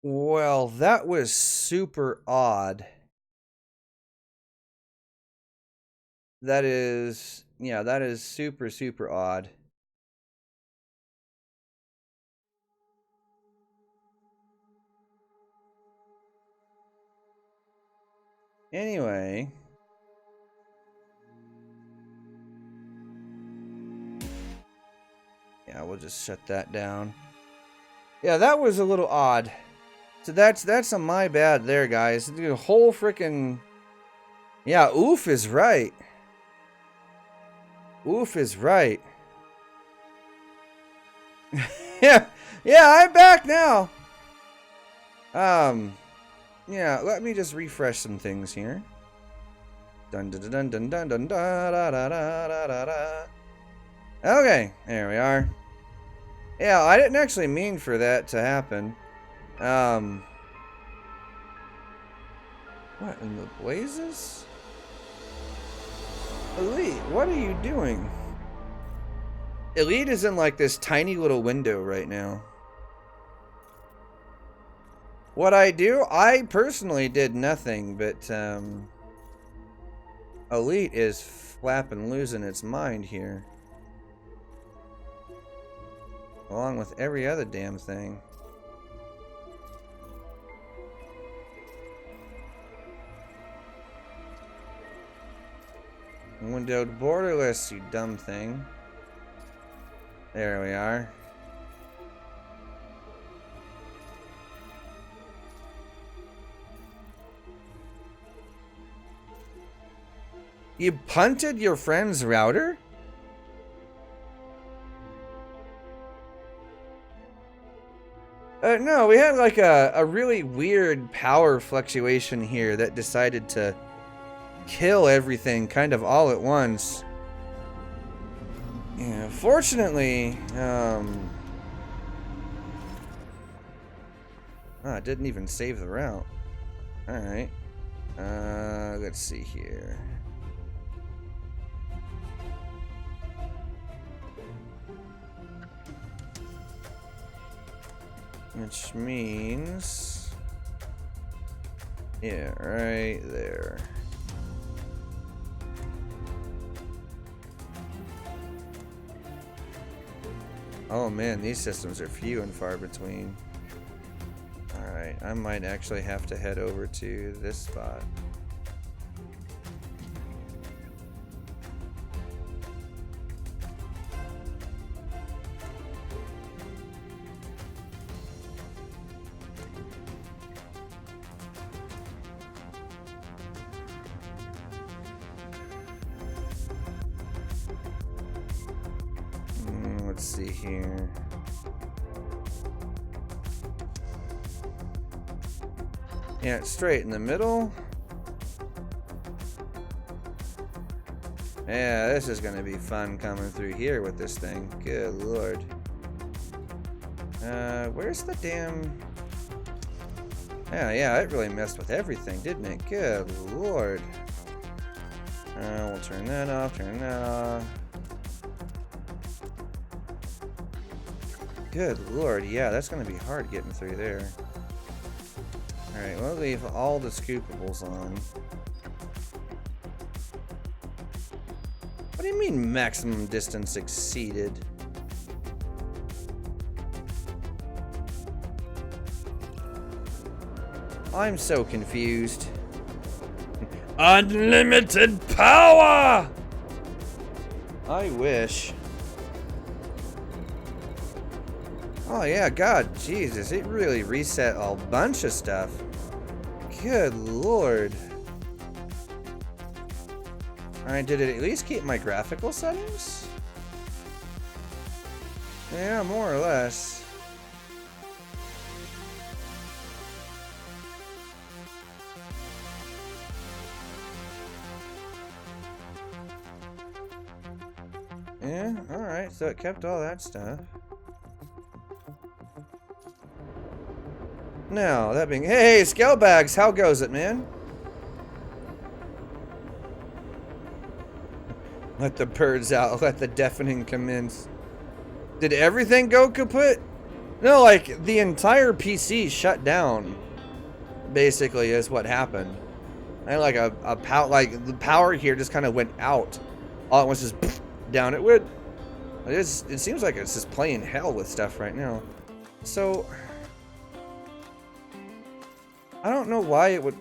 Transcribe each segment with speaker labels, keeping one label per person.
Speaker 1: Well, that was super odd. That is, yeah, that is super, super odd. Anyway. Yeah, we'll just shut that down. Yeah, that was a little odd. So that's on my bad there, guys. The whole freaking... Yeah, oof is right. Oof is right. yeah, I'm back now. Yeah, let me just refresh some things here. Dun dun dun dun dun dun da da da da da da. Okay, there we are. Yeah, I didn't actually mean for that to happen. What in the blazes? Elite, what are you doing? Elite is in like this tiny little window right now. What I do? I personally did nothing, but Elite is flapping losing its mind here. Along with every other damn thing. Windowed borderless, you dumb thing. There we are. You punted your friend's router? No, we had like a really weird power fluctuation here that decided to kill everything kind of all at once. Yeah, fortunately, it didn't even save the route. Alright. Let's see here. Which means... Yeah, right there. Oh man, these systems are few and far between. Alright, I might actually have to head over to this spot. Let's see here. Yeah, it's straight in the middle. Yeah, this is gonna be fun coming through here with this thing. Good lord. Where's the damn... Yeah, it really messed with everything, didn't it? Good lord. We'll turn that off, turn that off. Good lord, yeah, that's gonna be hard getting through there. Alright, we'll leave all the scoopables on. What do you mean maximum distance exceeded? I'm so confused. Unlimited power! I wish. Oh yeah, God, Jesus, it really reset a bunch of stuff. Good lord. Alright, did it at least keep my graphical settings? Yeah, more or less. Yeah, alright, so it kept all that stuff. Now, that being... Hey, Scalebags, how goes it, man? Let the birds out, let the deafening commence. Did everything go kaput? No, like the entire PC shut down. Basically, is what happened. And like a power, like the power here just kind of went out. All at once, just poof, down it went. It seems like it's just playing hell with stuff right now. So I don't know why it would.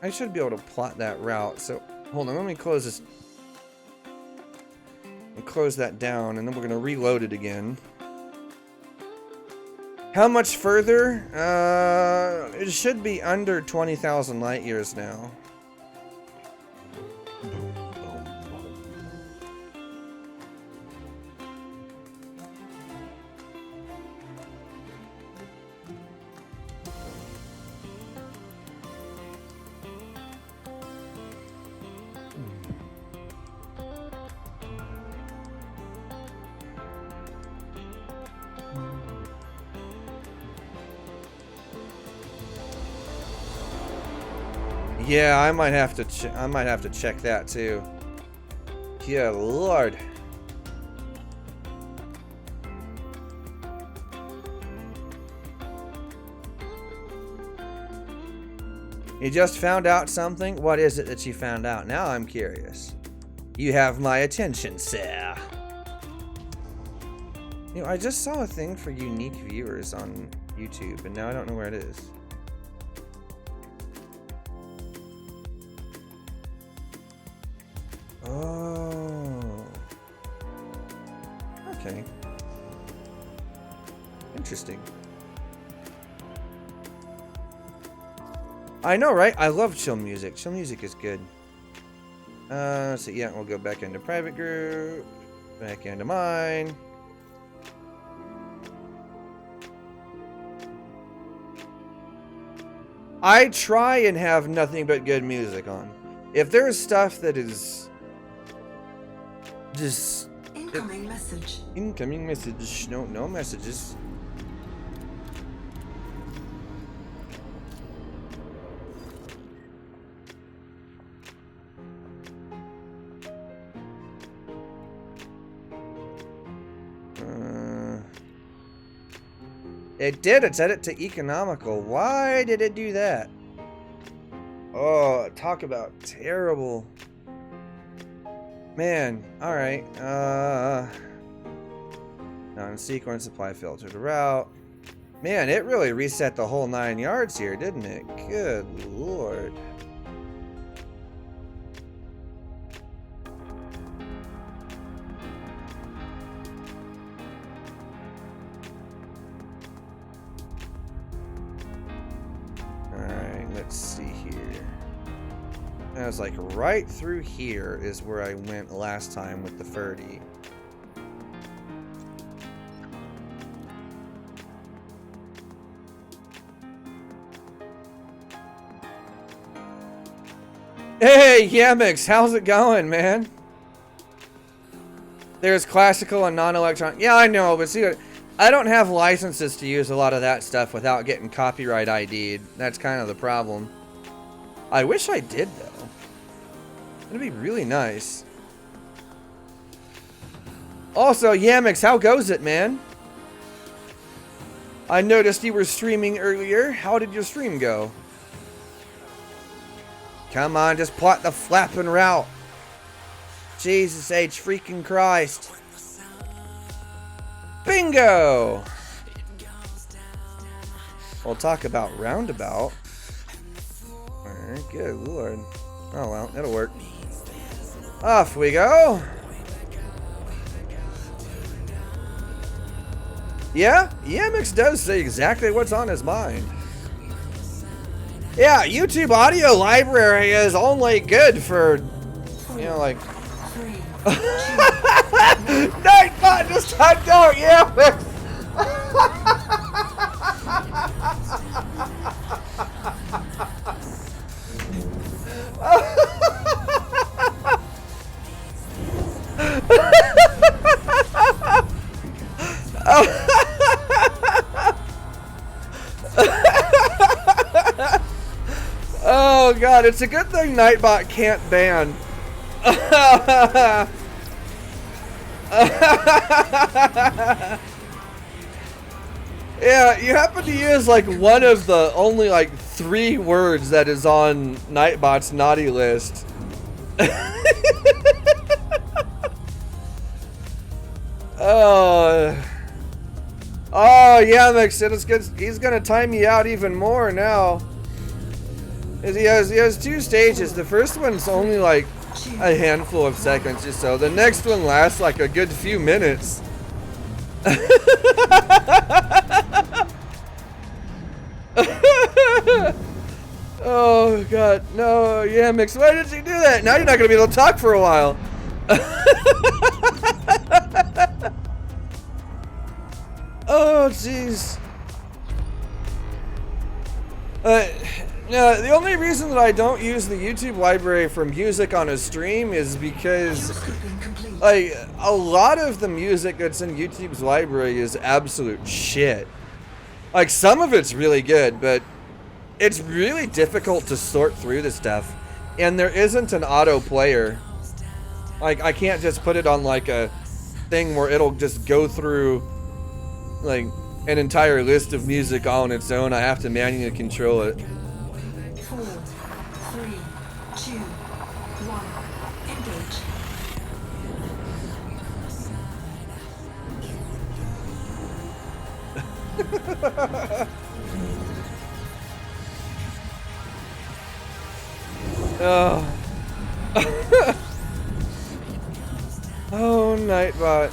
Speaker 1: I should be able to plot that route. So hold on, let me close this. And close that down, and then we're gonna reload it again. How much further? It should be under 20,000 light years now. Yeah, I might have to check that too. Yeah, Lord. You just found out something? What is it that you found out? Now I'm curious. You have my attention, sir. You know, I just saw a thing for unique viewers on YouTube, and now I don't know where it is. Oh. Okay. Interesting. I know, right? I love chill music. Chill music is good. So yeah, we'll go back into private group. Back into mine. I try and have nothing but good music on. If there's stuff that is just
Speaker 2: incoming message.
Speaker 1: Incoming message. No messages. It did. It set it to economical. Why did it do that? Oh, talk about terrible. Man, alright. Non-sequence, apply filter to route. Man, it really reset the whole 9 yards here, didn't it? Good Lord. Alright, let's see here. I was like, right through here is where I went last time with the 30. Hey, Yamix, how's it going, man? There's classical and non-electronic. Yeah, I know, but see, I don't have licenses to use a lot of that stuff without getting copyright ID'd. That's kind of the problem. I wish I did, though. That'd be really nice. Also, Yamix, how goes it, man? I noticed you were streaming earlier. How did your stream go? Come on, just plot the flapping route. Jesus H freaking Christ. Bingo! We'll talk about roundabout. Alright, good Lord. Oh well, it'll work. Off we go. Yeah, Yamix does say exactly what's on his mind. Yeah, YouTube audio library is only good for, you know, like... Nightbot just hugged out Yamix! Oh god, it's a good thing Nightbot can't ban. Yeah, you happen to use like one of the only like 3 words that is on Nightbot's naughty list. Oh, yeah, he's gonna time you out even more now. He has 2 stages. The first one's only like a handful of seconds or so. The next one lasts like a good few minutes. Oh god, no, yeah, Mix, why did you do that? Now you're not gonna be able to talk for a while. Oh jeez. No, the only reason that I don't use the YouTube library for music on a stream is because, like, a lot of the music that's in YouTube's library is absolute shit. Like, some of it's really good, but it's really difficult to sort through the stuff. And there isn't an auto player. Like, I can't just put it on, like, a thing where it'll just go through, like, an entire list of music all on its own. I have to manually control it.
Speaker 2: 4, 3, 2, 1, engage.
Speaker 1: Oh. Oh, Nightbot.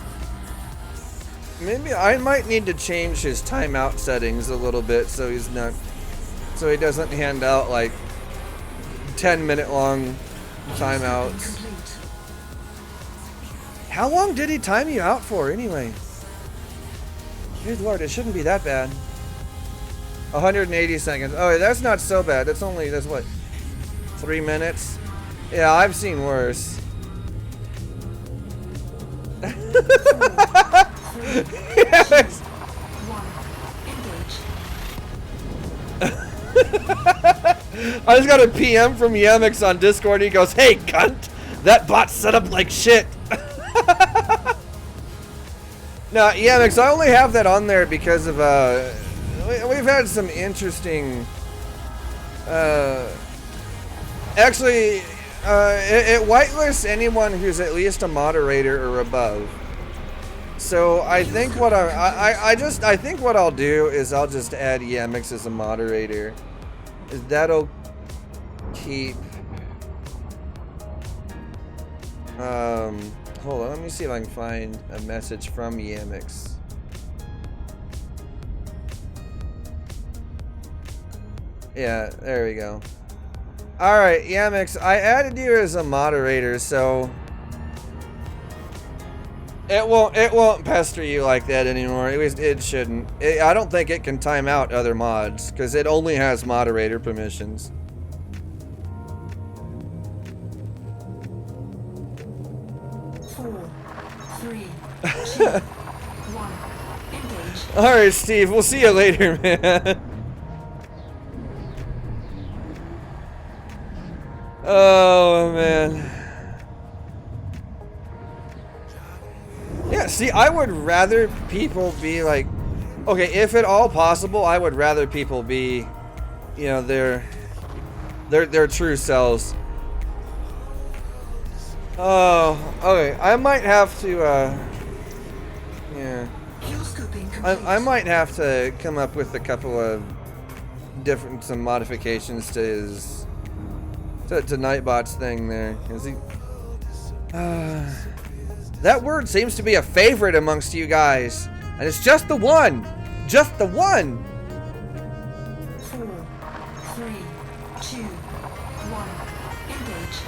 Speaker 1: Maybe I might need to change his timeout settings a little bit so he doesn't hand out like 10-minute long timeouts. How long did he time you out for anyway? Good lord, it shouldn't be that bad. 180 seconds. Oh, that's not so bad. That's what? 3 minutes? Yeah, I've seen worse. Yes. I just got a PM from Yemix on Discord. He goes, "Hey, cunt, that bot's set up like shit." Now, Yemix, I only have that on there because of we've had some interesting. Actually, it whitelists anyone who's at least a moderator or above. So I think what I think what I'll do is I'll just add Yemix as a moderator. That'll keep. Hold on, let me see if I can find a message from Yemix. Yeah, there we go. All right, Yemix, I added you as a moderator, so it won't pester you like that anymore. At least it shouldn't. I don't think it can time out other mods because it only has moderator permissions. All right, Steve. We'll see you later, man. Oh man. Yeah, see, I would rather people be like, okay, if at all possible, I would rather people be, you know, their true selves. Oh, okay. I might have to, yeah. I might have to come up with a couple of some modifications to his, to Nightbot's thing there. Is he? That word seems to be a favorite amongst you guys, and it's just the one, just the one.
Speaker 2: 4, 3, 2, 1, engage.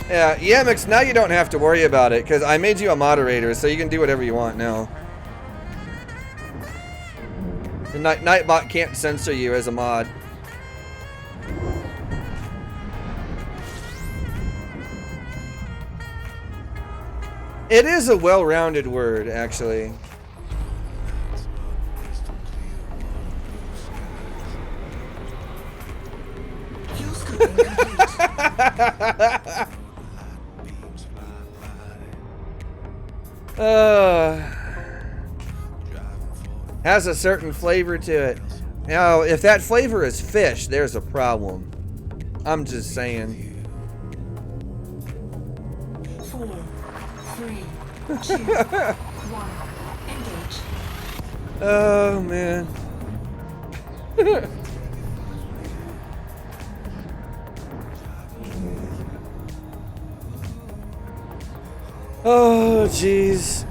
Speaker 1: Yeah, Yemix, now you don't have to worry about it because I made you a moderator, so you can do whatever you want now. The Nightbot can't censor you as a mod. It is a well-rounded word, actually. has a certain flavor to it. Now, if that flavor is fish, there's a problem. I'm just saying.
Speaker 2: 4, 3, 2, 1. Engage.
Speaker 1: Oh, man. Oh, jeez.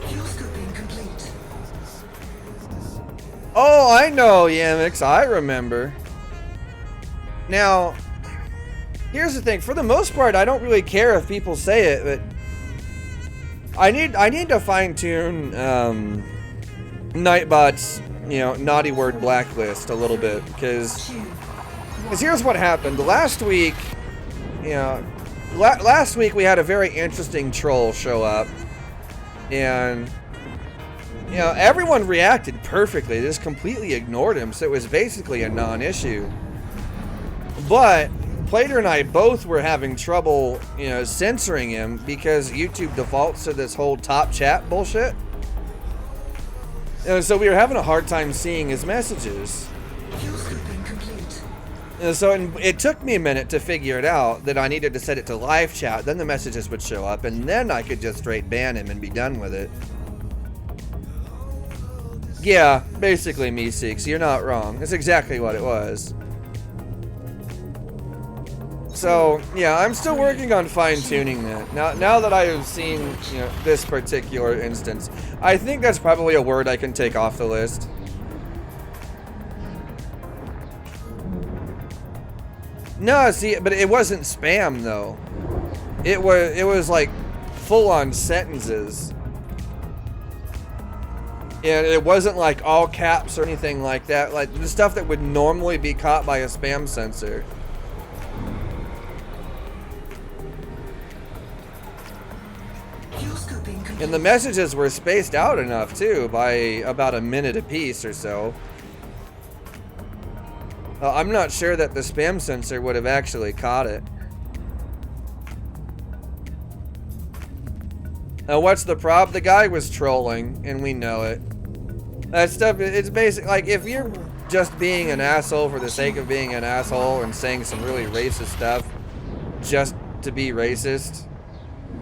Speaker 2: Fuel scooping complete.
Speaker 1: Oh, I know, Yamix. I remember. Now, here's the thing. For the most part, I don't really care if people say it, but I need to fine-tune Nightbot's, you know, naughty word blacklist a little bit, because here's what happened. Last week, you know, last week we had a very interesting troll show up, and you know, everyone reacted perfectly. They just completely ignored him, so it was basically a non-issue. But Plater and I both were having trouble, you know, censoring him because YouTube defaults to this whole top chat bullshit. And so we were having a hard time seeing his messages.
Speaker 2: Fuel scooping complete.
Speaker 1: And so it took me a minute to figure it out that I needed to set it to live chat. Then the messages would show up, and then I could just straight ban him and be done with it. Yeah, basically, Meeseeks, you're not wrong. That's exactly what it was. So, yeah, I'm still working on fine-tuning that. Now that I have seen, you know, this particular instance, I think that's probably a word I can take off the list. No, see, but it wasn't spam though. It was like full-on sentences. And it wasn't like all caps or anything like that, like the stuff that would normally be caught by a spam sensor. And the messages were spaced out enough too, by about a minute apiece or so. I'm not sure that the spam sensor would have actually caught it. Now what's the prob? The guy was trolling, and we know it. That stuff, it's basic, like if you're just being an asshole for the sake of being an asshole and saying some really racist stuff just to be racist,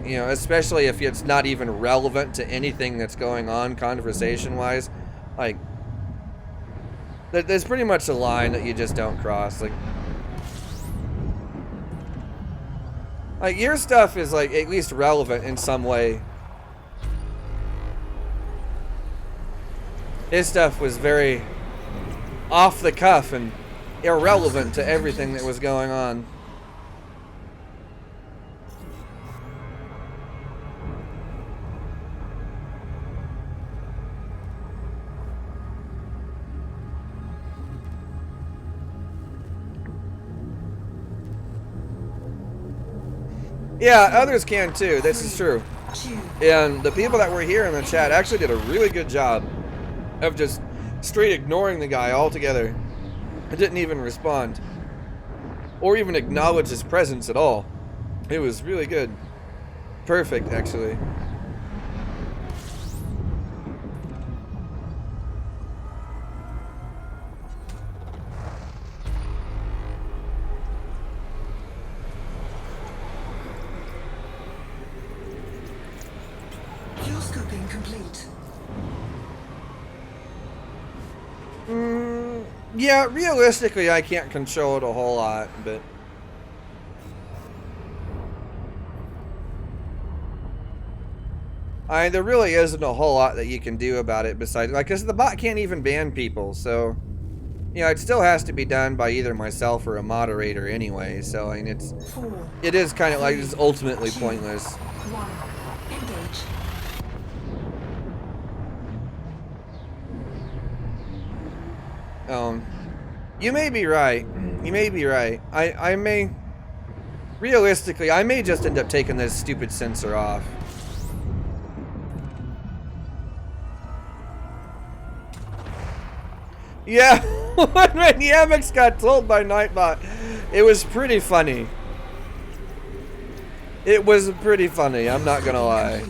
Speaker 1: you know, especially if it's not even relevant to anything that's going on conversation-wise, like, there's pretty much a line that you just don't cross. Like your stuff is like at least relevant in some way. His stuff was very off the cuff and irrelevant to everything that was going on. Yeah, others can too. This is true. And the people that were here in the chat actually did a really good job of just straight ignoring the guy altogether. I didn't even respond or even acknowledge his presence at all. It was really good. Perfect, actually.
Speaker 2: Fuel scooping complete.
Speaker 1: Yeah, realistically, I can't control it a whole lot, but there really isn't a whole lot that you can do about it besides, like, because the bot can't even ban people, so, you know, it still has to be done by either myself or a moderator anyway, so, I mean, it is kind of like, it's ultimately pointless.
Speaker 2: 1. Engage.
Speaker 1: You may be right. You may be right. I may, realistically, I may just end up taking this stupid sensor off. Yeah. when Yamix got told by Nightbot, it was pretty funny. It was pretty funny, I'm not gonna lie.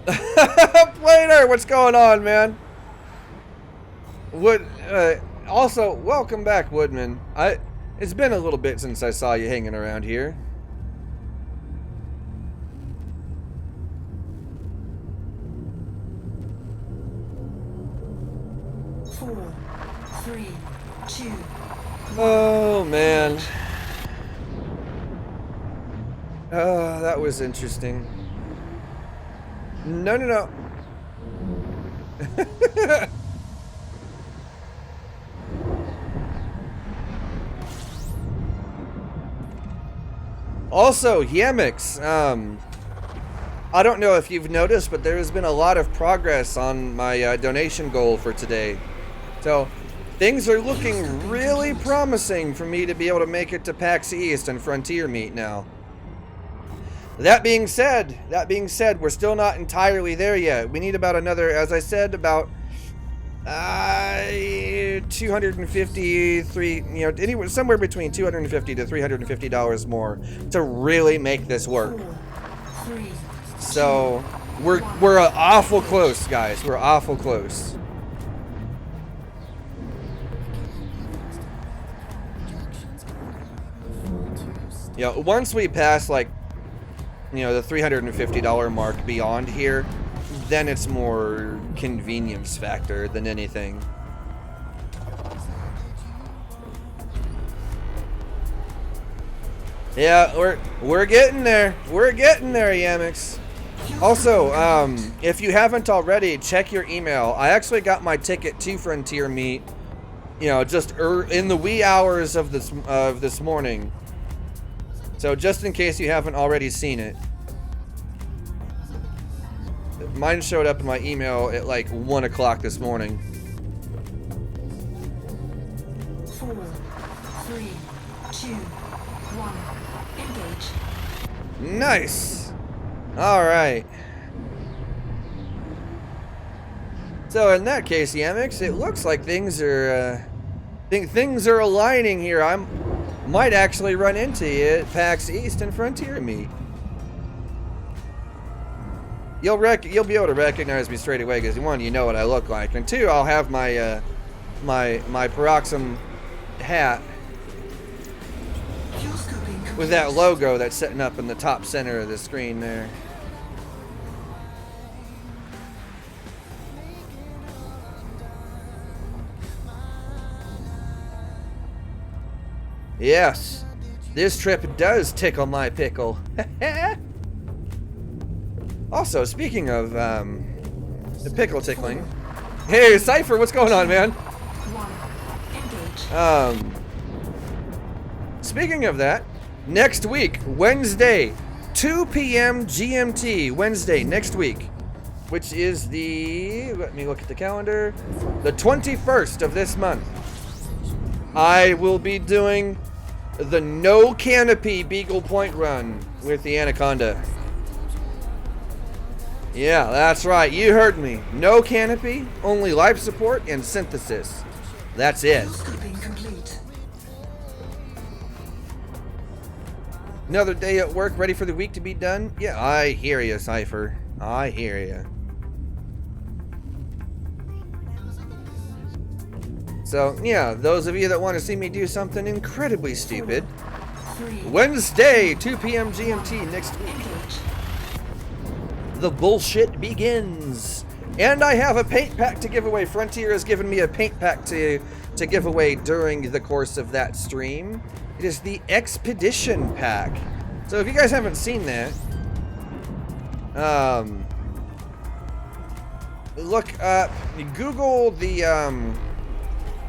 Speaker 1: Plater, what's going on, man? Also, welcome back, Woodman. It's been a little bit since I saw you hanging around here.
Speaker 2: Four, three, two.
Speaker 1: Oh, man. Oh, that was interesting. No, no, no. Also, Yamix, I don't know if you've noticed, but there has been a lot of progress on my donation goal for today. So, things are looking really promising for me to be able to make it to PAX East and Frontier Meet now. That being said, we're still not entirely there yet. We need about another, as I said, about 250, anywhere somewhere between $250 to $350 more to really make this work. So we're awful close, guys. We're awful close. Yeah, once we pass like, the $350 mark beyond here, then it's more convenience factor than anything. Yeah, we're getting there. We're getting there, Yamix. Also, if you haven't already, check your email. I actually got my ticket to Frontier Meet, just in the wee hours of this morning. So just in case you haven't already seen it. Mine showed up in my email at like 1 o'clock this morning.
Speaker 2: 4, 3, 2, 1. Engage.
Speaker 1: Nice. All right. So in that case, Yamix, it looks like things are aligning here. I might actually run into you at PAX East and Frontier Meet. You'll be able to recognize me straight away because one, you know what I look like, and two, I'll have my my Paroxysm hat with that logo that's setting up in the top center of the screen there. Yes, this trip does tickle my pickle. Also, speaking of the pickle tickling, hey Cypher, what's going on, man? Speaking of that, next week, Wednesday, 2 p.m. GMT, Wednesday next week, which is let me look at the calendar, the 21st of this month, I will be doing the no canopy Beagle Point run with the Anaconda. Yeah, that's right. You heard me. No canopy, only life support and synthesis. That's it. Another day at work, ready for the week to be done? Yeah, I hear you, Cypher. I hear you. So, yeah, those of you that want to see me do something incredibly stupid, Wednesday, 2 p.m. GMT next week. The bullshit begins. And I have a paint pack to give away. Frontier has given me a paint pack to give away during the course of that stream. It is the Expedition Pack. So if you guys haven't seen that, look up, Google the,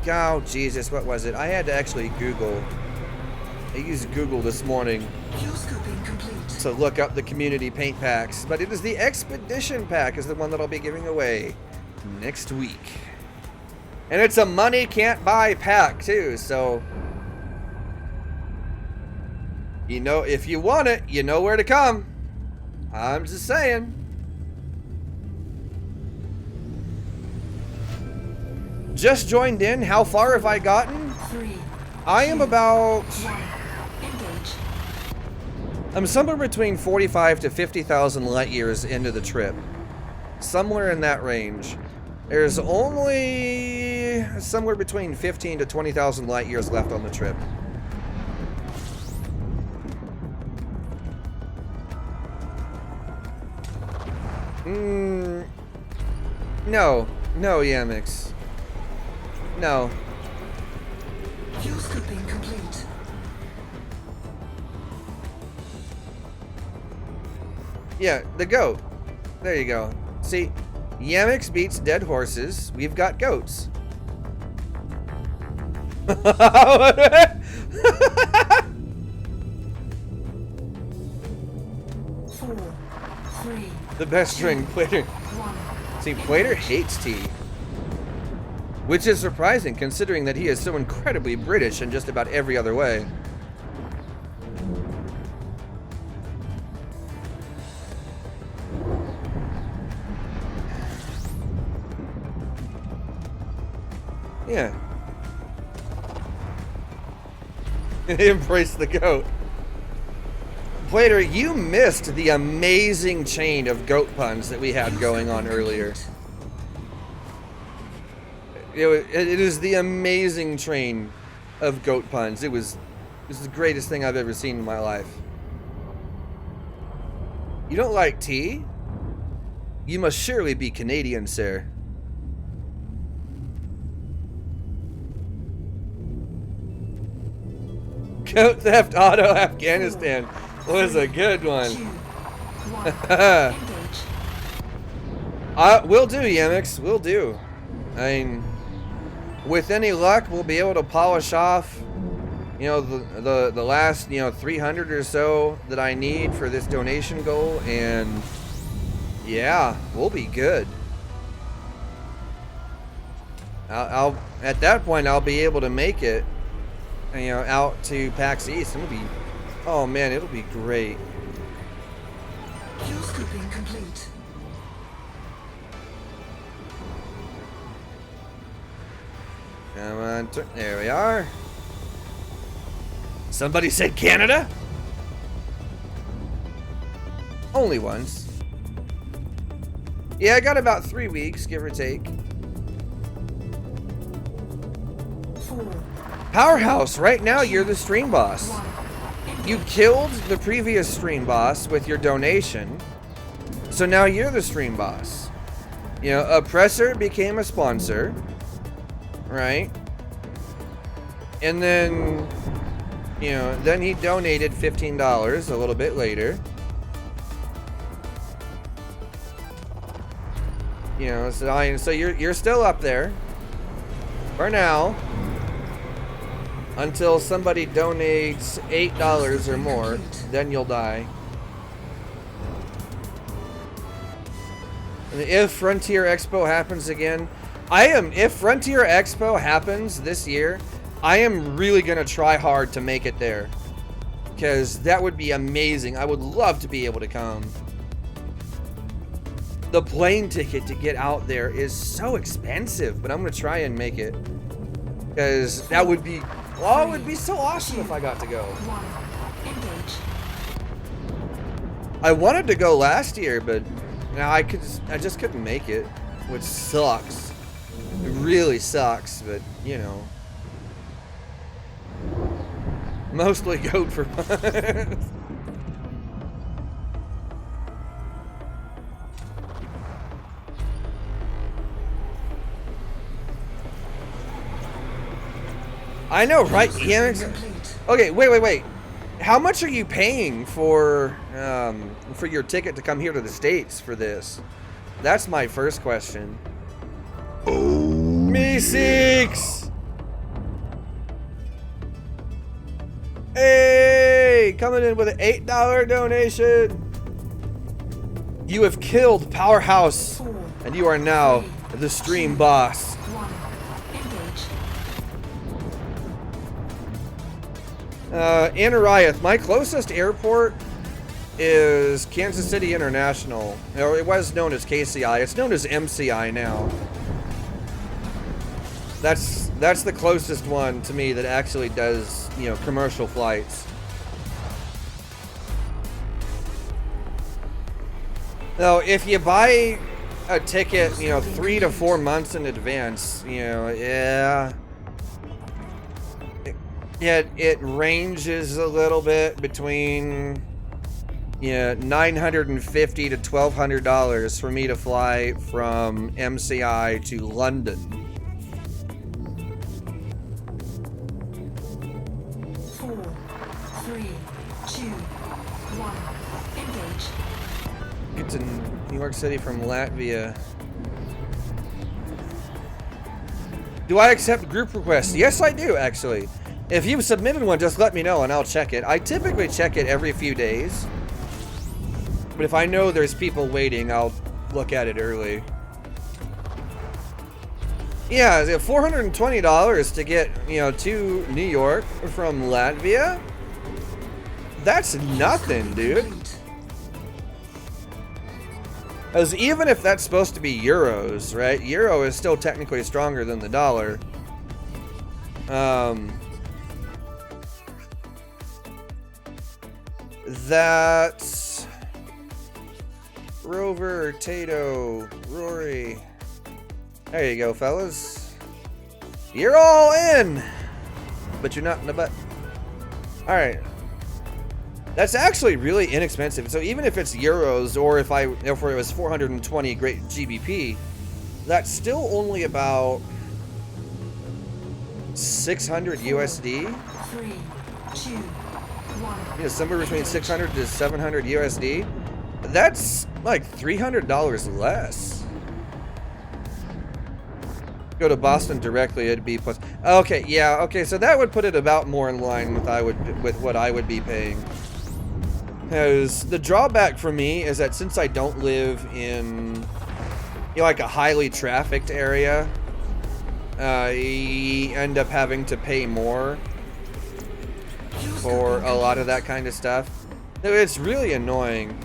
Speaker 1: oh Jesus, what was it? I had to actually Google. I used Google this morning to look up the community paint packs, but it is the Expedition Pack is the one that I'll be giving away next week. And it's a money can't buy pack too, so if you want it, you know where to come. I'm just saying. just joined in. How far have I gotten?
Speaker 2: 3,
Speaker 1: I am about...
Speaker 2: 1. Engage.
Speaker 1: I'm somewhere between 45 to 50,000 light years into the trip. Somewhere in that range. There's only somewhere between 15 to 20,000 light years left on the trip. No, Yamix. No.
Speaker 2: Fuel scooping complete.
Speaker 1: Yeah, the goat. There you go. See, Yamix beats dead horses. We've got goats.
Speaker 2: 4, 3,
Speaker 1: The best string, Plater.
Speaker 2: 1.
Speaker 1: See, Plater hates tea. Which is surprising, considering that he is so incredibly British in just about every other way. Yeah. Embrace the goat. Plater, you missed the amazing chain of goat puns that we had going on earlier. It is the amazing train of goat puns. It was the greatest thing I've ever seen in my life. You don't like tea? You must surely be Canadian, sir. Goat Theft Auto Afghanistan was a good one.
Speaker 2: 2, 1. Engage.
Speaker 1: We'll do, Yamix. We'll do. I mean, with any luck, we'll be able to polish off, you know, the last, you know, 300 or so that I need for this donation goal, and yeah, we'll be good. I'll at that point I'll be able to make it, you know, out to PAX East. It'll be, oh man, it'll be great.
Speaker 2: Fuel scooping complete.
Speaker 1: Come on, there we are. Somebody said Canada? Only once. Yeah, I got about 3 weeks, give or take.
Speaker 2: 4,
Speaker 1: Powerhouse, right now you're the stream boss.
Speaker 2: 1.
Speaker 1: You killed the previous stream boss with your donation, so now you're the stream boss. You know, Oppressor became a sponsor, right? And then, you know, then he donated $15 a little bit later. You know, so you're still up there for now until somebody donates $8 or more, then you'll die. And if Frontier Expo happens again, if Frontier Expo happens this year, I am really gonna try hard to make it there, because that would be amazing. I would love to be able to come. The plane ticket to get out there is so expensive, but I'm gonna try and make it, because that would be, oh, it would be so awesome if I got to go.
Speaker 2: 1. Engage.
Speaker 1: I wanted to go last year, but now I just couldn't make it, which sucks. It really sucks, but you know, mostly goat for fun. I know, right? Yeah. Okay, wait. How much are you paying for your ticket to come here to the States for this? That's my first question. Me 6. Hey, coming in with an $8 donation. You have killed Powerhouse,
Speaker 2: 4,
Speaker 1: and you are now the stream boss.
Speaker 2: 1. Engage.
Speaker 1: Anariath, my closest airport is Kansas City International. Or it was known as KCI. It's known as MCI now. That's the closest one to me that actually does, you know, commercial flights. Now, if you buy a ticket, you know, 3 to 4 months in advance, you know, yeah, it ranges a little bit between, yeah, $950 to $1,200 for me to fly from MCI to London.
Speaker 2: 4, 3, 2, 1. Engage.
Speaker 1: Get to New York City from Latvia. Do I accept group requests? Yes, I do, actually. If you've submitted one, just let me know and I'll check it. I typically check it every few days. But if I know there's people waiting, I'll look at it early. Yeah, $420 to get, you know, to New York from Latvia? That's nothing, dude. Because even if that's supposed to be euros, right? Euro is still technically stronger than the dollar. That's Rover, Tato, Rory. There you go, fellas. You're all in, but you're not in the butt. All right. That's actually really inexpensive. So even if it's euros, or if it was 420 great GBP, that's still only about 600 USD.
Speaker 2: 3, 2, 1.
Speaker 1: Yeah, somewhere between 600 to 700 USD. That's like $300 less. Go to Boston directly, it'd be plus. Okay, yeah, okay, so that would put it about more in line with what I would be paying. Because the drawback for me is that since I don't live in, you know, like a highly trafficked area, you end up having to pay more for a lot of that kind of stuff. It's really annoying.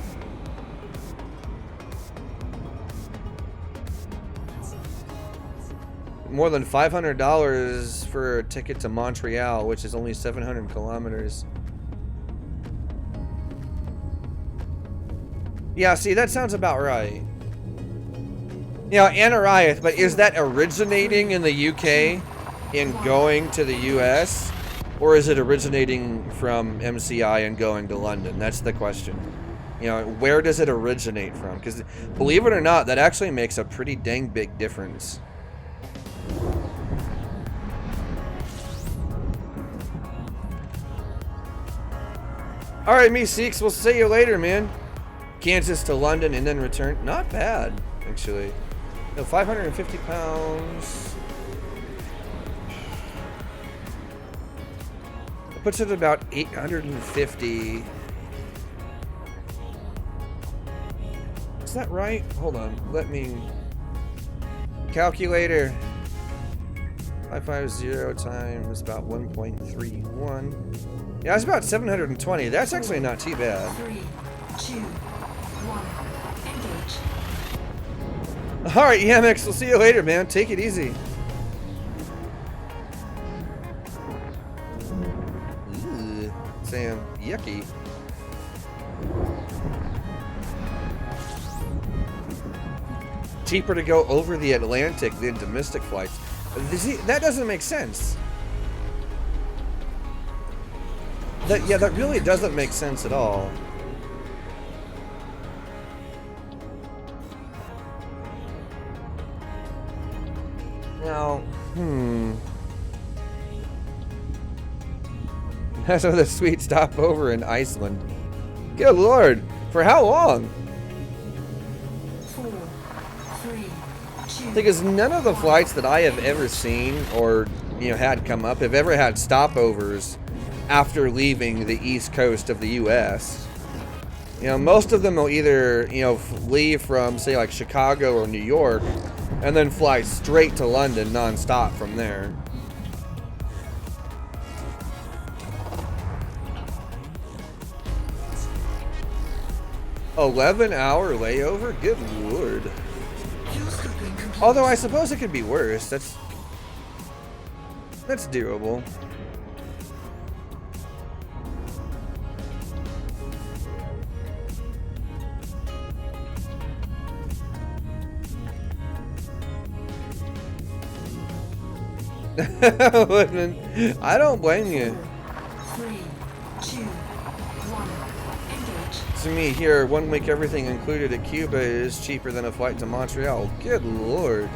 Speaker 1: More than $500 for a ticket to Montreal, which is only 700 kilometers. Yeah, see, that sounds about right. Yeah, Anariath, but is that originating in the UK and going to the US? Or is it originating from MCI and going to London? That's the question. You know, where does it originate from? Because believe it or not, that actually makes a pretty dang big difference. Alright, me Seeks, we'll see you later, man. Kansas to London and then return. Not bad, actually. No, 550 pounds. It puts it at about 850. Is that right? Hold on. Let me... Calculator. 550 times about 1.31. Yeah, it's about 720. That's actually not too bad.
Speaker 2: 3, 2, 1. Engage.
Speaker 1: Alright, Yamex, we'll see you later, man. Take it easy. Ew, Sam, yucky. Cheaper to go over the Atlantic than domestic flights. See, that doesn't make sense. That really doesn't make sense at all. Now, That's with a sweet stopover in Iceland. Good lord, for how long?
Speaker 2: 4, 3, 2.
Speaker 1: Because none of the flights that I have ever seen or, you know, had come up have ever had stopovers after leaving the east coast of the US. You know, most of them will either, you know, leave from, say, like Chicago or New York and then fly straight to London non-stop from there. "11-hour layover? Good lord." Although I suppose it could be worse. That's That's doable. I don't blame you.
Speaker 2: 3, 2, 1, engage.
Speaker 1: To me here, 1 week everything included at Cuba is cheaper than a flight to Montreal. Good lord.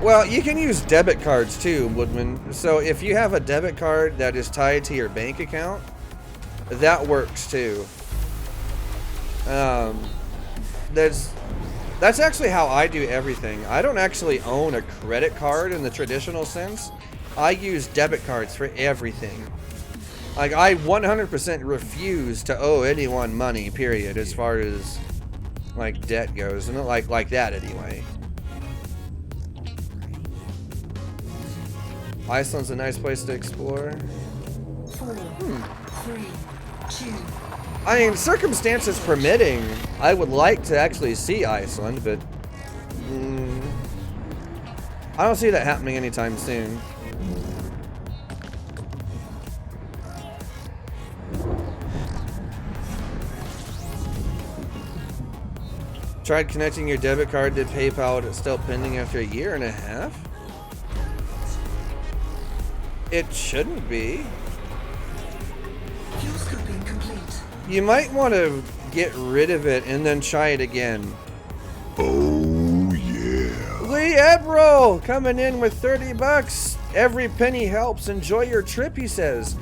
Speaker 1: Well, you can use debit cards too, Woodman. So if you have a debit card that is tied to your bank account, that works too. That's actually how I do everything. I don't actually own a credit card in the traditional sense. I use debit cards for everything. Like, I 100% refuse to owe anyone money, period, as far as, like, debt goes. And like that, anyway. Iceland's a nice place to explore.
Speaker 2: 4, 3, 2.
Speaker 1: I mean, circumstances permitting, I would like to actually see Iceland, but I don't see that happening anytime soon. Tried connecting your debit card to PayPal, it's still pending after a year and a half? It shouldn't be.
Speaker 2: Fuel scooping complete.
Speaker 1: You might want to get rid of it and then try it again.
Speaker 3: Oh, yeah.
Speaker 1: Lee Ebro coming in with 30 bucks. Every penny helps. Enjoy your trip, he says.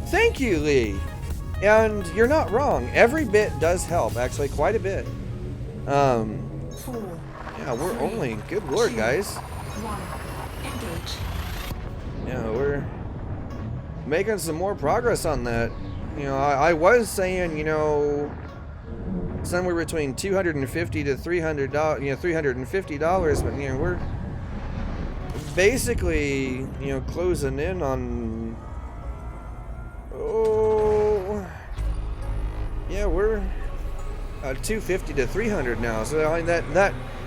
Speaker 1: Thank you, Lee. And you're not wrong. Every bit does help, actually, quite a bit.
Speaker 2: 4.
Speaker 1: Yeah, we're only, good lord,
Speaker 2: 2,
Speaker 1: guys.
Speaker 2: 1, engage.
Speaker 1: Yeah, we're making some more progress on that. You know, I was saying, you know, somewhere between $250 to $300, you know, $350, but you know, we're basically, you know, closing in on, oh, yeah, we're $250 to $300 now. So I mean,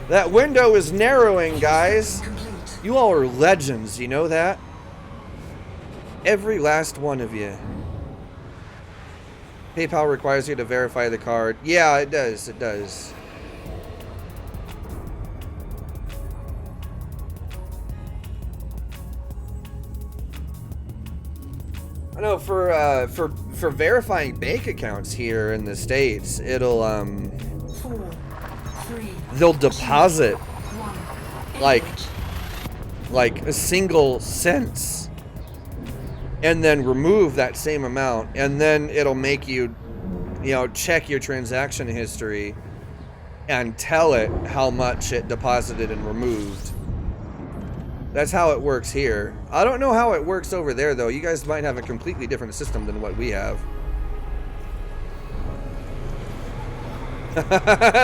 Speaker 1: that window is narrowing, guys.
Speaker 2: Complete.
Speaker 1: You all are legends, you know that? Every last one of you. PayPal requires you to verify the card. Yeah, it does. It does. I know for verifying bank accounts here in the States, it'll
Speaker 2: 4, 3,
Speaker 1: they'll deposit
Speaker 2: 1,
Speaker 1: like a single cents and then remove that same amount, and then it'll make you, you know, check your transaction history and tell it how much it deposited and removed. That's how it works here. I don't know how it works over there, though. You guys might have a completely different system than what we have.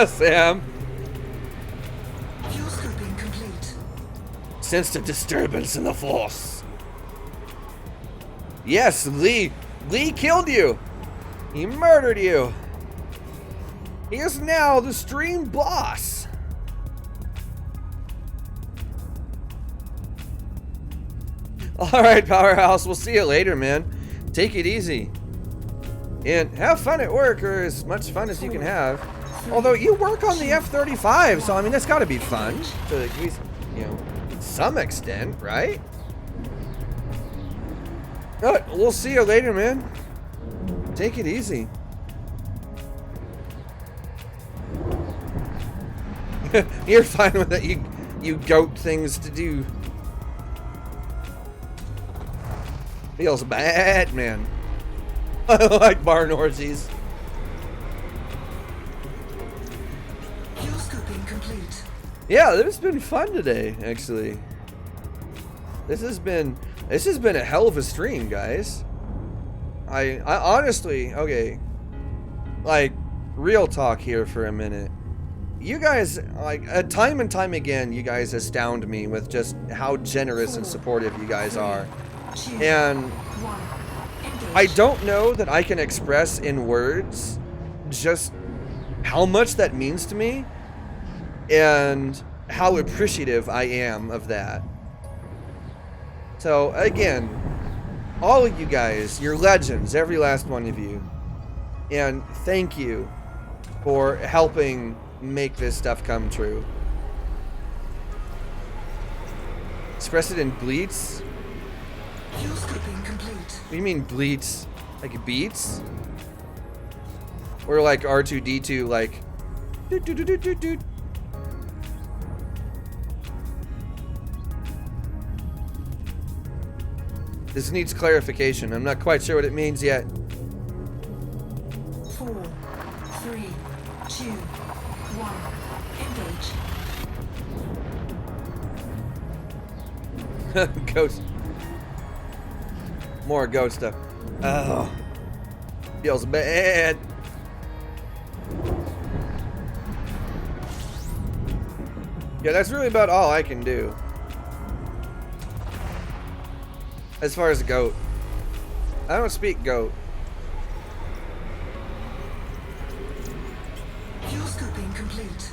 Speaker 1: Sam.
Speaker 2: Fuel scooping complete.
Speaker 1: Sensed a disturbance in the force. Yes, Lee. Lee killed you. He murdered you. He is now the stream boss. All right, Powerhouse. We'll see you later, man. Take it easy. And have fun at work, or as much fun as you can have. Although you work on the F-35, so I mean, that's got to be fun to at least, you know, some extent, right? All right, we'll see you later, man. Take it easy. You're fine with it. You goat things to do. Feels bad, man. I like barn horses.
Speaker 2: Fuel scooping complete.
Speaker 1: Yeah, it's been fun today, actually. This has been a hell of a stream, guys. I honestly, okay, like, real talk here for a minute. You guys, like, time and time again, you guys astound me with just how generous and supportive you guys are.
Speaker 2: 2,
Speaker 1: And
Speaker 2: 1, engage.
Speaker 1: I don't know that I can express in words just how much that means to me, and how appreciative I am of that. So again, all of you guys, you're legends, every last one of you. And thank you for helping make this stuff come true. Express it in bleats?
Speaker 2: Fuel scooping complete.
Speaker 1: What do you mean bleats? Like beats? Or like R2-D2 like doot, doot, doot, doot, doot, doot. This needs clarification. I'm not quite sure what it means yet.
Speaker 2: 4, 3, 2, 1. Engage.
Speaker 1: Ghost. More ghost stuff. Oh. Feels bad. Yeah, that's really about all I can do. As far as goat. I don't speak goat.
Speaker 2: Fuel scooping complete.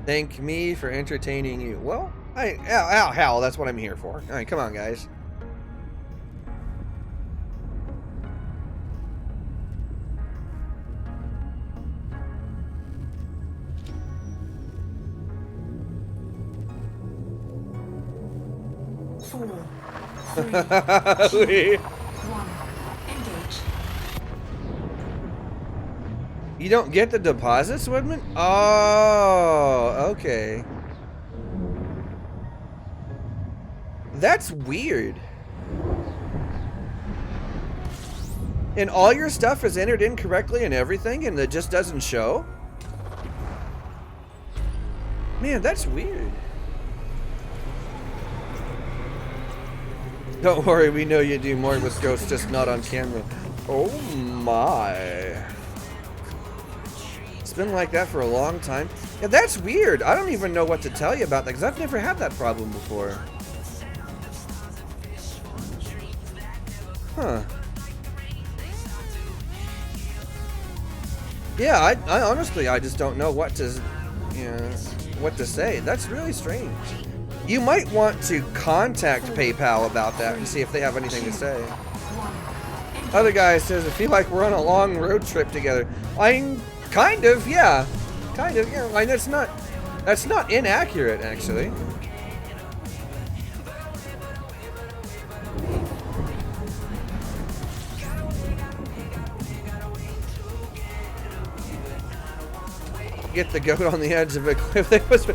Speaker 1: Thank me for entertaining you. Well, hell, that's what I'm here for. All right, come on, guys.
Speaker 2: Engage.
Speaker 1: You don't get the deposits, Woodman? Oh, okay. That's weird. And all your stuff is entered incorrectly and everything, and it just doesn't show? Man, that's weird. Don't worry, we know you do more with ghosts, just not on camera. Oh my. It's been like that for a long time. Yeah, that's weird. I don't even know what to tell you about that, because I've never had that problem before. Huh. Yeah, I honestly, I just don't know what to, what to say. That's really strange. You might want to contact PayPal about that and see if they have anything to say. Other guy says, I feel like we're on a long road trip together. I'm kind of, yeah. Kind of, yeah. Like, that's not inaccurate, actually. Get the goat on the edge of a cliff. They whisper.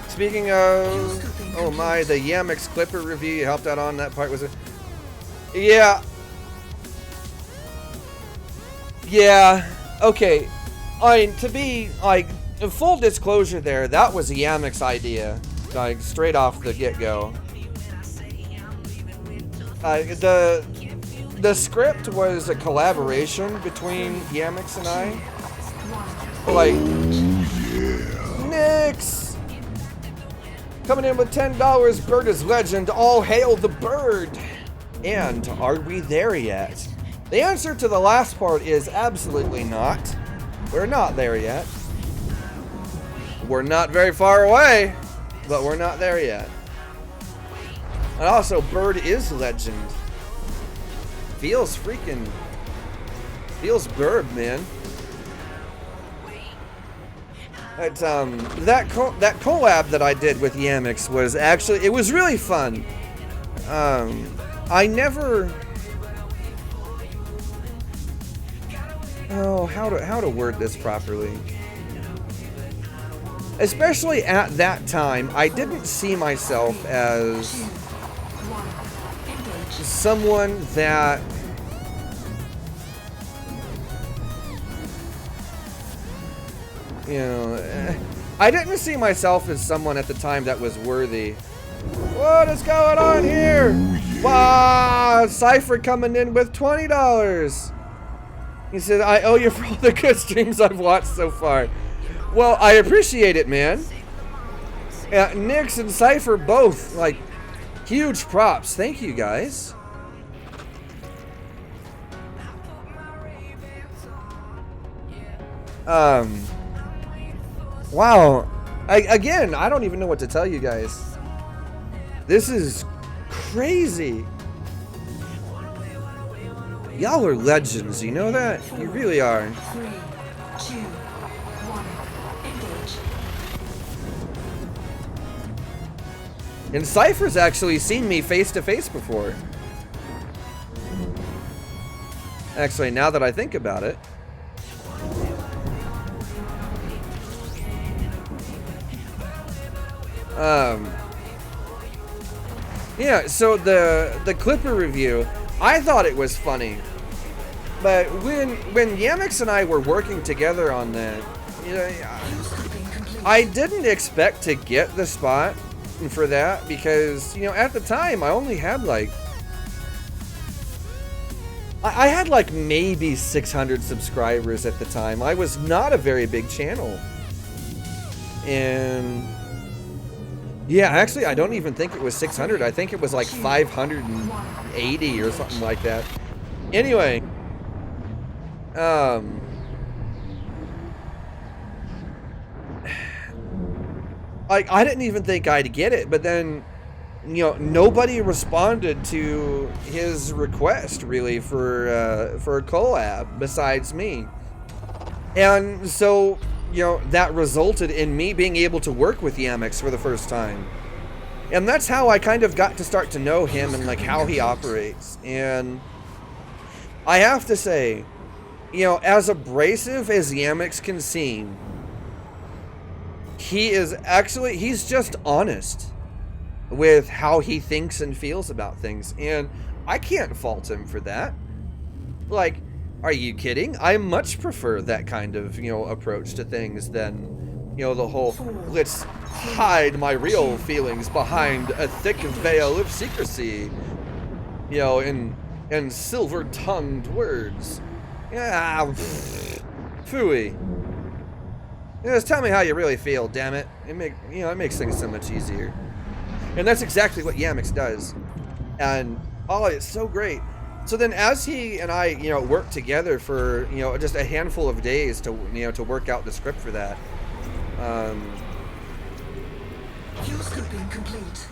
Speaker 1: Speaking of, oh my, the Yamix Clipper review you helped out on, that part was yeah. Yeah, okay. To be, like, full disclosure there, that was a Yamix idea, like, straight off the get-go. The script was a collaboration between Yamix and I. Like, Nix! Coming in with $10, Bird is legend, all hail the bird! And are we there yet? The answer to the last part is absolutely not. We're not there yet. We're not very far away, but we're not there yet. And also, Bird is legend. Feels burb, man. That collab that I did with Yamix was actually, it was really fun. I never, oh, how to word this properly. Especially at that time, I didn't see myself as someone that I didn't see myself as someone at the time that was worthy. What is going on here? Wow, Cypher coming in with $20. He said, I owe you for all the good streams I've watched so far. Well, I appreciate it, man. Nix and Cypher both, like, huge props. Thank you, guys. Wow. Again, I don't even know what to tell you guys. This is crazy. Y'all are legends, you know that? You really are.
Speaker 2: 3, 2, 1, engage.
Speaker 1: And Cypher's actually seen me face to face before. Actually, now that I think about it. Yeah, so the Clipper review, I thought it was funny. But when Yamix and I were working together on that, you know, I didn't expect to get the spot for that because, you know, at the time I only had like I had like maybe 600 subscribers at the time. I was not a very big channel. And yeah, actually I don't even think it was 600. I think it was like 580 or something like that. Anyway, I didn't even think I'd get it, but then, you know, nobody responded to his request really for a collab besides me, and so, you know, that resulted in me being able to work with Yamix for the first time, and that's how I kind of got to start to know him and like how he operates. And I have to say, you know, as abrasive as Yamix can seem, he's just honest with how he thinks and feels about things, and I can't fault him for that. Like, are you kidding? I much prefer that kind of, you know, approach to things than, you know, the whole let's hide my real feelings behind a thick veil of secrecy, you know, in silver-tongued words. Yeah, phooey. Just tell me how you really feel, damn it. It makes things so much easier. And that's exactly what Yamix does. And oh, it's so great. So then as he and I, you know, worked together for, you know, just a handful of days to, you know, to work out the script for that.
Speaker 2: Fuel scooping complete.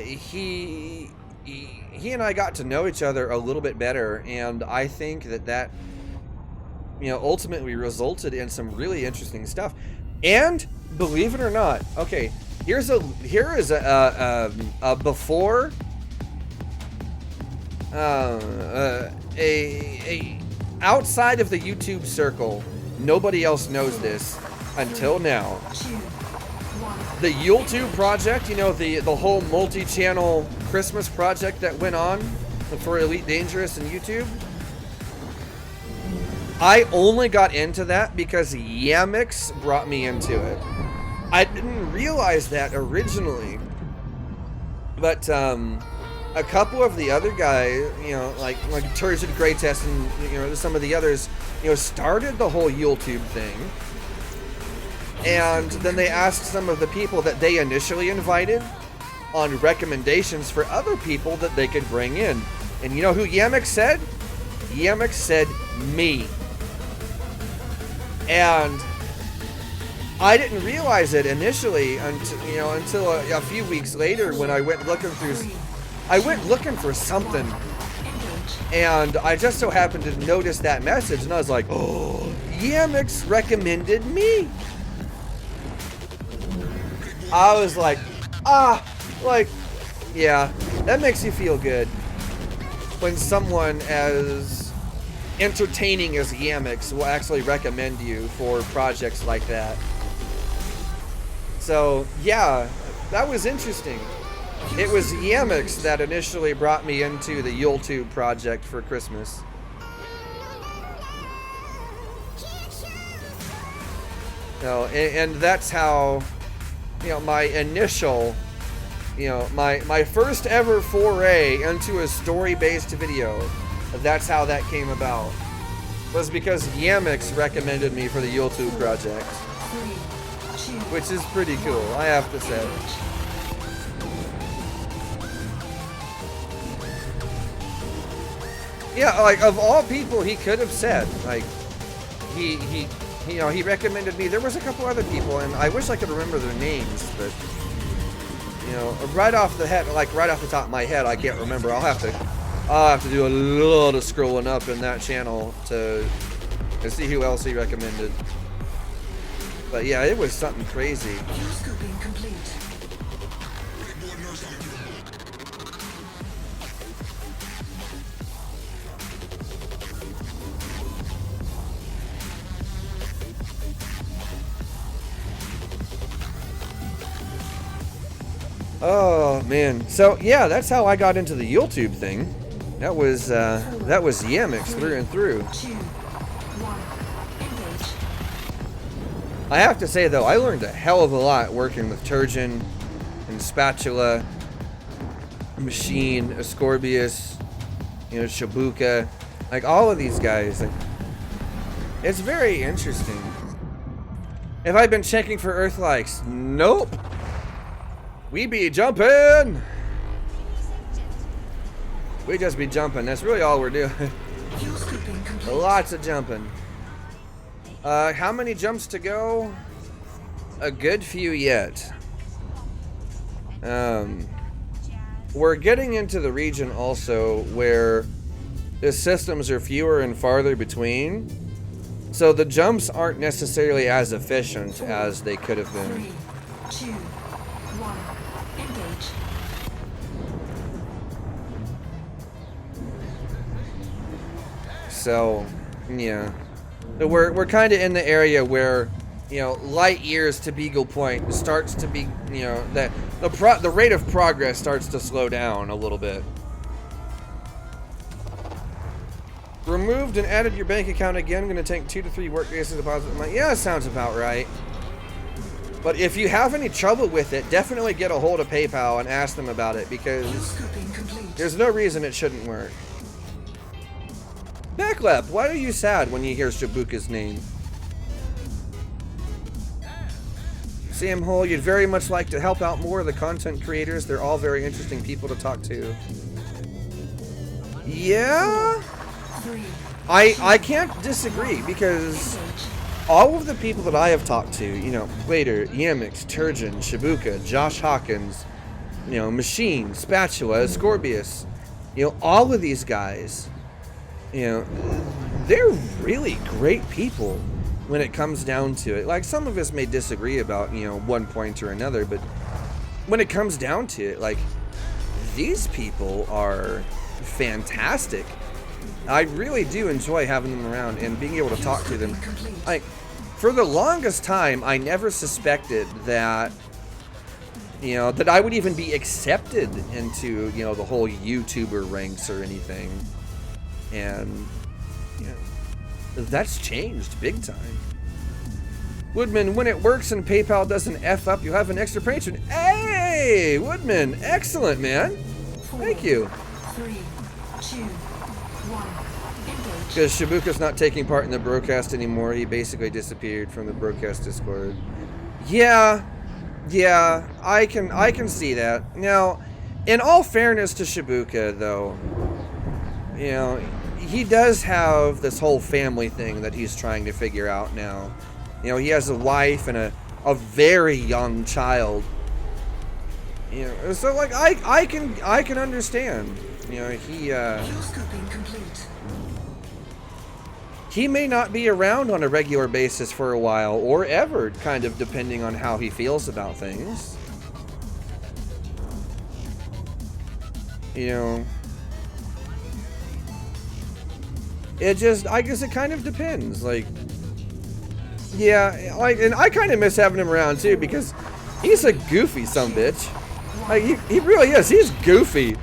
Speaker 1: He and I got to know each other a little bit better, and I think that you know, ultimately resulted in some really interesting stuff. And believe it or not, okay, here is a before, a outside of the YouTube circle, nobody else knows this until now. The YouTube project, you know, the whole multi-channel Christmas project that went on for Elite Dangerous and YouTube. I only got into that because Yamix brought me into it. I didn't realize that originally, but a couple of the other guys, you know, like Turgid Greatest and, you know, some of the others, you know, started the whole YouTube thing. And then they asked some of the people that they initially invited on recommendations for other people that they could bring in. And you know who Yamix said? Yamix said me. And I didn't realize it initially until a few weeks later when I went looking for something, and I just so happened to notice that message, and I was like, oh, Yamix recommended me. I was like, yeah, that makes you feel good when someone as entertaining as Yamix will actually recommend you for projects like that. So yeah, that was interesting. It was Yamix that initially brought me into the YouTube project for Christmas. You know, and that's how, you know, my initial, you know, my first ever foray into a story-based video, that's how that came about. Was because Yamix recommended me for the YouTube project. Which is pretty cool, I have to say. Yeah, like, of all people he could have said, like, he You know, he recommended me. There was a couple other people, and I wish I could remember their names, but you know, right off the head, like right off the top of my head, I can't remember. I'll have to do a lot of scrolling up in that channel to see who else he recommended. But yeah, it was something crazy.
Speaker 2: Q-scooping complete.
Speaker 1: Oh man, so yeah, that's how I got into the YouTube thing. That was Yemix through and through.
Speaker 2: 2, 1, engage.
Speaker 1: I have to say though, I learned a hell of a lot working with Turgeon and Spatula, Machine, Ascorbius, you know, Shibuka, like all of these guys. Like, it's very interesting. Have I been checking for Earth likes? Nope. We be jumping. We just be jumping. That's really all we're doing.
Speaker 2: Q-scooping complete.
Speaker 1: Lots of jumping. How many jumps to go? A good few yet. We're getting into the region also where the systems are fewer and farther between. So the jumps aren't necessarily as efficient as they could have been.
Speaker 2: 3, 2, 1, engage.
Speaker 1: So, yeah. So we're kind of in the area where, you know, light years to Beagle Point starts to be, you know, that the rate of progress starts to slow down a little bit. Removed and added your bank account again. Going to take 2 to 3 work days to deposit money. Yeah, sounds about right. But if you have any trouble with it, definitely get a hold of PayPal and ask them about it, because
Speaker 2: Q-scooping complete.
Speaker 1: there's no reason it shouldn't work. Backlap, why are you sad when you hear Shibuka's name? Sam Hole, you'd very much like to help out more of the content creators. They're all very interesting people to talk to. Yeah?
Speaker 2: 3,
Speaker 1: I can't disagree, because
Speaker 2: engage.
Speaker 1: all of the people that I have talked to, you know, Wader, Yemix, Turgeon, Shibuka, Josh Hawkins, you know, Machine, Spatula, Scorbius, you know, all of these guys, you know, they're really great people when it comes down to it. Like, some of us may disagree about, you know, one point or another, but when it comes down to it, like, these people are fantastic. I really do enjoy having them around and being able to talk to them. Like, for the longest time, I never suspected that, you know, that I would even be accepted into, you know, the whole YouTuber ranks or anything. And, you know, that's changed big time. Woodman, when it works and PayPal doesn't F up, you have an extra patron. Hey, Woodman, excellent, man. Thank you.
Speaker 2: 3, 2, 1, engage.
Speaker 1: Because Shibuka's not taking part in the broadcast anymore. He basically disappeared from the broadcast Discord. Yeah, I can see that. Now, in all fairness to Shibuka, though, you know, he does have this whole family thing that he's trying to figure out now. You know, he has a wife and a very young child. You know, so like I can understand. You know,
Speaker 2: Q-scooping complete.
Speaker 1: he may not be around on a regular basis for a while, or ever, kind of depending on how he feels about things. You know, it just, I guess it kind of depends. Like, yeah, like, and I kind of miss having him around too, because he's a goofy sumbitch. Like, he really is. He's goofy.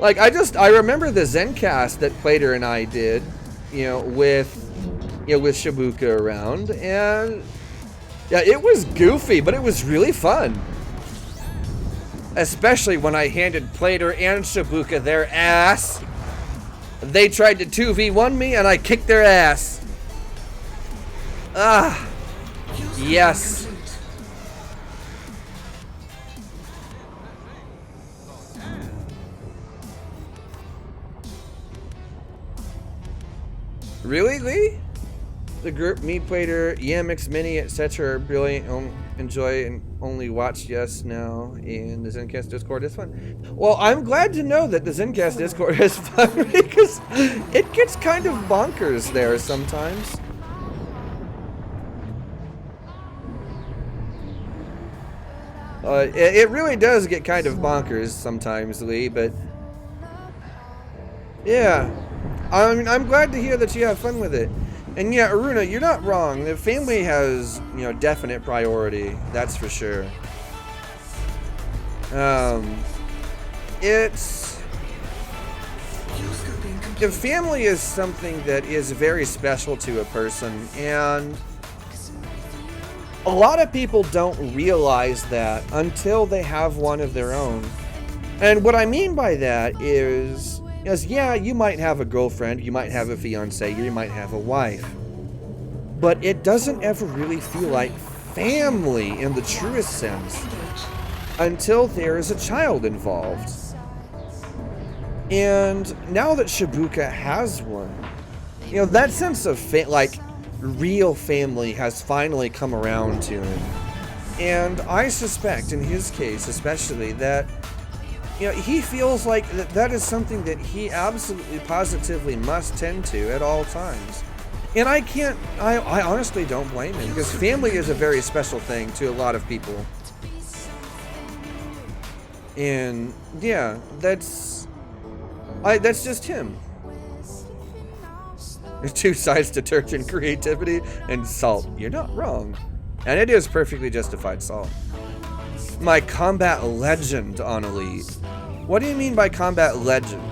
Speaker 1: Like, I remember the Zencast that Plater and I did, you know, with Shibuka around, and yeah, it was goofy, but it was really fun. Especially when I handed Plater and Shibuka their ass. They tried to 2v1 me, and I kicked their ass. Ah, yes. Really, Lee? The group, Meat Plater, Yamix Mini, etc. are brilliant. Enjoy and only watch yes now in the Zencast Discord is fun. Well, I'm glad to know that the Zencast Discord is fun because it gets kind of bonkers there sometimes. It really does get kind of bonkers sometimes, Lee, but yeah. I mean, I'm glad to hear that you have fun with it. And yeah, Aruna, you're not wrong. The family has, you know, definite priority. That's for sure. The family is something that is very special to a person, and a lot of people don't realize that until they have one of their own. And what I mean by that is yeah, you might have a girlfriend, you might have a fiance, you might have a wife, but it doesn't ever really feel like family in the truest sense until there is a child involved. And now that Shibuka has one, you know, that sense of like real family has finally come around to him. And I suspect in his case especially that, you know, he feels like that is something that he absolutely positively must tend to at all times. And I honestly don't blame him, because family is a very special thing to a lot of people. And yeah, that's just him. There's two sides to detergent: creativity and salt. You're not wrong. And it is perfectly justified salt. My combat legend on Elite. What do you mean by combat legend?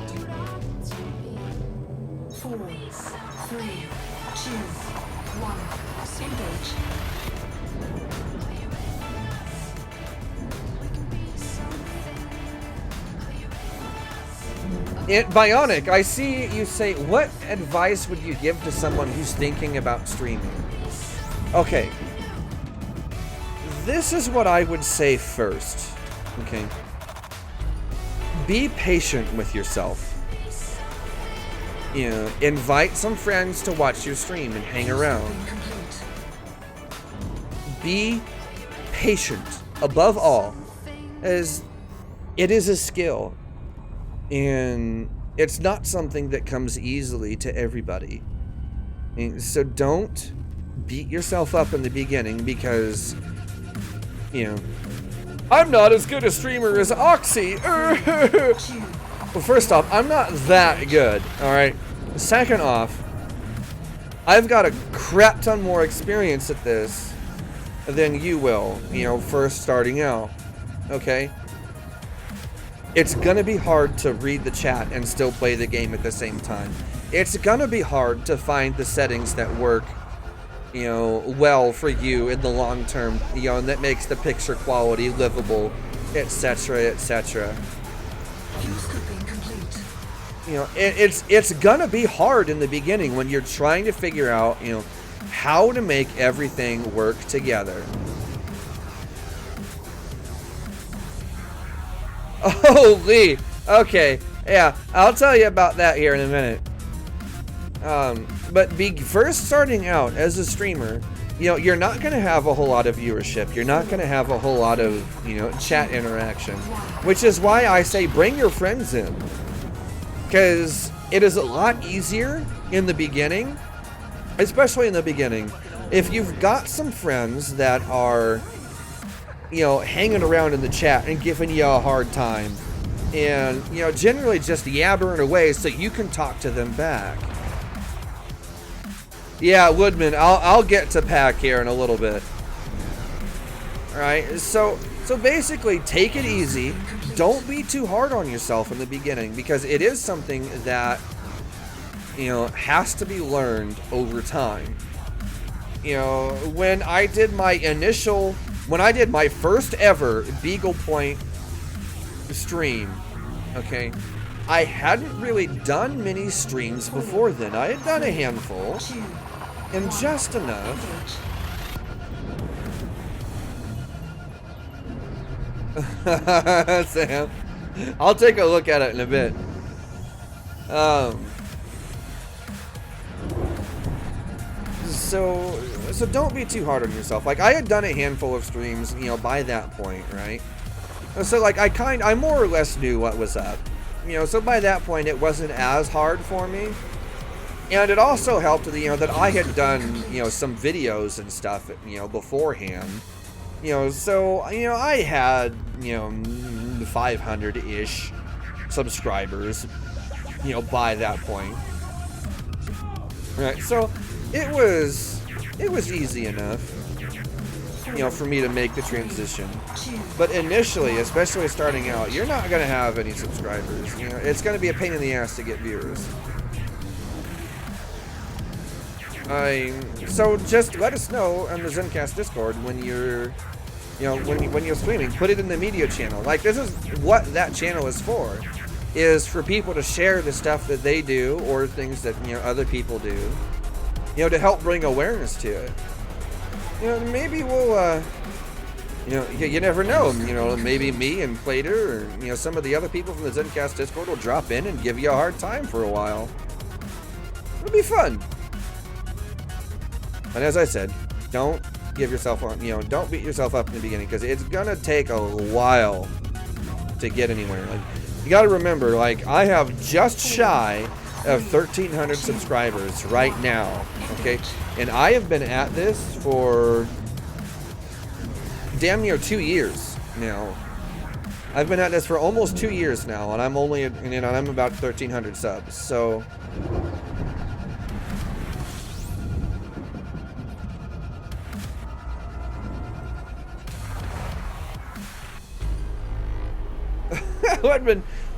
Speaker 2: 4, 3, 2, 1, engage.
Speaker 1: Bionic, I see you say, what advice would you give to someone who's thinking about streaming? Okay. This is what I would say first. Okay. Be patient with yourself. You know, invite some friends to watch your stream and hang around. Be patient above all, as it is a skill. And it's not something that comes easily to everybody. And so don't beat yourself up in the beginning because, you know, I'm not as good a streamer as Oxy. Well, first off, I'm not that good, alright? Second off, I've got a crap ton more experience at this than you will, you know, first starting out, okay? It's gonna be hard to read the chat and still play the game at the same time. It's gonna be hard to find the settings that work, you know, well for you in the long term, you know, and that makes the picture quality livable, etc., etc. You know, it's gonna be hard in the beginning when you're trying to figure out, you know, how to make everything work together. Oh, Lee. Okay. Yeah, I'll tell you about that here in a minute. But first starting out as a streamer, you know, you're not going to have a whole lot of viewership. You're not going to have a whole lot of, you know, chat interaction. Which is why I say bring your friends in. Because it is a lot easier in the beginning, especially in the beginning, if you've got some friends that are, you know, hanging around in the chat and giving you a hard time, and, you know, generally just yabbering away so you can talk to them back. Yeah, Woodman, I'll get to Pack here in a little bit. Alright, so basically take it easy. Don't be too hard on yourself in the beginning, because it is something that, you know, has to be learned over time. You know, when I did my first ever Beagle Point stream, okay, I hadn't really done many streams before then. I had done a handful, and just enough. Sam, I'll take a look at it in a bit. so don't be too hard on yourself. Like, I had done a handful of streams, you know, by that point, right? So like I more or less knew what was up, you know. So by that point, it wasn't as hard for me, and it also helped, you know, that I had done, you know, some videos and stuff, you know, beforehand, you know. So you know, I had, you know, 500-ish subscribers, you know, by that point. Right, so it was easy enough, you know, for me to make the transition. But initially, especially starting out, you're not going to have any subscribers. You know, it's going to be a pain in the ass to get viewers. So just let us know on the Zencast Discord when you're, you know, when you're streaming. Put it in the media channel. Like, this is what that channel is for. Is for people to share the stuff that they do or things that, you know, other people do, you know, to help bring awareness to it. You know, maybe we'll, you know, you never know, you know, maybe me and Plater, or, you know, some of the other people from the Zencast Discord will drop in and give you a hard time for a while. It'll be fun. And as I said, don't give yourself on, you know, don't beat yourself up in the beginning, because it's gonna take a while to get anywhere. Like, you got to remember, like, I have just shy of 1,300 subscribers right now, okay? And I have been at this for damn near 2 years now. I've been at this for almost 2 years now, and I'm only, you know, I'm about 1,300 subs, so...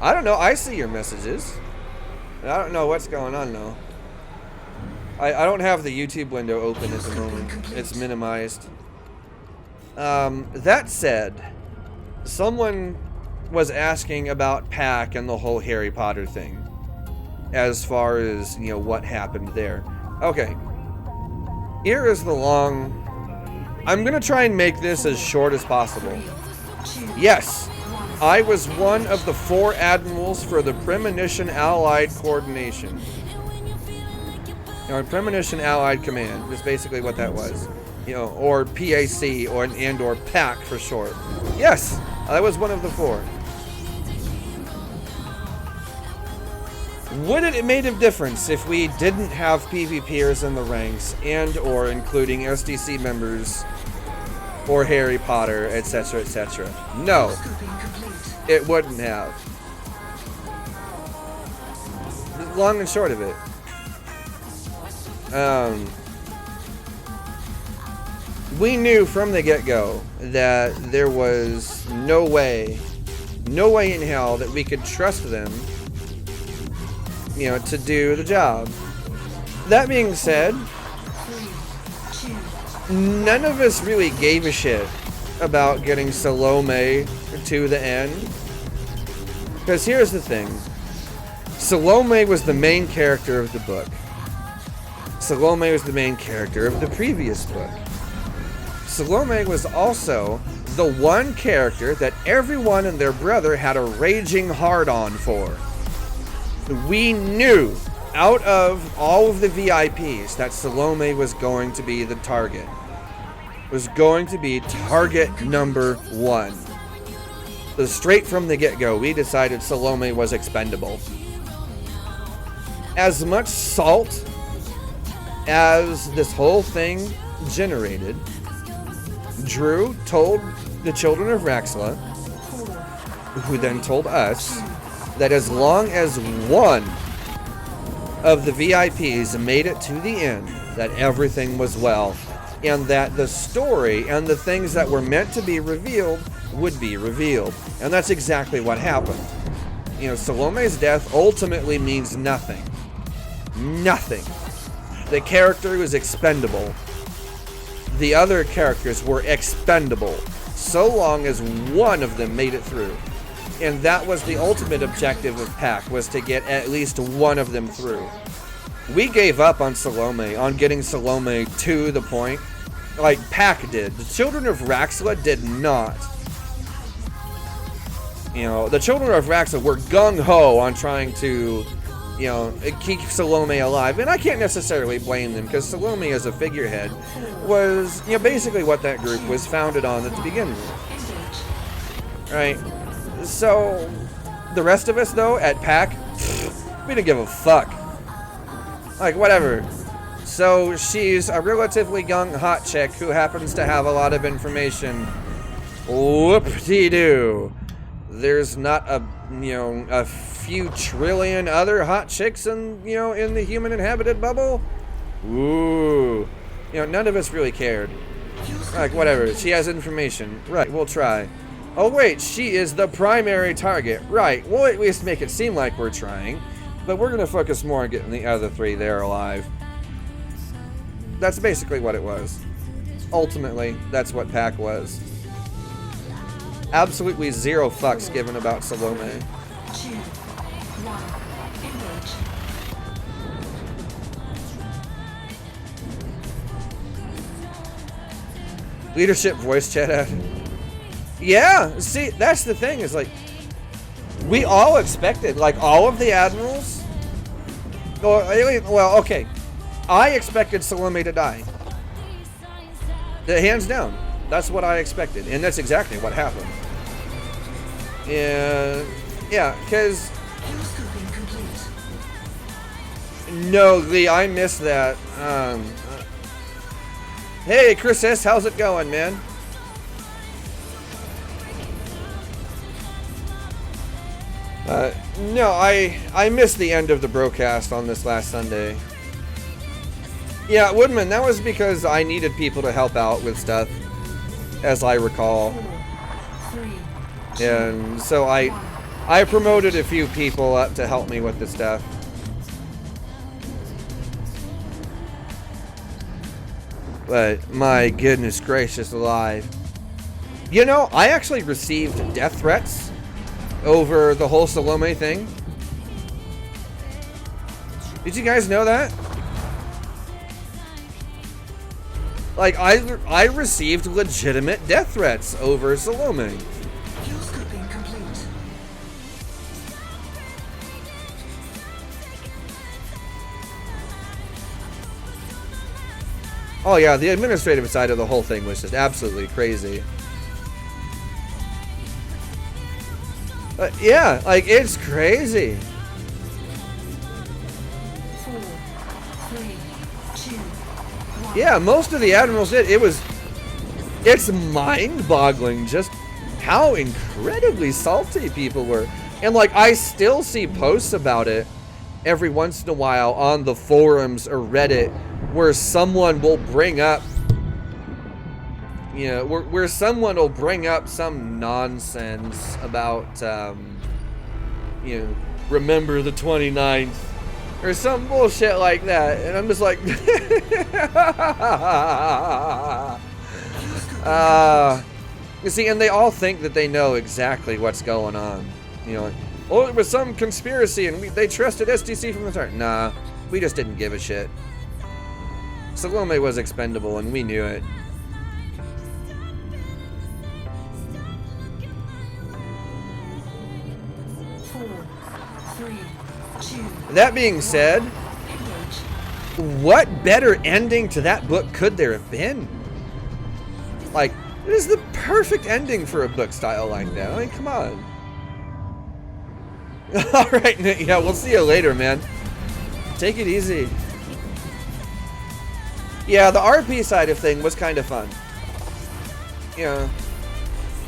Speaker 1: I don't know. I see your messages. I don't know what's going on though. I don't have the YouTube window open at the moment. It's minimized. That said, someone was asking about Pack and the whole Harry Potter thing, as far as, you know, what happened there. Okay. Here is the long... I'm gonna try and make this as short as possible. Yes. I was one of the 4 admirals for the Premonition Allied Coordination. You know, Premonition Allied Command is basically what that was. You know, or PAC, or PAC for short. Yes, I was one of the 4. Would it have made a difference if we didn't have PvPers in the ranks, and or including SDC members, or Harry Potter, etc., etc.? No. It wouldn't have. Long and short of it. We knew from the get-go that there was no way in hell that we could trust them, you know, to do the job. That being said, none of us really gave a shit about getting Salome to the end. Because here's the thing. Salome was the main character of the book. Salome was the main character of the previous book. Salome was also the one character that everyone and their brother had a raging hard-on for. We knew, out of all of the VIPs, that Salome was going to be the target. Was going to be target number 1. So straight from the get-go, we decided Salome was expendable. As much salt as this whole thing generated, Drew told the children of Raxla, who then told us, that as long as one of the VIPs made it to the end, that everything was well, and that the story and the things that were meant to be revealed would be revealed. And that's exactly what happened. You know, Salome's death ultimately means nothing. Nothing. The character was expendable. The other characters were expendable, so long as one of them made it through. And that was the ultimate objective of Pack, was to get at least one of them through. We gave up on Salome, on getting Salome to the point, like Pack did. The Children of Raxla did not. You know, the Children of Raxla were gung-ho on trying to you know, keep Salome alive. And I can't necessarily blame them, because Salome as a figurehead was, you know, basically what that group was founded on at the beginning. Right? So, the rest of us, though, at PAC, we didn't give a fuck. Like, whatever. So, she's a relatively young hot chick who happens to have a lot of information. Whoop-de-doo. There's not a, you know, a few trillion other hot chicks in, you know, in the human inhabited bubble. Ooh. You know, none of us really cared. Like, whatever. She has information. Right, we'll try. Oh, wait, she is the primary target. Right, we'll at least make it seem like we're trying. But we're going to focus more on getting the other three there alive. That's basically what it was. Ultimately, that's what PAC was. Absolutely zero fucks given about Salome.
Speaker 2: 2, 1, engage.
Speaker 1: Leadership voice chat ad. Yeah, see, that's the thing, is like, we all expected, like, all of the admirals. Well, okay. I expected Salome to die. Hands down. That's what I expected, and that's exactly what happened. And yeah, because no, Lee, I missed that. Hey, Chris S, how's it going, man? No, I missed the end of the broadcast on this last Sunday. Yeah, Woodman, that was because I needed people to help out with stuff, as I recall.
Speaker 2: 4, 3,
Speaker 1: And so I promoted a few people up to help me with the stuff. But my goodness gracious alive. You know, I actually received death threats over the whole Salome thing. Did you guys know that? Like, I received legitimate death threats over Salome. Oh yeah, the administrative side of the whole thing was just absolutely crazy. Yeah, like, it's crazy.
Speaker 2: 4, 3, 2, 1.
Speaker 1: Yeah, most of the admirals did. It's mind-boggling just how incredibly salty people were. And like, I still see posts about it every once in a while on the forums or Reddit, where someone will bring up, you know, where someone will bring up some nonsense about, you know, remember the 29th, or some bullshit like that, and I'm just like, you see, and they all think that they know exactly what's going on, you know, like, oh, it was some conspiracy, and they trusted STC from the start. Nah, we just didn't give a shit. Salome was expendable, and we knew it. That being said, what better ending to that book could there have been? Like, it is the perfect ending for a book style like that. I mean, come on. Alright, yeah, we'll see you later, man. Take it easy. Yeah, the RP side of thing was kind of fun. Yeah.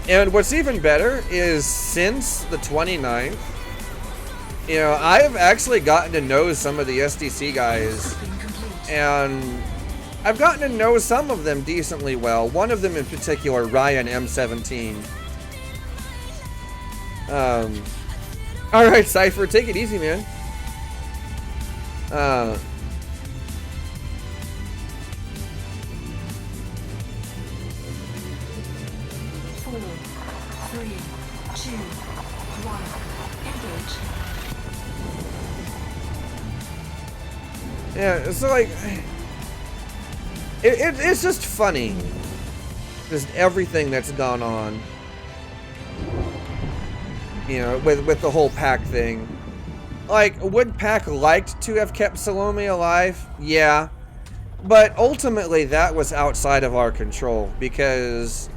Speaker 1: And what's even better is, since the 29th, you know, I've actually gotten to know some of the SDC guys, and I've gotten to know some of them decently well. One of them in particular, Ryan M17. Alright, Cypher, take it easy, man. 4, 3, 2, 1, engage. Yeah, so like, it's just funny, just everything that's gone on, you know, with the whole PAC thing. like, would Pac liked to have kept Salome alive? Yeah. But ultimately, that was outside of our control, because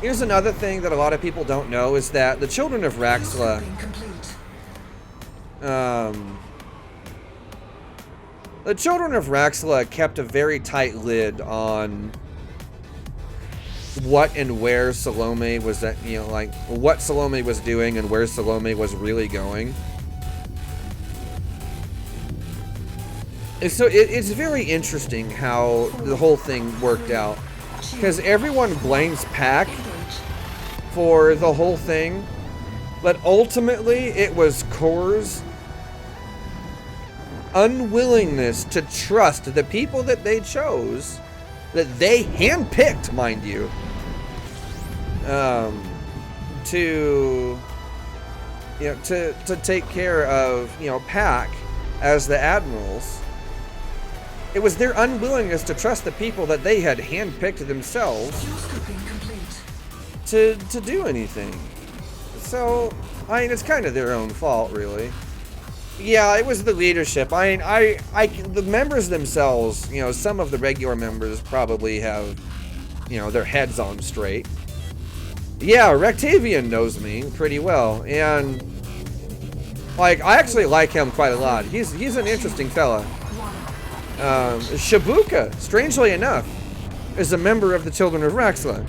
Speaker 1: here's another thing that a lot of people don't know, is that the children of Raxla, the children of Raxla kept a very tight lid on what and where Salome was at, you know, like, what Salome was doing and where Salome was really going. And so it's very interesting how the whole thing worked out, because everyone blames Pac for the whole thing, but ultimately it was Core's unwillingness to trust the people that they chose, that they handpicked, mind you, to, you know, to take care of, you know, Pac as the admirals. It was their unwillingness to trust the people that they had handpicked themselves to do anything. So, I mean, it's kind of their own fault, really. Yeah, it was the leadership. I mean, the members themselves, you know, some of the regular members probably have, you know, their heads on straight. Yeah, Rectavian knows me pretty well, and, like, I actually like him quite a lot. He's an interesting fella. Shibuka, strangely enough, is a member of the Children of Raxla,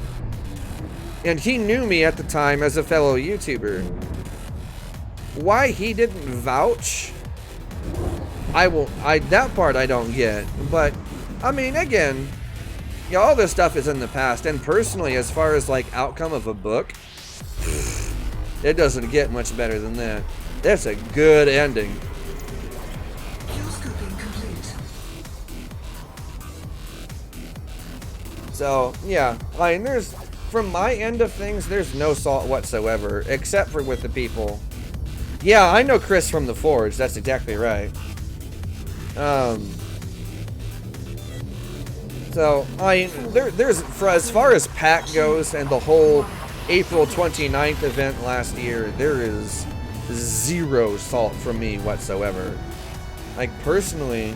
Speaker 1: and he knew me at the time as a fellow YouTuber. Why he didn't vouch, that part I don't get. But I mean, again, you know, all this stuff is in the past, and personally, as far as like outcome of a book, it doesn't get much better than that. That's a good ending. So, yeah, I mean, from my end of things, there's no salt whatsoever, except for with the people. Yeah, I know Chris from the Forge, that's exactly right. So, I mean, there's, for as far as Pac goes and the whole April 29th event last year, there is zero salt from me whatsoever. Like, personally,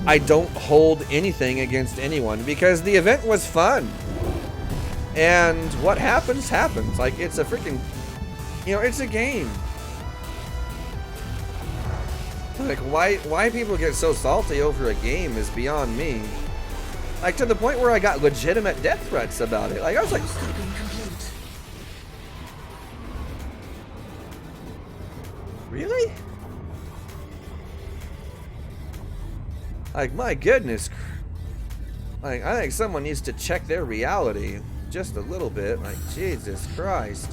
Speaker 1: I don't hold anything against anyone because the event was fun. And what happens, happens. Like, it's a freaking, you know, it's a game. Like, why people get so salty over a game is beyond me. Like, to the point where I got legitimate death threats about it. Like, I was like, really? Like, my goodness. Like, I think someone needs to check their reality just a little bit. Like, Jesus Christ.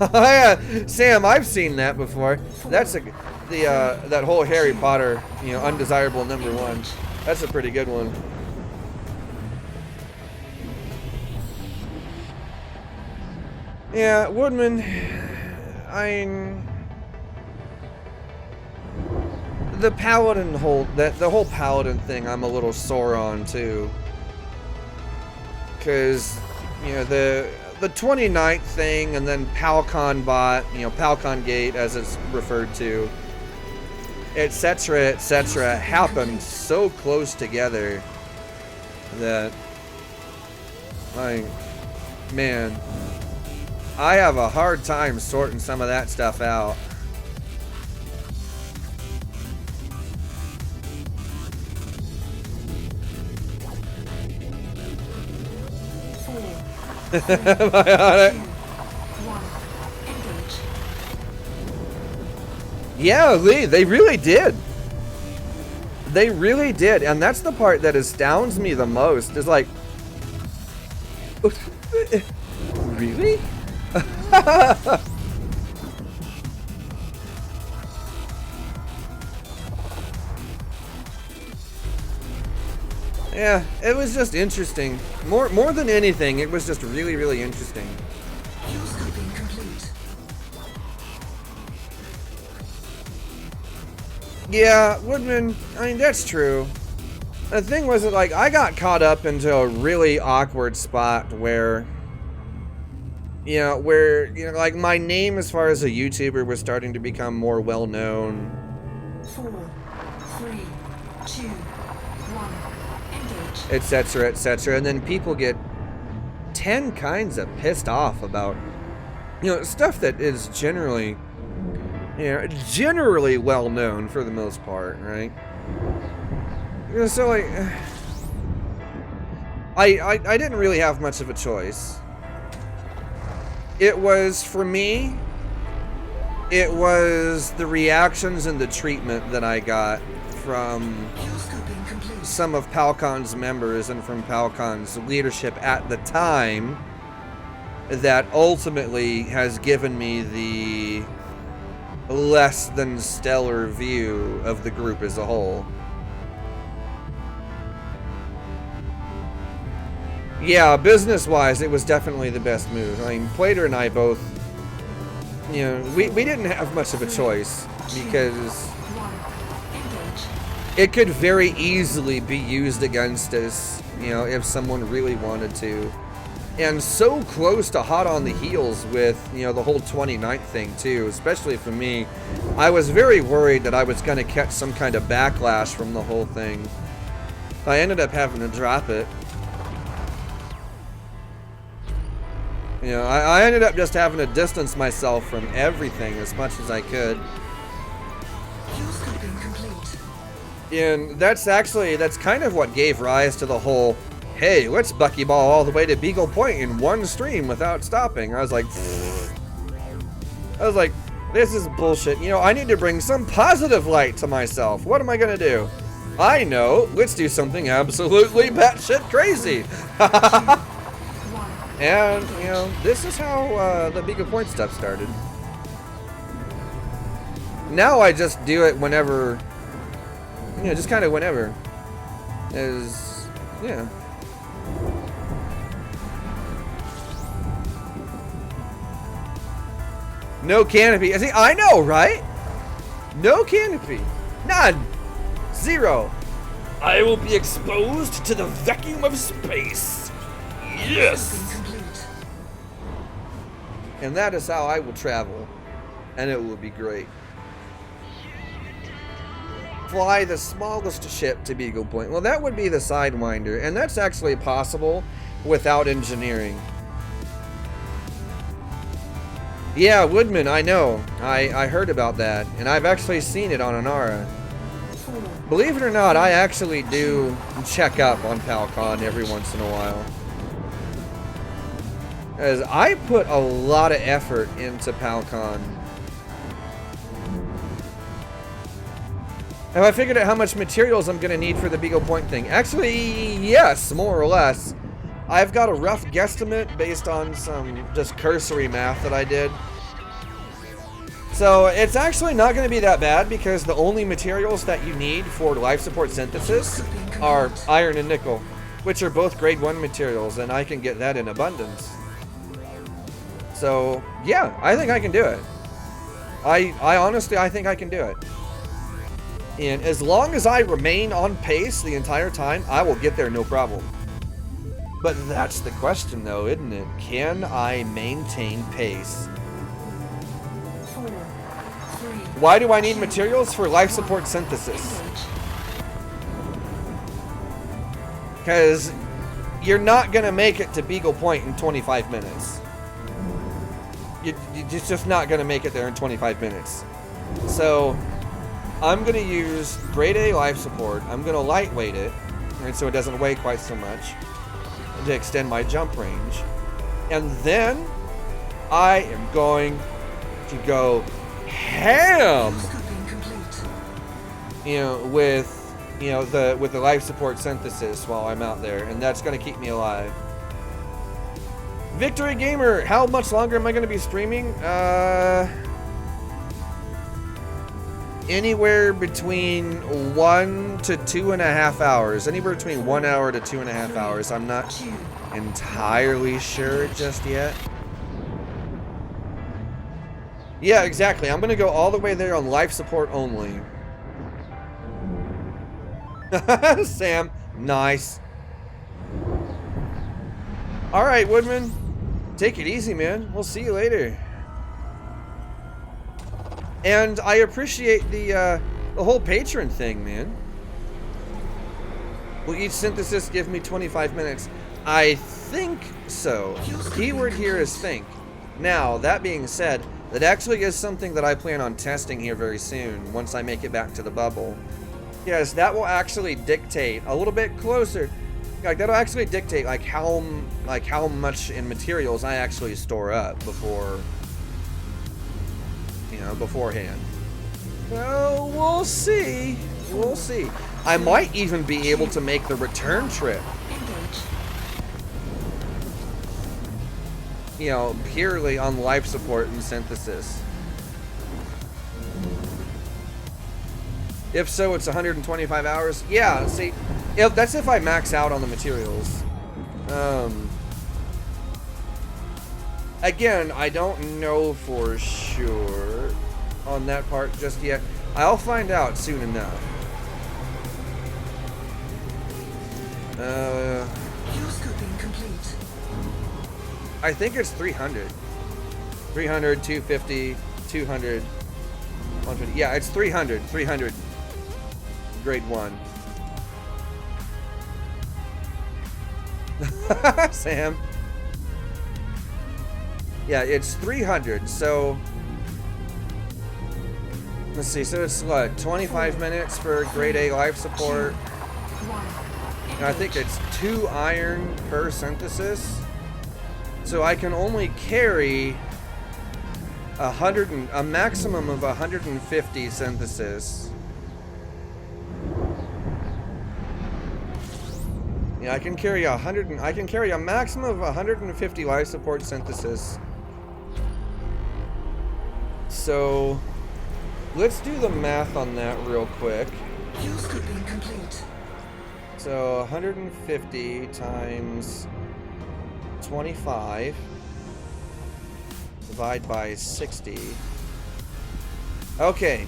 Speaker 1: Yeah, Sam, I've seen that before. That's that whole Harry Potter, you know, undesirable #1. That's a pretty good one. Yeah, Woodman, I mean, the Paladin the whole Paladin thing I'm a little sore on too. Cause, you know, the 29th thing and then Palcon bot, you know, Palcon Gate as it's referred to, etc., happened so close together that, like, man, I have a hard time sorting some of that stuff out. Am I on it? Yeah, Lee, they really did. They really did, and that's the part that astounds me the most. Is like, really? Yeah, it was just interesting. More than anything, it was just really, really interesting. Yeah, Woodman, I mean, that's true. The thing was that, like, I got caught up into a really awkward spot where You know, where, you know, like my name as far as a YouTuber was starting to become more well known.
Speaker 2: 4, 3, 2, 1. Engage.
Speaker 1: Etc., etc. And then people get 10 kinds of pissed off about, you know, stuff that is generally, you know, generally well known for the most part, right? You know, so like, I didn't really have much of a choice. It was, for me, it was the reactions and the treatment that I got from some of Palcon's members and from Palcon's leadership at the time that ultimately has given me the less than stellar view of the group as a whole. Yeah, business-wise, it was definitely the best move. I mean, Plater and I both, you know, we didn't have much of a choice because it could very easily be used against us, you know, if someone really wanted to. And so close to hot on the heels with, you know, the whole 29th thing too, especially for me. I was very worried that I was going to catch some kind of backlash from the whole thing. I ended up having to drop it. You know, I ended up just having to distance myself from everything as much as I could. And that's kind of what gave rise to the whole, hey, let's buckyball all the way to Beagle Point in one stream without stopping. I was like, this is bullshit. You know, I need to bring some positive light to myself. What am I gonna do? I know, let's do something absolutely batshit crazy. And, you know, this is how the Beagle Point stuff started. Now I just do it whenever, you know, just kind of whenever. Yeah. No canopy. See, I know, right? No canopy. None. Zero. I will be exposed to the vacuum of space. Yes. And that is how I will travel. And it will be great. Fly the smallest ship to Beagle Point. Well, that would be the Sidewinder. And that's actually possible without engineering. Yeah, Woodman, I know. I heard about that. And I've actually seen it on Anara. Believe it or not, I actually do check up on Palcon every once in a while. As I put a lot of effort into Palcon. Have I figured out how much materials I'm going to need for the Beagle Point thing? Actually, yes, more or less. I've got a rough guesstimate based on some just cursory math that I did. So it's actually not going to be that bad because the only materials that you need for life support synthesis are iron and nickel, which are both grade 1 materials, and I can get that in abundance. So, yeah, I think I can do it. I honestly, I think I can do it. And as long as I remain on pace the entire time, I will get there no problem. But that's the question though, isn't it? Can I maintain pace?
Speaker 2: 4, 3,
Speaker 1: Why do I need materials for life support synthesis? Because you're not going to make it to Beagle Point in 25 minutes. You're just not going to make it there in 25 minutes. So I'm going to use grade A life support. I'm going to lightweight it, right, so it doesn't weigh quite so much, to extend my jump range. And then I am going to go ham, you know, with the life support synthesis while I'm out there, and that's going to keep me alive. Victory Gamer, how much longer am I going to be streaming? Anywhere between 1 to 2.5 hours. Anywhere between 1 hour to 2.5 hours. I'm not entirely sure just yet. Yeah, exactly. I'm going to go all the way there on life support only. Sam, nice. Alright, Woodman. Take it easy, man. We'll see you later. And I appreciate the whole patron thing, man. Will each synthesis give me 25 minutes? I think so. Keyword here is think. Now, that being said, that actually is something that I plan on testing here very soon, once I make it back to the bubble. Yes, that will actually dictate a little bit closer. Like, that'll actually dictate like how much in materials I actually store up before, you know, beforehand. Well, we'll see. We'll see. I might even be able to make the return trip. You know, purely on life support and synthesis. If so, it's 125 hours. Yeah, see, that's if I max out on the materials. Again, I don't know for sure on that part just yet. I'll find out soon enough.
Speaker 2: Fuel scooping complete.
Speaker 1: I think it's 300. 300, 250, 200, 150. Yeah, it's 300. 300. Grade 1. Sam. Yeah, it's 300. So let's see. So it's what, 25 minutes for grade A life support. And I think it's 2 iron per synthesis. So I can only carry a maximum of 150 synthesis. Yeah, I can carry a maximum of 150 life support synthesis. So let's do the math on that real quick.
Speaker 2: Fuel scooping complete.
Speaker 1: So 150 times 25 divide by 60. Okay.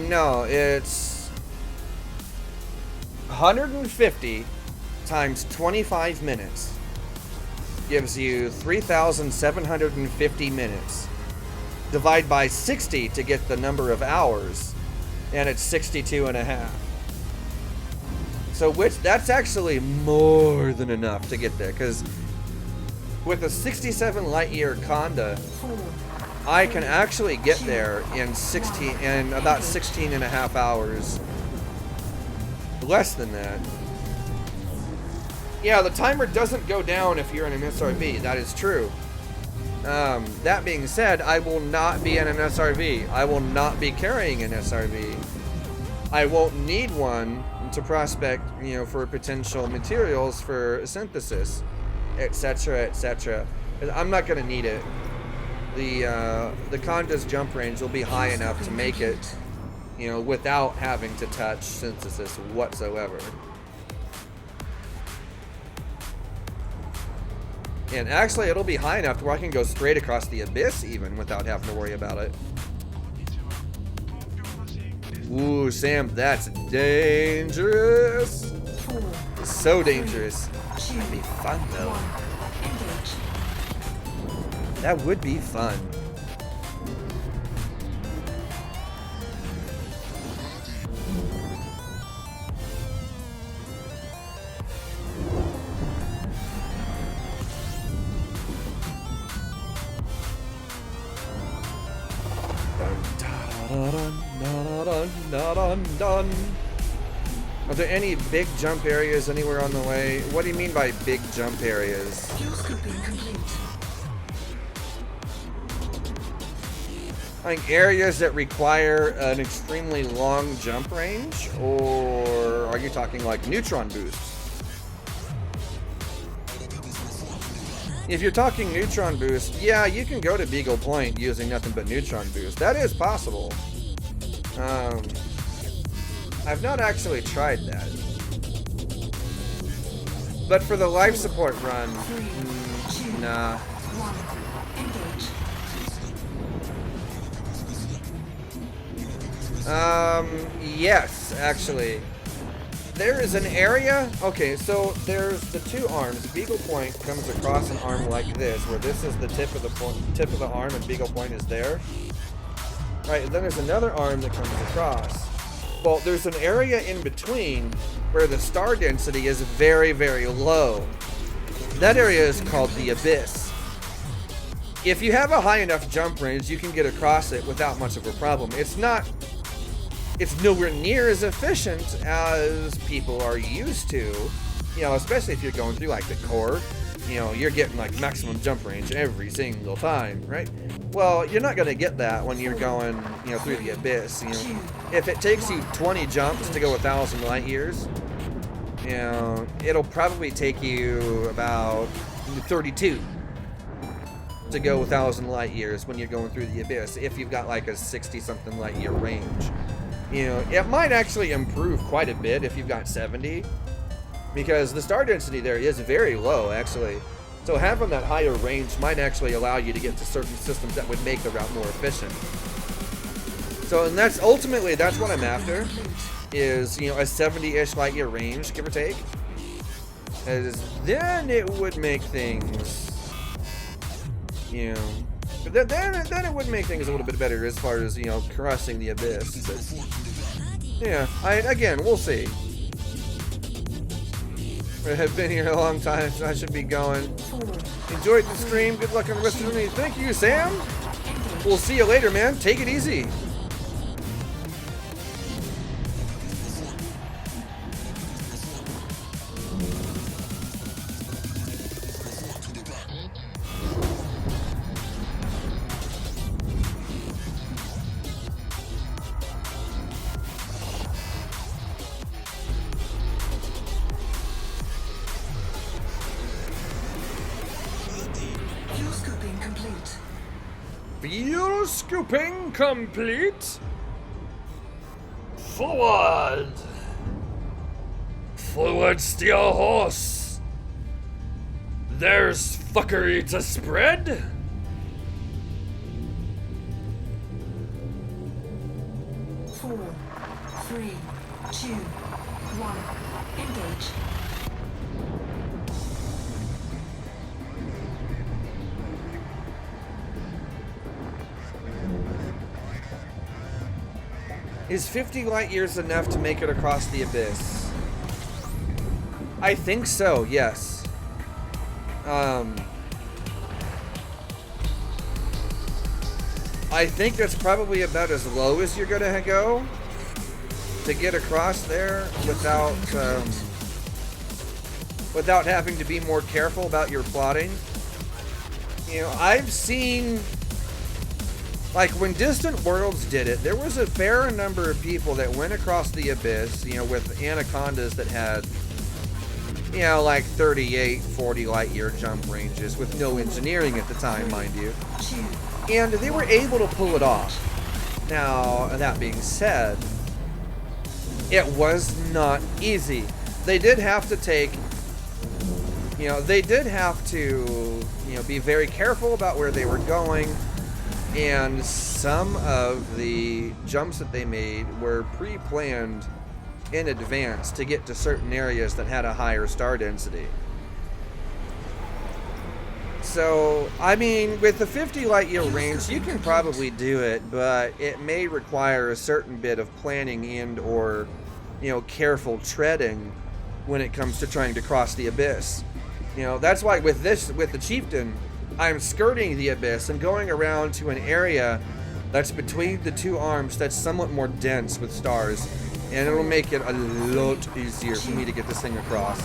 Speaker 1: No, it's 150 times 25 minutes gives you 3,750 minutes. Divide by 60 to get the number of hours, and it's 62 and a half. So that's actually more than enough to get there, because with a 67 light year Conda, I can actually get there in about 16 and a half hours. Less than that. Yeah, the timer doesn't go down if you're in an SRV. That is true. That being said, I will not be in an SRV. I will not be carrying an SRV. I won't need one to prospect, you know, for potential materials for synthesis, etc., etc. I'm not going to need it. The Conda's jump range will be high enough to make it, you know, without having to touch synthesis whatsoever. And actually, it'll be high enough to where I can go straight across the abyss even without having to worry about it. Ooh, Sam, that's dangerous. So dangerous. That'd be fun, though. That would be fun. Are there any big jump areas anywhere on the way? What do you mean by big jump areas?
Speaker 2: Fuel scooping complete.
Speaker 1: Like areas that require an extremely long jump range? Or are you talking like neutron boosts? If you're talking neutron boost, yeah, you can go to Beagle Point using nothing but neutron boost. That is possible. I've not actually tried that. But for the life support run, nah. Yes, actually. there is an area. Okay, so there's the two arms. Beagle Point comes across an arm like this, where this is the tip of the arm, and Beagle Point is there. Right, and then there's another arm that comes across. Well, there's an area in between where the star density is very, very low. That area is called the Abyss. If you have a high enough jump range, you can get across it without much of a problem. It's nowhere near as efficient as people are used to, you know, especially if you're going through like the core. You know, you're getting like maximum jump range every single time, right? Well, you're not going to get that when you're going, you know, through the Abyss. You know, if it takes you 20 jumps to go 1,000 light years, you know, it'll probably take you about 32 to go 1,000 light years when you're going through the Abyss, if you've got like a 60-something light year range. You know, it might actually improve quite a bit if you've got 70, because the star density there is very low, actually. So having that higher range might actually allow you to get to certain systems that would make the route more efficient. So, and that's ultimately, that's what I'm after, is, you know, a 70-ish light year range, give or take. As then it would make things, you know, but then it would make things a little bit better as far as, you know, crossing the Abyss. But, yeah, again, we'll see. I have been here a long time, so I should be going. Enjoyed the stream. Good luck on the rest of the day. Thank you, Sam. We'll see you later, man. Take it easy. Fuel scooping complete. Forward. Forward, steel horse. There's fuckery to spread.
Speaker 2: Four, three, two, one. Engage.
Speaker 1: Is 50 light years enough to make it across the Abyss? I think so, yes. I think that's probably about as low as you're gonna go to get across there without having to be more careful about your plotting. You know, I've seen, like, when Distant Worlds did it, there was a fair number of people that went across the Abyss, you know, with anacondas that had, you know, like 38, 40 light year jump ranges with no engineering at the time, mind you. And they were able to pull it off. Now, that being said, it was not easy. They did have to take, you know, be very careful about where they were going. And some of the jumps that they made were pre-planned in advance to get to certain areas that had a higher star density. So, I mean, with the 50 light year range, you can probably do it, but it may require a certain bit of planning and or, you know, careful treading when it comes to trying to cross the Abyss. You know, that's why with the Chieftain, I'm skirting the Abyss and going around to an area that's between the two arms that's somewhat more dense with stars, and it'll make it a lot easier for me to get this thing across.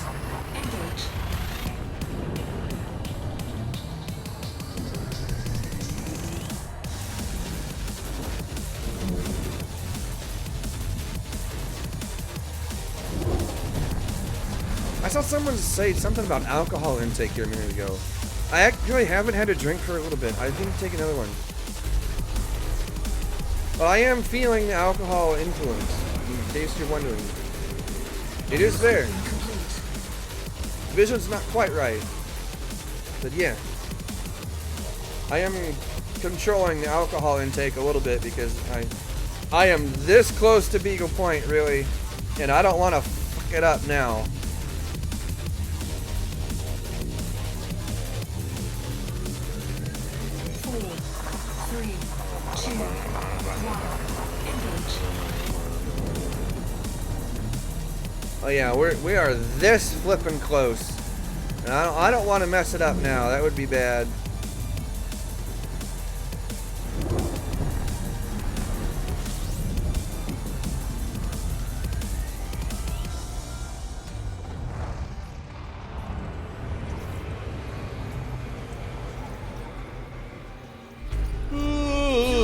Speaker 1: I saw someone say something about alcohol intake here a minute ago. I actually haven't had a drink for a little bit. I think take another one. But I am feeling the alcohol influence, in case you're wondering. It is there. Vision's not quite right. But yeah. I am controlling the alcohol intake a little bit because I am this close to Beagle Point, really. And I don't want to it up now.
Speaker 2: Four, three, two, one. Engage.
Speaker 1: Oh yeah, we are this flippin' close. And I don't want to mess it up now. That would be bad.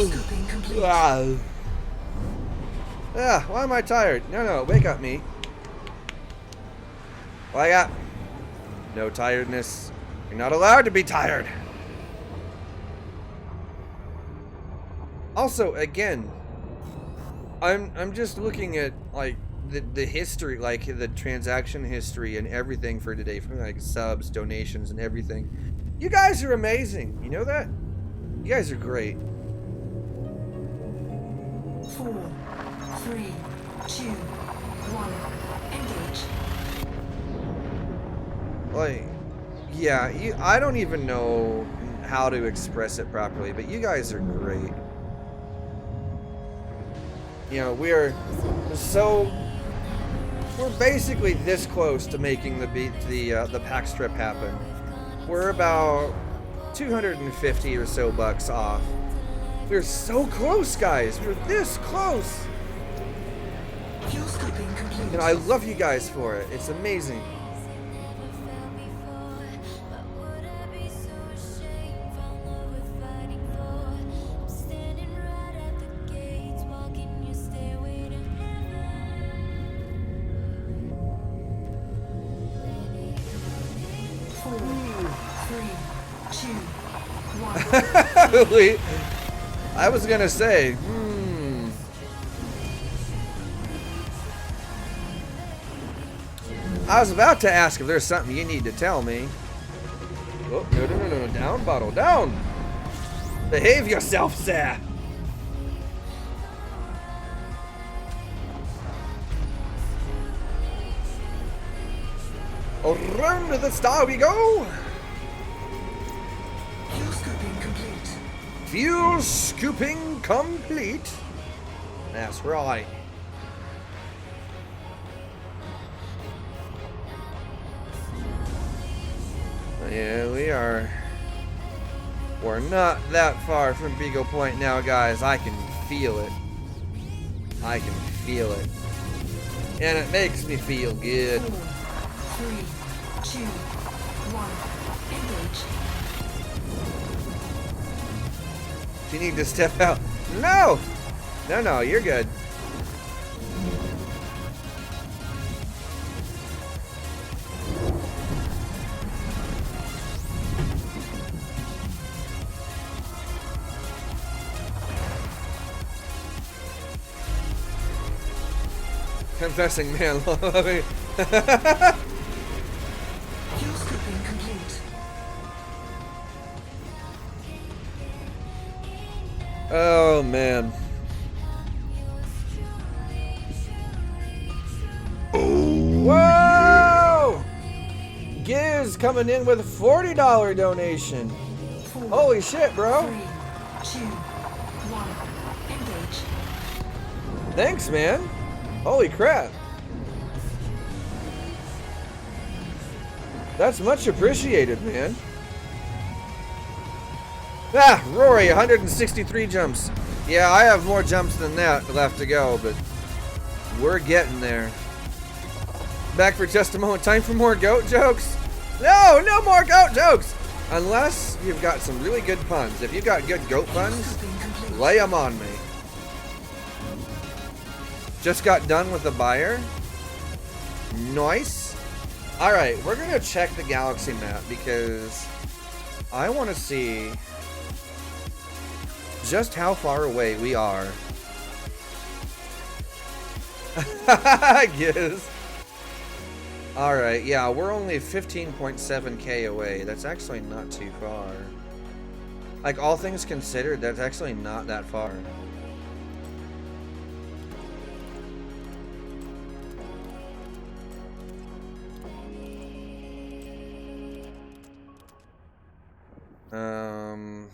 Speaker 2: Scooping complete.
Speaker 1: Ah, why am I tired? No, wake up, me. Wake up. No tiredness. You're not allowed to be tired. Also, again, I'm just looking at like the history, like the transaction history and everything for today, from like subs, donations, and everything. You guys are amazing. You know that? You guys are great.
Speaker 2: 4, 3, 2, 1. Engage.
Speaker 1: Like, yeah, I don't even know how to express it properly, but you guys are great. You know, we're basically this close to making the pack strip happen. We're about 250 or so bucks off. We're so close, guys. We're this close.
Speaker 2: Fuel scooping complete.
Speaker 1: And I love you guys for it. It's amazing. I was gonna say, I was about to ask if there's something you need to tell me. Oh, no, down, bottle, down! Behave yourself, sir! Around to the star we go!
Speaker 2: Fuel scooping complete.
Speaker 1: Fuel scooping complete. That's right. Yeah, we're not that far from Beagle Point now, guys. I can feel it. I can feel it. And it makes me feel good.
Speaker 2: 4, 3, 2, 1. Engage.
Speaker 1: Do you need to step out? No! No, you're good. Confessing, man.
Speaker 2: Fuel scooping complete.
Speaker 1: Oh, man. Whoa! Giz coming in with a $40 donation.
Speaker 2: 4,
Speaker 1: Holy shit, bro.
Speaker 2: 3, 2, 1. Engage.
Speaker 1: Thanks, man. Holy crap. That's much appreciated, man. Ah, Rory, 163 jumps. Yeah, I have more jumps than that left to go, but we're getting there. Back for just a moment. Time for more goat jokes? No more goat jokes! Unless you've got some really good puns. If you've got good goat puns, lay them on me. Just got done with the buyer. Nice. Alright, we're going to check the galaxy map because I want to see just how far away we are. I guess. Alright, yeah, we're only 15.7k away. That's actually not too far. Like, all things considered, that's actually not that far. Yeah,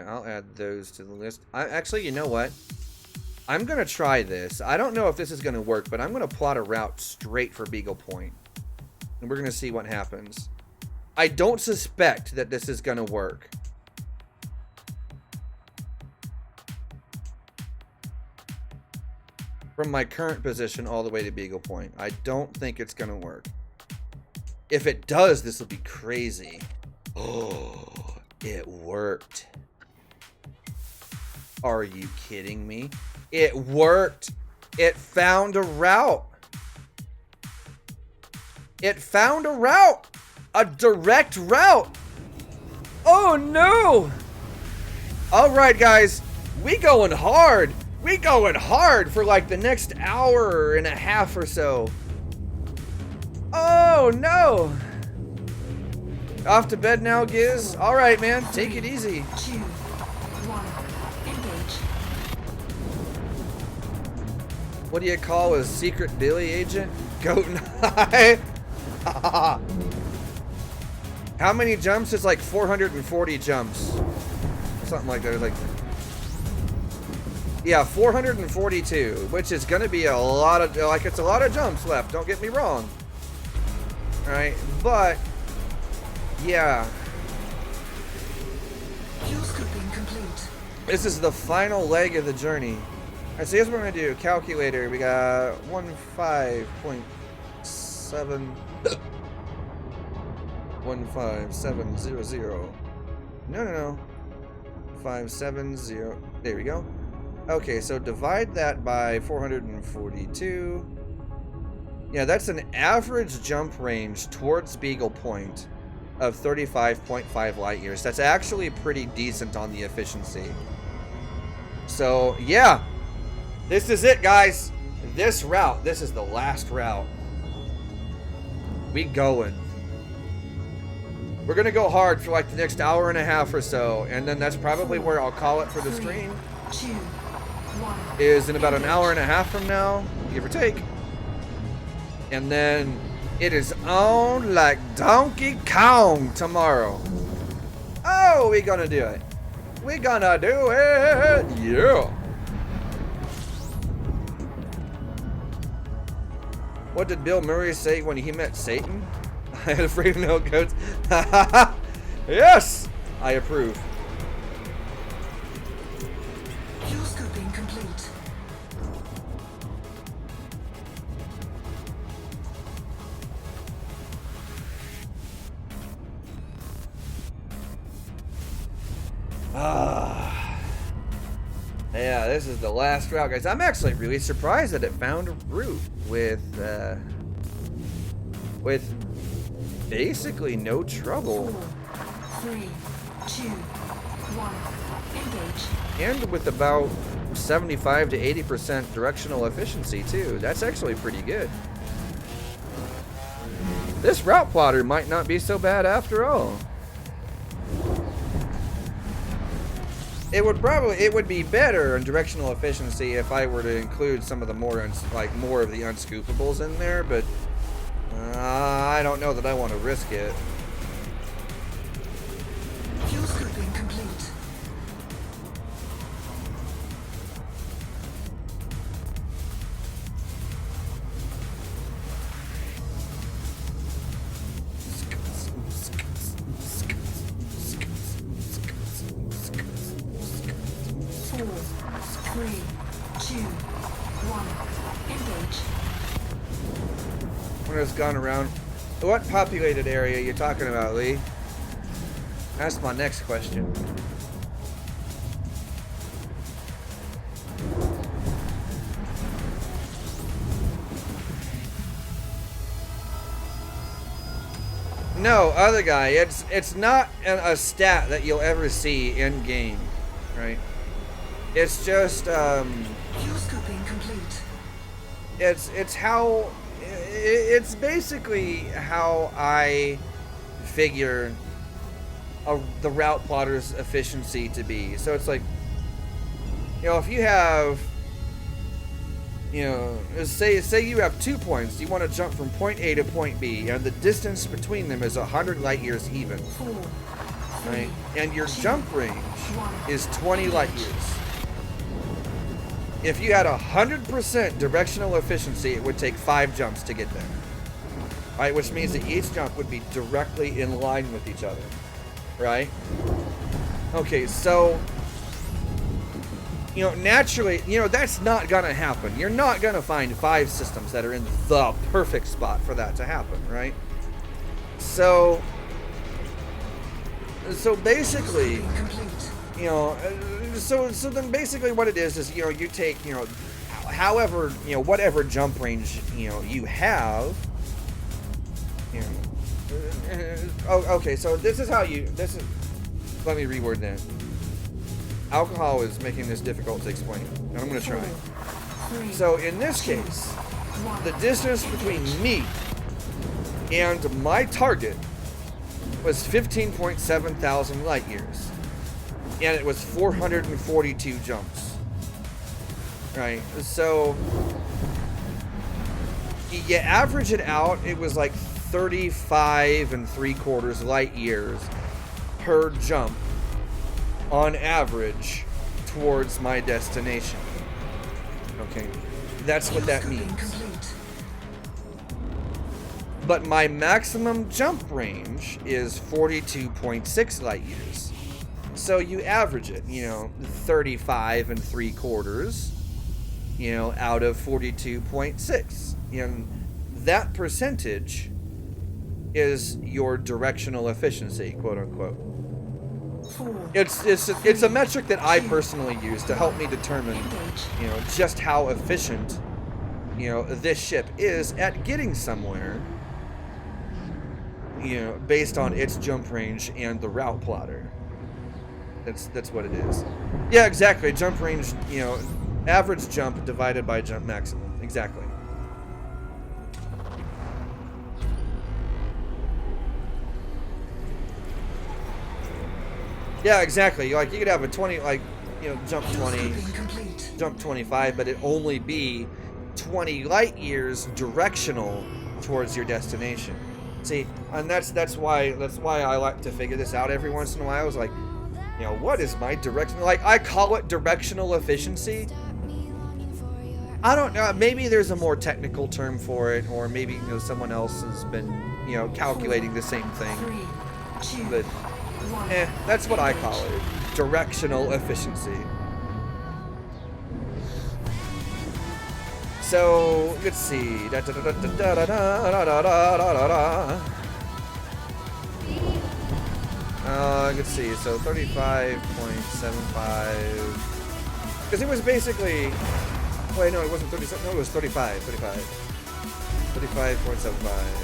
Speaker 1: I'll add those to the list. Actually, you know what? I'm gonna try this. I don't know if this is gonna work, but I'm gonna plot a route straight for Beagle Point. And we're gonna see what happens. I don't suspect that this is gonna work. From my current position all the way to Beagle Point. I don't think it's gonna work. If it does, this will be crazy. Oh, it worked. Are you kidding me? It worked. It found a route. It found a route. A direct route. Oh no. All right, guys. We going hard. We going hard for like the next hour and a half or so. Oh no. Off to bed now, Giz. All right, man. Take it easy.
Speaker 2: 2, 1, engage.
Speaker 1: What do you call a secret Billy agent? Goat and I. How many jumps? It's like 440 jumps. Something like that. It's like, yeah, 442, which is going to be a lot of, like, it's a lot of jumps left. Don't get me wrong. All right, but yeah.
Speaker 2: Fuel scooping complete.
Speaker 1: This is the final leg of the journey. All right, so here's what we're going to do. Calculator, we got 15.7 15700. No. 570. There we go. Okay, so divide that by 442. Yeah, that's an average jump range towards Beagle Point of 35.5 light years. That's actually pretty decent on the efficiency. So, yeah. This is it, guys. This route, this is the last route. We going. We're gonna go hard for like the next hour and a half or so, and then that's probably where I'll call it for the stream.
Speaker 2: 2, 1.
Speaker 1: Is in about an hour and a half from now, give or take. And then it is on like Donkey Kong tomorrow. Oh, we gonna do it. We gonna do it. Yeah. What did Bill Murray say when he met Satan? I had afraid of no goats. Yes, I approve.
Speaker 2: Fuel scooping complete.
Speaker 1: Yeah, this is the last route, guys. I'm actually really surprised that it found a route with basically no trouble.
Speaker 2: 4, 3, 2, 1, engage.
Speaker 1: And with about 75 to 80% directional efficiency, too. That's actually pretty good. This route plotter might not be so bad after all. It would be better in directional efficiency if I were to include some of the more of the unscoopables in there, but I don't know that I want to risk it.
Speaker 2: Fuel scooping complete.
Speaker 1: Has gone around. What populated area are you talking about, Lee? That's my next question. No, other guy. It's not a stat that you'll ever see in game, right? It's just
Speaker 2: Fuel scooping complete.
Speaker 1: it's how. It's basically how I figure the route plotter's efficiency to be. So it's like, if you have, you know, say you have 2 points. You want to jump from point A to point B, and the distance between them is 100 light years even.
Speaker 2: 4, 3,
Speaker 1: Right? And your jump range is 20 light years. If you had 100% directional efficiency, it would take 5 jumps to get there. Right? Which means that each jump would be directly in line with each other. Right? Okay, so, you know, naturally, you know, that's not gonna happen. You're not gonna find 5 systems that are in the perfect spot for that to happen, right? So basically, you know, so then basically what it is, you know, you take, you know, however, you know, whatever jump range, you know, you have, you know, okay, so this is how you, let me reword that. Alcohol is making this difficult to explain, and I'm going to try. So in this case, the distance between me and my target was 15.7 thousand light years, and it was 442 jumps. Right, so you average it out, it was like 35 3/4 light years per jump on average towards my destination. Okay, that's what that means. But my maximum jump range is 42.6 light years. So you average it, you know, 35 3/4, you know, out of 42.6. And that percentage is your directional efficiency, quote unquote. It's a metric that I personally use to help me determine, you know, just how efficient, you know, this ship is at getting somewhere, you know, based on its jump range and the route plotter. That's what it is. Yeah, exactly. Jump range, you know, average jump divided by jump maximum. Exactly. Yeah, exactly. Like, you could have a 20, like, you know, jump 20, jump 25, but it only be 20 light years directional towards your destination. See, and that's why I like to figure this out every once in a while. I was like, you know, what is my direction? Like, I call it directional efficiency. I don't know. Maybe there's a more technical term for it, or maybe, you know, someone else has been, you know, calculating the same thing. But that's what I call it. Directional efficiency. So let's see. Let's see. So 35.75. Because it was basically. Wait, no, it wasn't 37. No, it was 35. 35.75.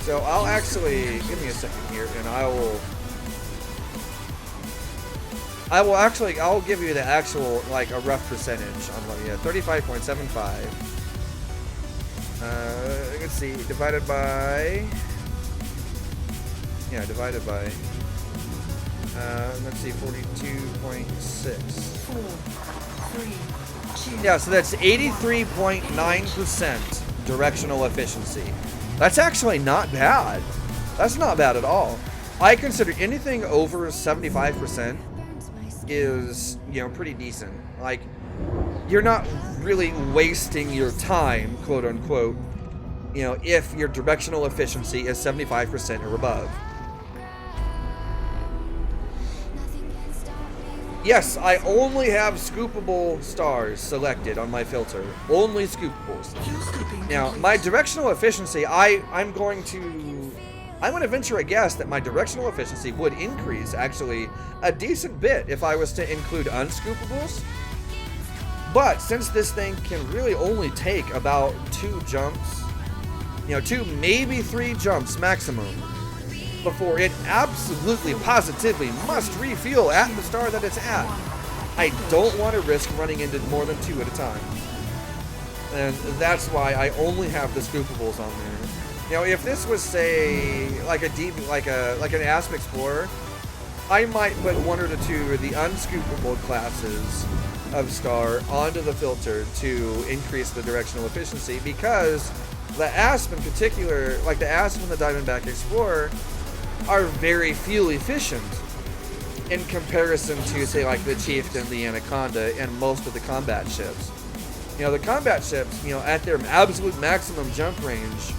Speaker 1: So I'll actually, give me a second here, and I'll give you the actual, like, a rough percentage on what, yeah, 35.75. Let's see, divided by, let's see, 42.6. Yeah, so that's 83.9% directional efficiency. That's actually not bad. That's not bad at all. I consider anything over 75% is, you know, pretty decent. Like, you're not really wasting your time, quote unquote, you know, if your directional efficiency is 75% or above. Yes, I only have scoopable stars selected on my filter. Only scoopables. Now, my directional efficiency, I'm going to venture a guess that my directional efficiency would increase, actually, a decent bit if I was to include unscoopables. But since this thing can really only take about 2 jumps, you know, 2, maybe 3 jumps maximum, before it absolutely, positively must refuel at the star that it's at, I don't want to risk running into more than 2 at a time. And that's why I only have the scoopables on there. You know, if this was, say, like an Asp Explorer, I might put 1 or 2 of the unscoopable classes of star onto the filter to increase the directional efficiency, because the ASP in particular, like the ASP and the Diamondback Explorer, are very fuel efficient in comparison to, say, like the Chieftain, the Anaconda, and most of the combat ships. You know, the combat ships, you know, at their absolute maximum jump range,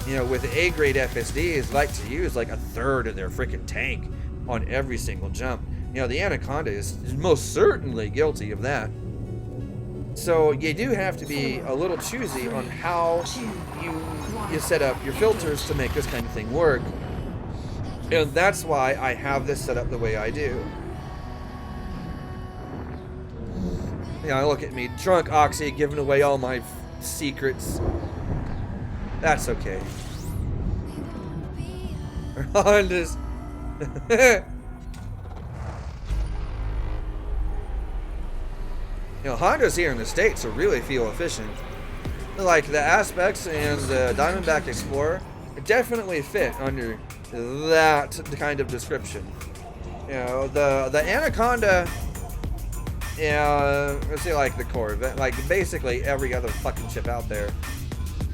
Speaker 1: you know, with A-grade FSDs, like to use like a third of their freaking tank on every single jump. You know, the Anaconda is most certainly guilty of that. So you do have to be a little choosy on how you set up your filters to make this kind of thing work. And that's why I have this set up the way I do. Yeah, look at me, drunk Oxy, giving away all my secrets. That's okay. Honda's. You know, Hondas here in the States are really fuel efficient. Like the Aspects and the Diamondback Explorer definitely fit under that kind of description. You know, the Anaconda, yeah, let's say like the Corvette, like basically every other fucking ship out there.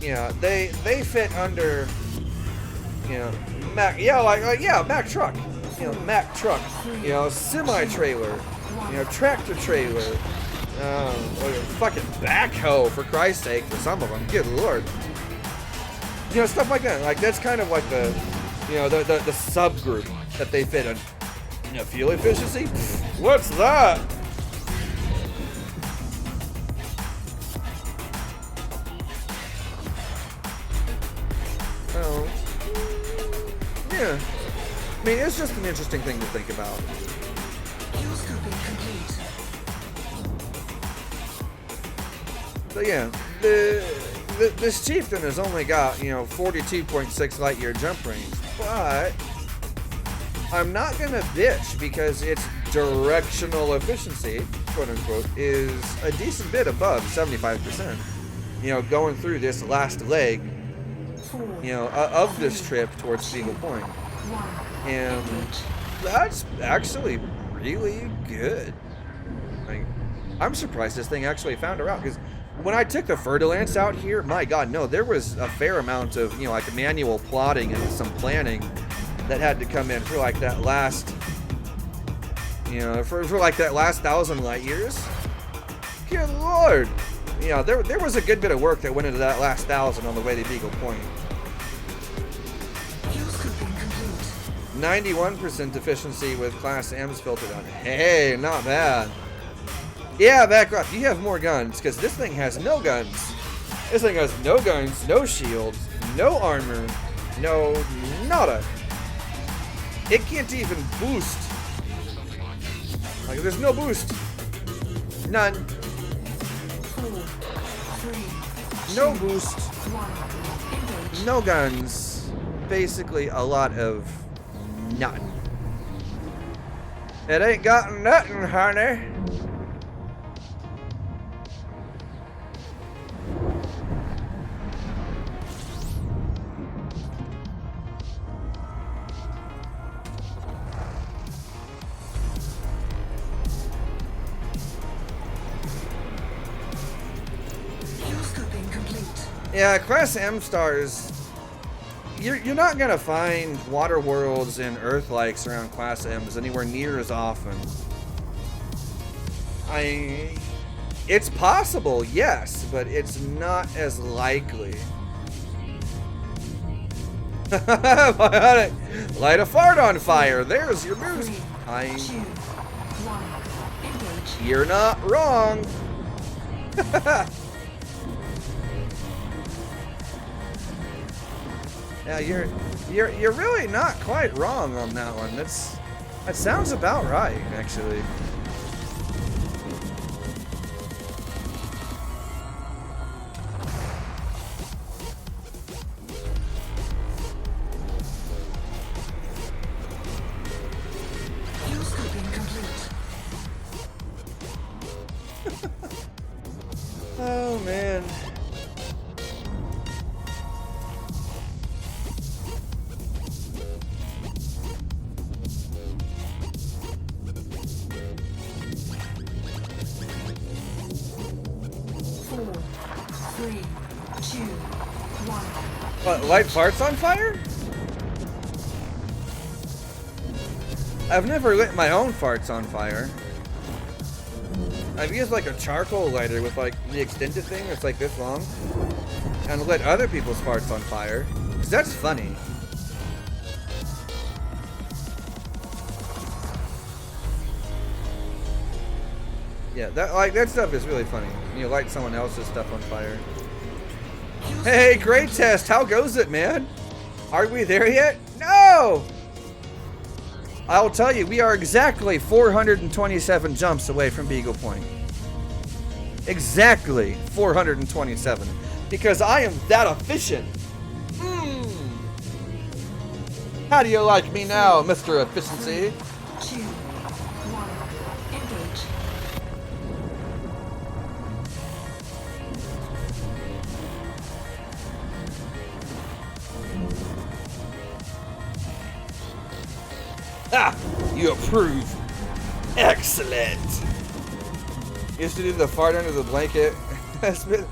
Speaker 1: You know, they fit under, you know, Mac, yeah, yeah, Mac truck. You know, Mac truck. You know, semi-trailer. You know, tractor trailer. Fucking backhoe, for Christ's sake, for some of them. Good lord. You know, stuff like that. Like, that's kind of like the, you know, the subgroup that they fit in. You know, fuel efficiency? What's that? Oh. Yeah. I mean, it's just an interesting thing to think about.
Speaker 2: Fuel scooping complete.
Speaker 1: So yeah, this Chieftain has only got, you know, 42.6 light year jump range, but I'm not gonna bitch because its directional efficiency, quote unquote, is a decent bit above 75%. You know, going through this last leg, you know, of this trip towards Beagle Point, and that's actually really good. Like, I'm surprised this thing actually found her out, because when I took the Fer-de-Lance out here, my god, no, there was a fair amount of, you know, like manual plotting and some planning that had to come in for like that last, you know, for like that last 1,000 light years. Good lord. You know, there was a good bit of work that went into that last 1,000 on the way to Beagle Point. 91% efficiency with Class M's filtered on. Hey, not bad. Yeah, Backrock, you have more guns, because this thing has no guns. This thing has no guns, no shields, no armor, no nada. It can't even boost. Like, there's no boost. None.
Speaker 2: 4, 3,
Speaker 1: No boost.
Speaker 2: 1. Engage.
Speaker 1: No guns. Basically, a lot of nothing. It ain't got nothing, honey. Yeah, Class M stars, you're not gonna find water worlds and Earth likes around Class M's anywhere near as often. It's possible, yes, but it's not as likely. Light a fart on fire. There's your boost.
Speaker 2: 3, 2, 1. Engage.
Speaker 1: You're not wrong. Yeah, you're really not quite wrong on that one. That sounds about right, actually.
Speaker 2: Fuel scooping complete.
Speaker 1: Oh man.
Speaker 2: 3, 2, 1.
Speaker 1: What, light farts on fire? I've never lit my own farts on fire. I've used like a charcoal lighter with like the extended thing that's like this long and lit other people's farts on fire. 'Cause that's funny. Yeah, that stuff is really funny. You light someone else's stuff on fire. Hey, great test. How goes it, man? Are we there yet? No! I'll tell you, we are exactly 427 jumps away from Beagle Point. Exactly 427. Because I am that efficient. How do you like me now, Mr. Efficiency?
Speaker 2: 2, 1. Engage.
Speaker 1: Ah! You approve. Excellent. Used to do the fart under the blanket. That's been...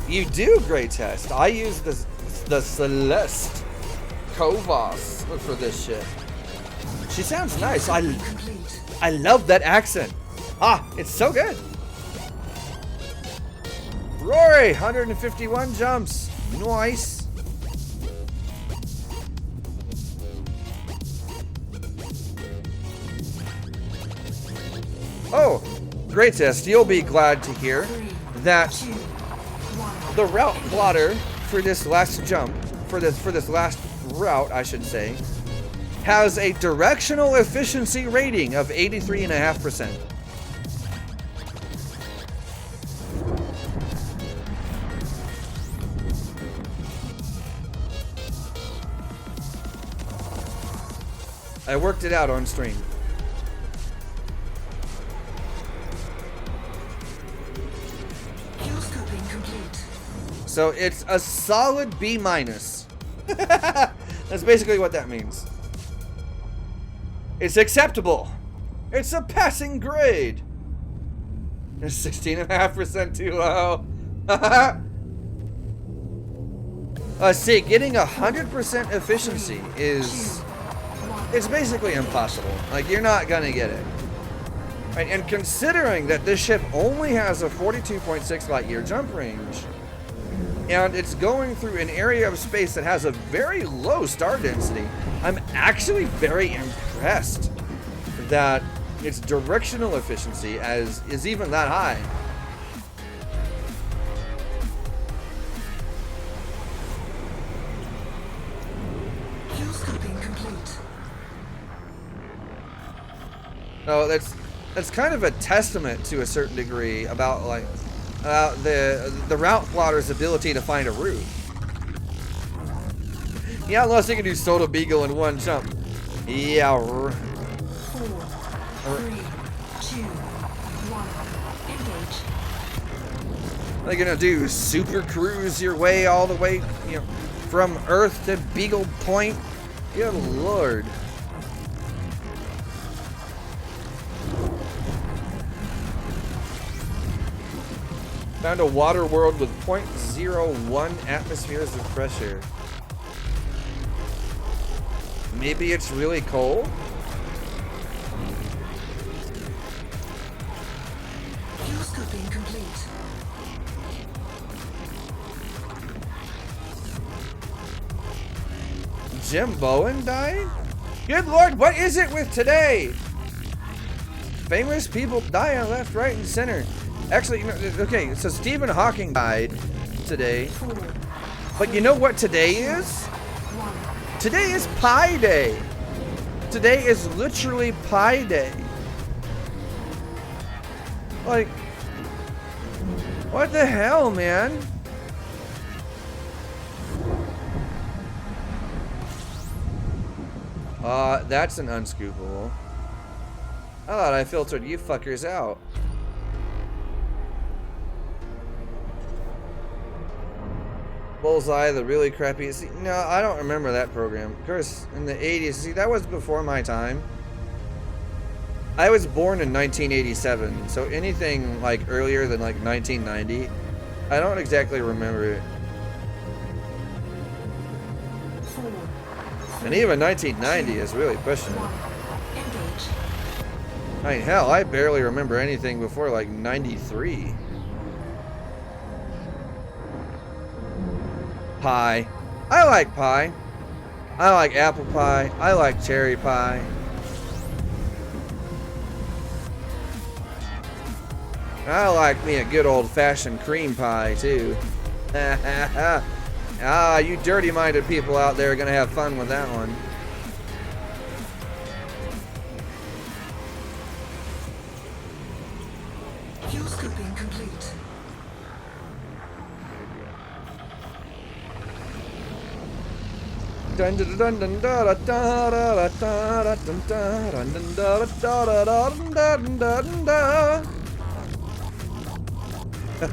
Speaker 1: You do, great test. I use the Celeste Kovas for this shit. She sounds nice. I love that accent. Ah, it's so good. Rory, 151 jumps. Nice. Oh, great test. You'll be glad to hear that the route plotter for this last jump, for this last route, I should say, has a directional efficiency rating of 83.5%. I worked it out on stream. So it's a solid B-. That's basically what that means. It's acceptable. It's a passing grade. It's 16.5% too low. See, getting 100% efficiency it's basically impossible. Like, you're not gonna get it. Right? And considering that this ship only has a 42.6 light year jump range, and it's going through an area of space that has a very low star density, I'm actually very impressed that its directional efficiency is even that high. No, that's kind of a testament to a certain degree about like the route plotter's ability to find a route. Yeah, unless you can do Soda Beagle in one jump. Yeah.
Speaker 2: 4, 3, 2, 1. Engage.
Speaker 1: They're gonna do super cruise your way all the way, from Earth to Beagle Point. Good lord. Found a water world with 0.01 atmospheres of pressure. Maybe it's really cold?
Speaker 2: Fuel scooping complete.
Speaker 1: Jim Bowen died? Good lord, what is it with today? Famous people die on left, right, and center. Actually, okay, so Stephen Hawking died today.
Speaker 2: 4,
Speaker 1: But you know what today is?
Speaker 2: 1.
Speaker 1: Today is Pi Day. Today is literally Pi Day. Like, what the hell, man? That's an unscoopable. I thought I filtered you fuckers out. Bullseye, the really crappy. See, no, I don't remember that program. Of course, in the 80s. See, that was before my time. I was born in 1987, so anything like earlier than like 1990, I don't exactly remember it.
Speaker 2: 4,
Speaker 1: And even 1990 is really pushing it.
Speaker 2: 1. Engage.
Speaker 1: I mean, hell, I barely remember anything before like 93. Pie. I like pie. I like apple pie. I like cherry pie. I like me a good old-fashioned cream pie, too. Ah, you dirty-minded people out there are gonna have fun with that one.
Speaker 2: Fuel scooping complete.
Speaker 1: Dun dun dun dun da da da da da dun da dun dun da da da da dun da dun da.
Speaker 2: 4,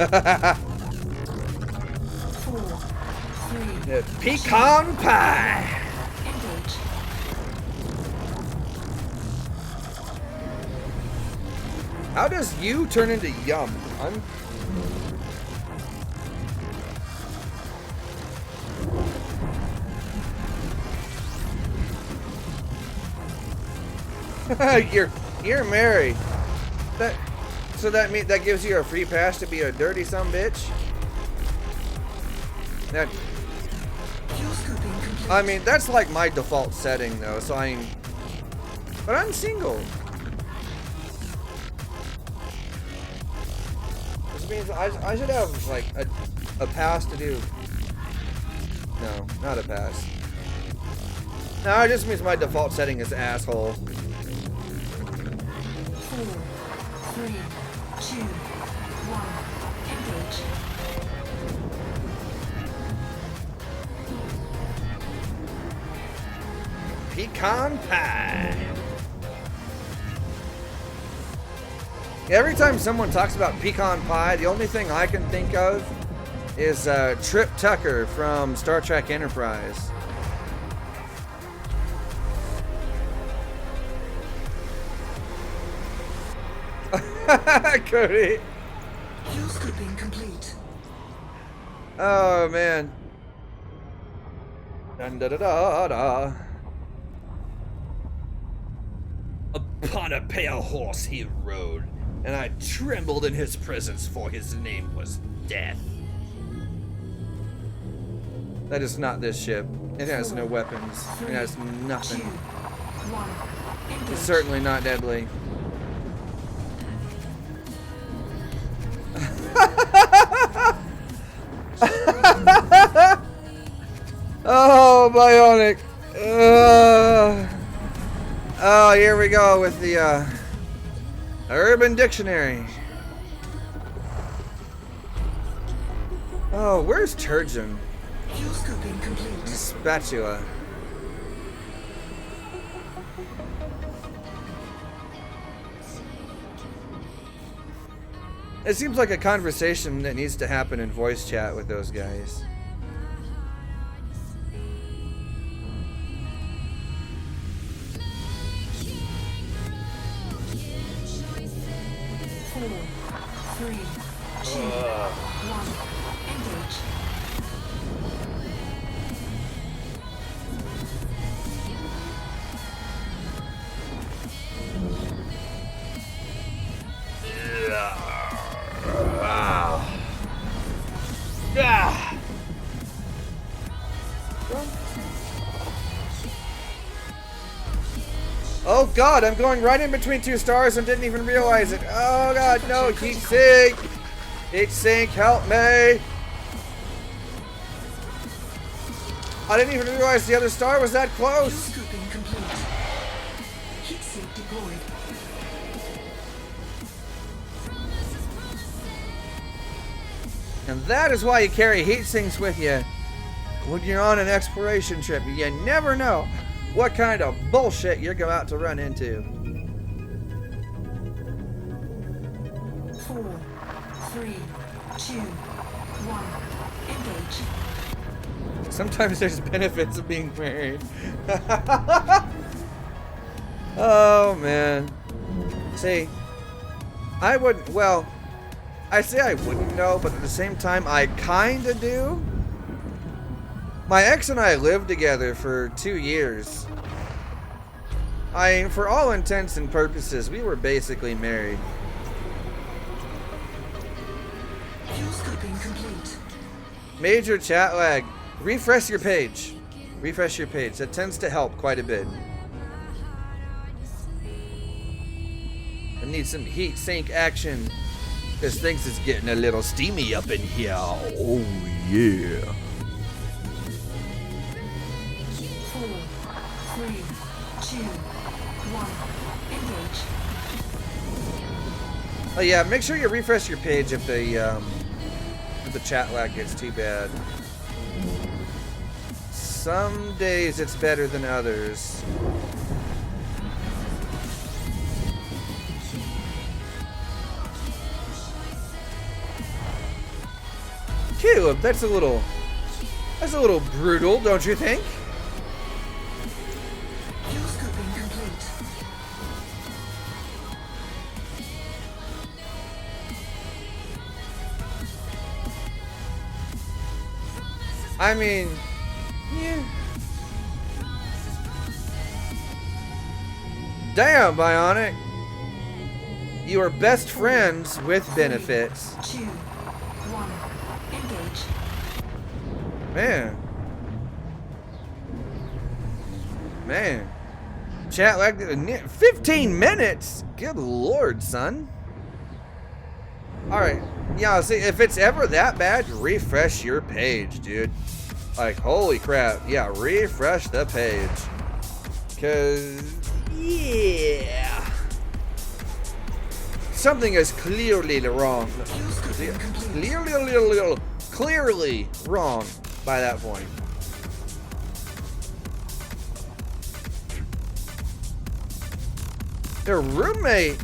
Speaker 2: 3.
Speaker 1: Pecan pie.
Speaker 2: Engage.
Speaker 1: How does you turn into yum? I'm. You're married. So that gives you a free pass to be a dirty sumbitch. That.
Speaker 2: Fuel scooping complete.
Speaker 1: I mean, that's like my default setting though. So but I'm single. Which means I should have like a pass to do. No, not a pass. No, it just means my default setting is asshole.
Speaker 2: 4, 3, 2, 1. Engage.
Speaker 1: Pecan pie. Every time someone talks about pecan pie, the only thing I can think of is Trip Tucker from Star Trek Enterprise. Cody.
Speaker 2: Fuel scooping complete.
Speaker 1: Oh man. Dun da da da da. Upon a pale horse he rode, and I trembled in his presence, for his name was Death. That is not this ship. It has no weapons. It has
Speaker 2: 2,
Speaker 1: nothing.
Speaker 2: 1. Engage.
Speaker 1: It's certainly not deadly. Oh, Bionic. Oh, here we go with the Urban Dictionary. Oh, where's Turgeon?
Speaker 2: Fuel scooping complete.
Speaker 1: Spatula. It seems like a conversation that needs to happen in voice chat with those guys.
Speaker 2: Four, 3, 2, 1. Engage.
Speaker 1: Oh god, I'm going right in between two stars and didn't even realize it. Oh god, no, heat sink! Heat sink, help me! I didn't even realize the other star was that
Speaker 2: Fuel
Speaker 1: close!
Speaker 2: scooping complete. Heat sink deployed.
Speaker 1: And that is why you carry heat sinks with you when you're on an exploration trip. You never know what kind of bullshit you're about to run into.
Speaker 2: 4, 3, 2, 1. Engage.
Speaker 1: Sometimes there's benefits of being married. Oh man. See, I wouldn't, well, I say I wouldn't know, but at the same time, I kinda do. My ex and I lived together for 2 years. For all intents and purposes, we were basically married.
Speaker 2: Fuel scoping complete.
Speaker 1: Major chat lag. Refresh your page. Refresh your page. That tends to help quite a bit. I need some heat sink action. This thing's is getting a little steamy up in here. Oh yeah.
Speaker 2: 4, 3, 2, 1. Engage.
Speaker 1: Oh yeah, make sure you refresh your page if the chat lag gets too bad. Some days it's better than others. Caleb, that's a little brutal, don't you think?
Speaker 2: Fuel scoping complete.
Speaker 1: I mean, yeah. Damn, Bionic. You are best friends with benefits.
Speaker 2: 2, 1. Engage.
Speaker 1: Man. Chat like 15 minutes? Good lord, son. Alright. Yeah, see, if it's ever that bad, refresh your page, dude. Like, holy crap. Yeah, refresh the page. Cause, yeah. Something is clearly wrong. Clearly wrong by that point. Their roommate.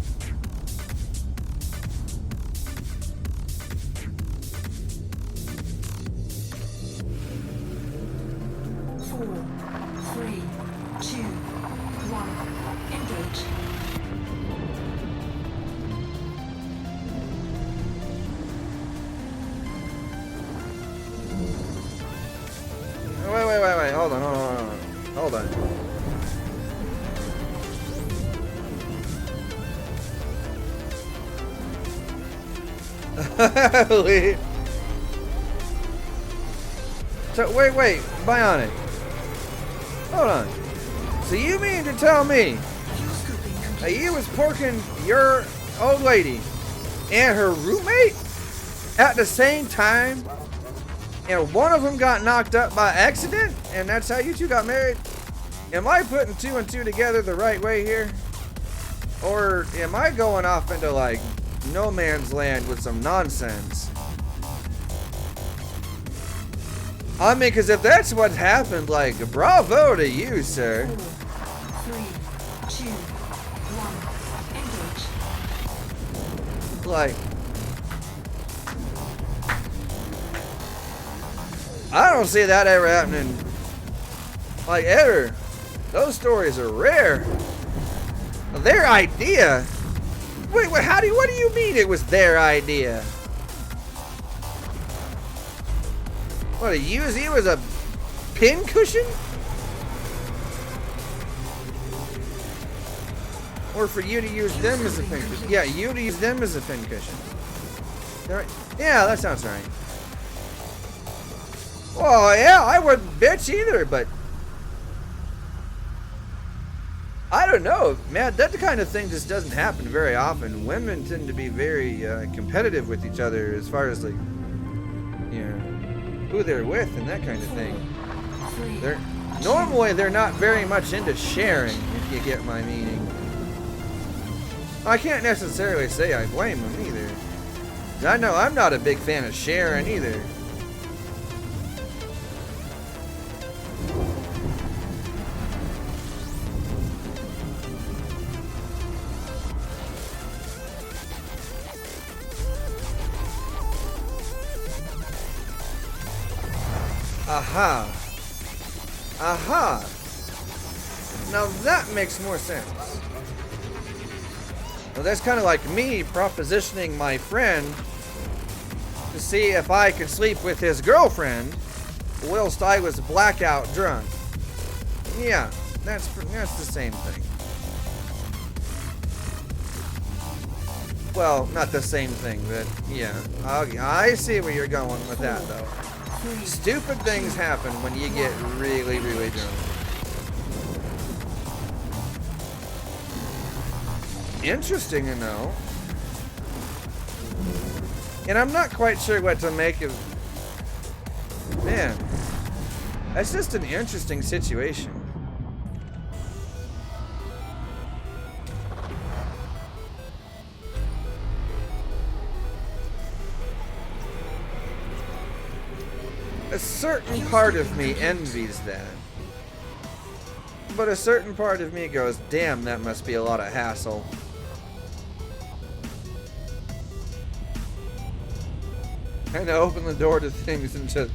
Speaker 1: Wait. Hold on. So, wait, Bionic. Hold on. So you mean to tell me that you was porking your old lady and her roommate at the same time? And one of them got knocked up by accident, and that's how you two got married? Am I putting 2 and 2 together the right way here? Or am I going off into like no man's land with some nonsense? I mean, because if that's what happened, like, bravo to you, sir.
Speaker 2: 4, 3, 2, 1. Engage.
Speaker 1: Like, I don't see that ever happening. Like, ever. Those stories are rare. Their idea? Wait, what do you mean it was their idea? What, to use you as a pin cushion? Or for you to use them as a pin cushion? Yeah, you to use them as a pin cushion. Right? Yeah, that sounds right. Well, yeah, I wouldn't bitch either, but I don't know, man. That kind of thing just doesn't happen very often. Women tend to be very competitive with each other as far as, like, you know, who they're with and that kind of thing. Normally they're not very much into sharing, if you get my meaning. I can't necessarily say I blame them either. I know I'm not a big fan of sharing either. Aha. Now that makes more sense. Well, that's kind of like me propositioning my friend to see if I could sleep with his girlfriend whilst I was blackout drunk. Yeah, that's the same thing. Well, not the same thing, but yeah. I see where you're going with that, though. Stupid things happen when you get really, really drunk. Interesting to know. And I'm not quite sure what to make of... Man, that's just an interesting situation. A certain part of me envies that. But a certain part of me goes, damn, that must be a lot of hassle. Kind of open the door to things and just,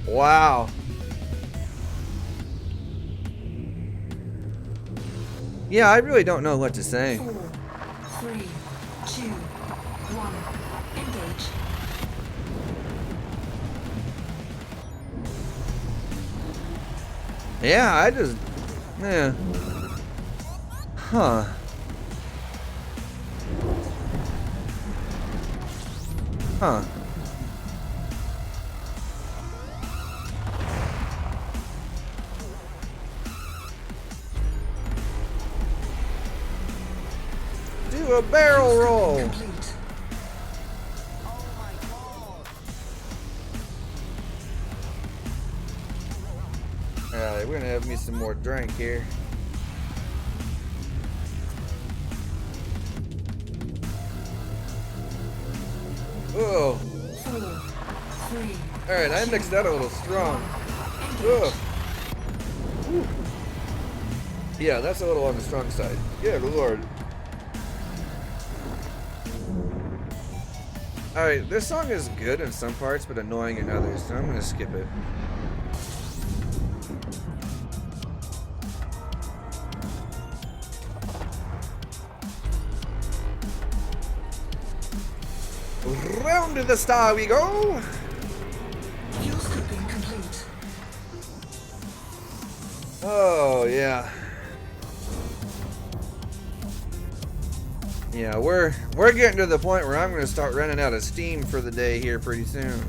Speaker 1: wow. Yeah, I really don't know what to say.
Speaker 2: 4, 3, 2, 1. Engage.
Speaker 1: Yeah, I just, yeah. Huh. Huh. Do a barrel roll.
Speaker 2: Complete.
Speaker 1: Alright, we're gonna have me some more drink here. Oh.
Speaker 2: 4, 3.
Speaker 1: Alright, I mixed that a little strong. Ugh. Whew. Yeah, that's a little on the strong side. Good lord. Alright, this song is good in some parts, but annoying in others, so I'm gonna skip it. Round to the star we go!
Speaker 2: Fuel scooping complete.
Speaker 1: Oh, yeah. Yeah, we're getting to the point where I'm going to start running out of steam for the day here pretty soon.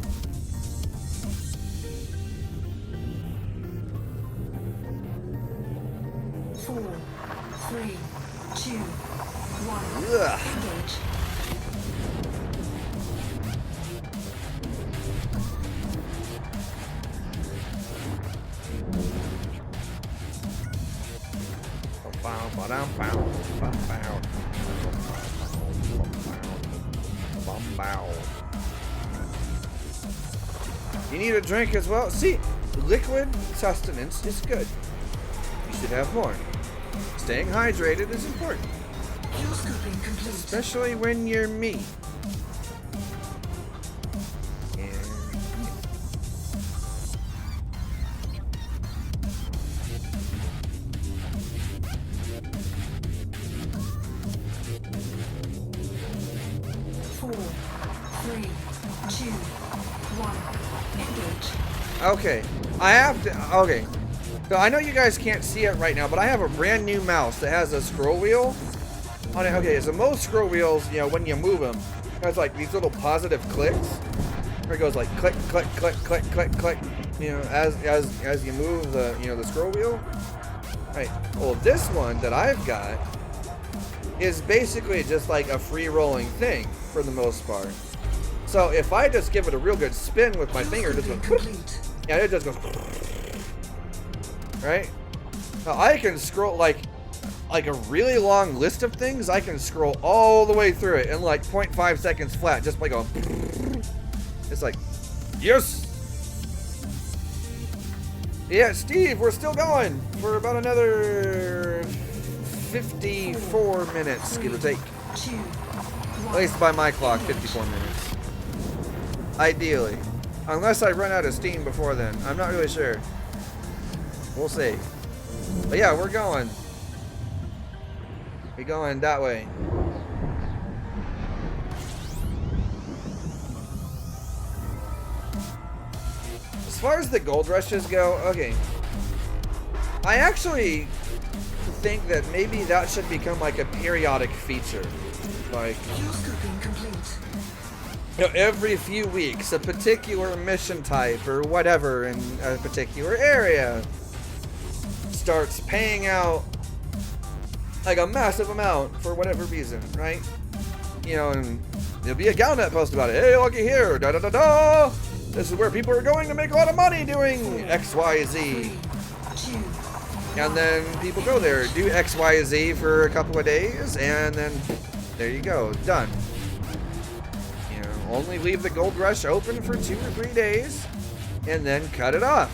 Speaker 2: Four, 3, 2, 1.
Speaker 1: Ugh.
Speaker 2: Engage.
Speaker 1: You need a drink as well? See, liquid sustenance is good. You should have more. Staying hydrated is important,
Speaker 2: Fuel scooping complete.
Speaker 1: especially when you're me. And
Speaker 2: 4, 3, 2, 1. Engage.
Speaker 1: okay, I have to. Okay, so I know you guys can't see it right now, but I have a brand new mouse that has a scroll wheel on it. Okay, so most scroll wheels, you know, when you move them, has like these little positive clicks, where it goes like click, click, click, click, click, click. You know, as you move the the scroll wheel. Right. Well, this one that I've got is basically just like a free rolling thing for the most part. So if I just give it a real good spin with my finger, it just goes,
Speaker 2: Complete.
Speaker 1: yeah, it just goes, right? Now I can scroll like a really long list of things. I can scroll all the way through it in like 0.5 seconds flat, just by going. It's like, yes. Yeah, Steve, we're still going for about another 54 minutes, give or take.
Speaker 2: 2,
Speaker 1: At
Speaker 2: 1.
Speaker 1: least by my clock, 54 minutes. Ideally. Unless I run out of steam before then. I'm not really sure. We'll see. But yeah, we're going. We're going that way. far as the gold rushes go, okay. I actually think that maybe that should become like a periodic feature. Like,
Speaker 2: Fuel scoping complete.
Speaker 1: you know, every few weeks, a particular mission type or whatever in a particular area starts paying out like a massive amount for whatever reason, right? You know, and there'll be a Galnet post about it. Hey, looky here, da da da da. This is where people are going to make a lot of money doing X, Y, Z.
Speaker 2: 2,
Speaker 1: And then people go there, do X, Y, Z for a couple of days, and then there you go, done. You know, only leave the gold rush open for 2 or 3 days, and then cut it off.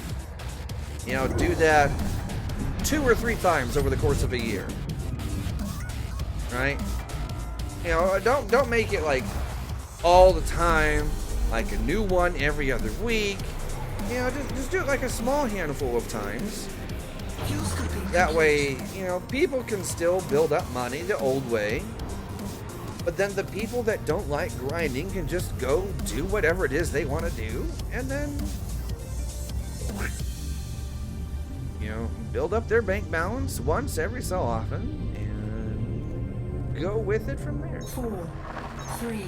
Speaker 1: You know, do that 2 or 3 times over the course of a year. Right? You know, don't make it like all the time, like a new one every other week. You know, just do it like a small handful of times.
Speaker 2: fuel scoping
Speaker 1: That
Speaker 2: complete.
Speaker 1: way, you know, people can still build up money the old way. But then the people that don't like grinding can just go do whatever it is they want to do. And then, you know, build up their bank balance once every so often. And go with it from there.
Speaker 2: 4, 3,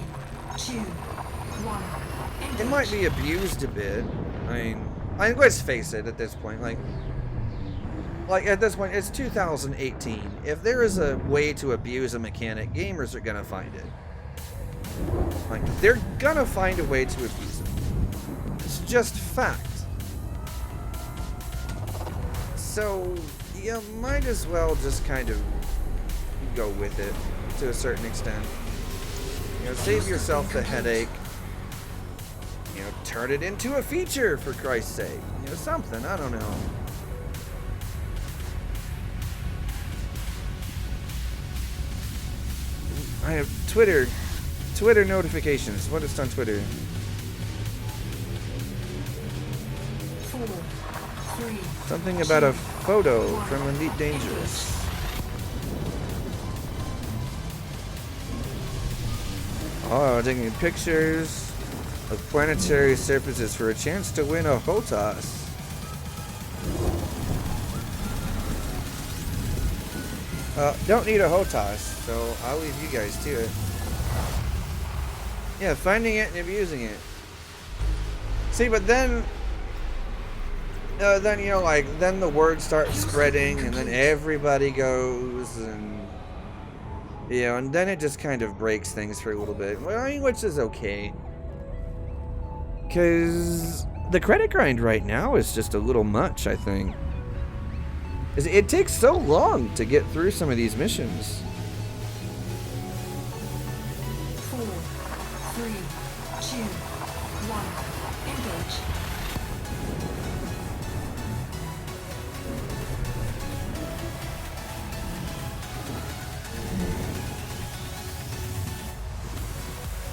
Speaker 2: 2, 1.
Speaker 1: It might be abused a bit. I mean, let's face it at this point. Like at this point, it's 2018. If there is a way to abuse a mechanic, gamers are gonna find it. Like, they're gonna find a way to abuse it. It's just fact. So, you might as well just kind of go with it to a certain extent. You know, save yourself the headache. You know, turn it into a feature, for Christ's sake. You know, something, I don't know. I have Twitter notifications. What is on Twitter?
Speaker 2: 4, 3,
Speaker 1: Something about a photo from Elite Dangerous. Oh, taking pictures of planetary surfaces for a chance to win a HOTAS. Don't need a HOTAS, so I'll leave you guys to it. Yeah, finding it and abusing it. See, but then you know, like, then the word starts spreading, and then everybody goes, and you know, and then it just kind of breaks things for a little bit. Well, I mean, which is okay, because the credit grind right now is just a little much, I think. It takes so long to get through some of these missions.
Speaker 2: 4, 3, 2, 1. Engage.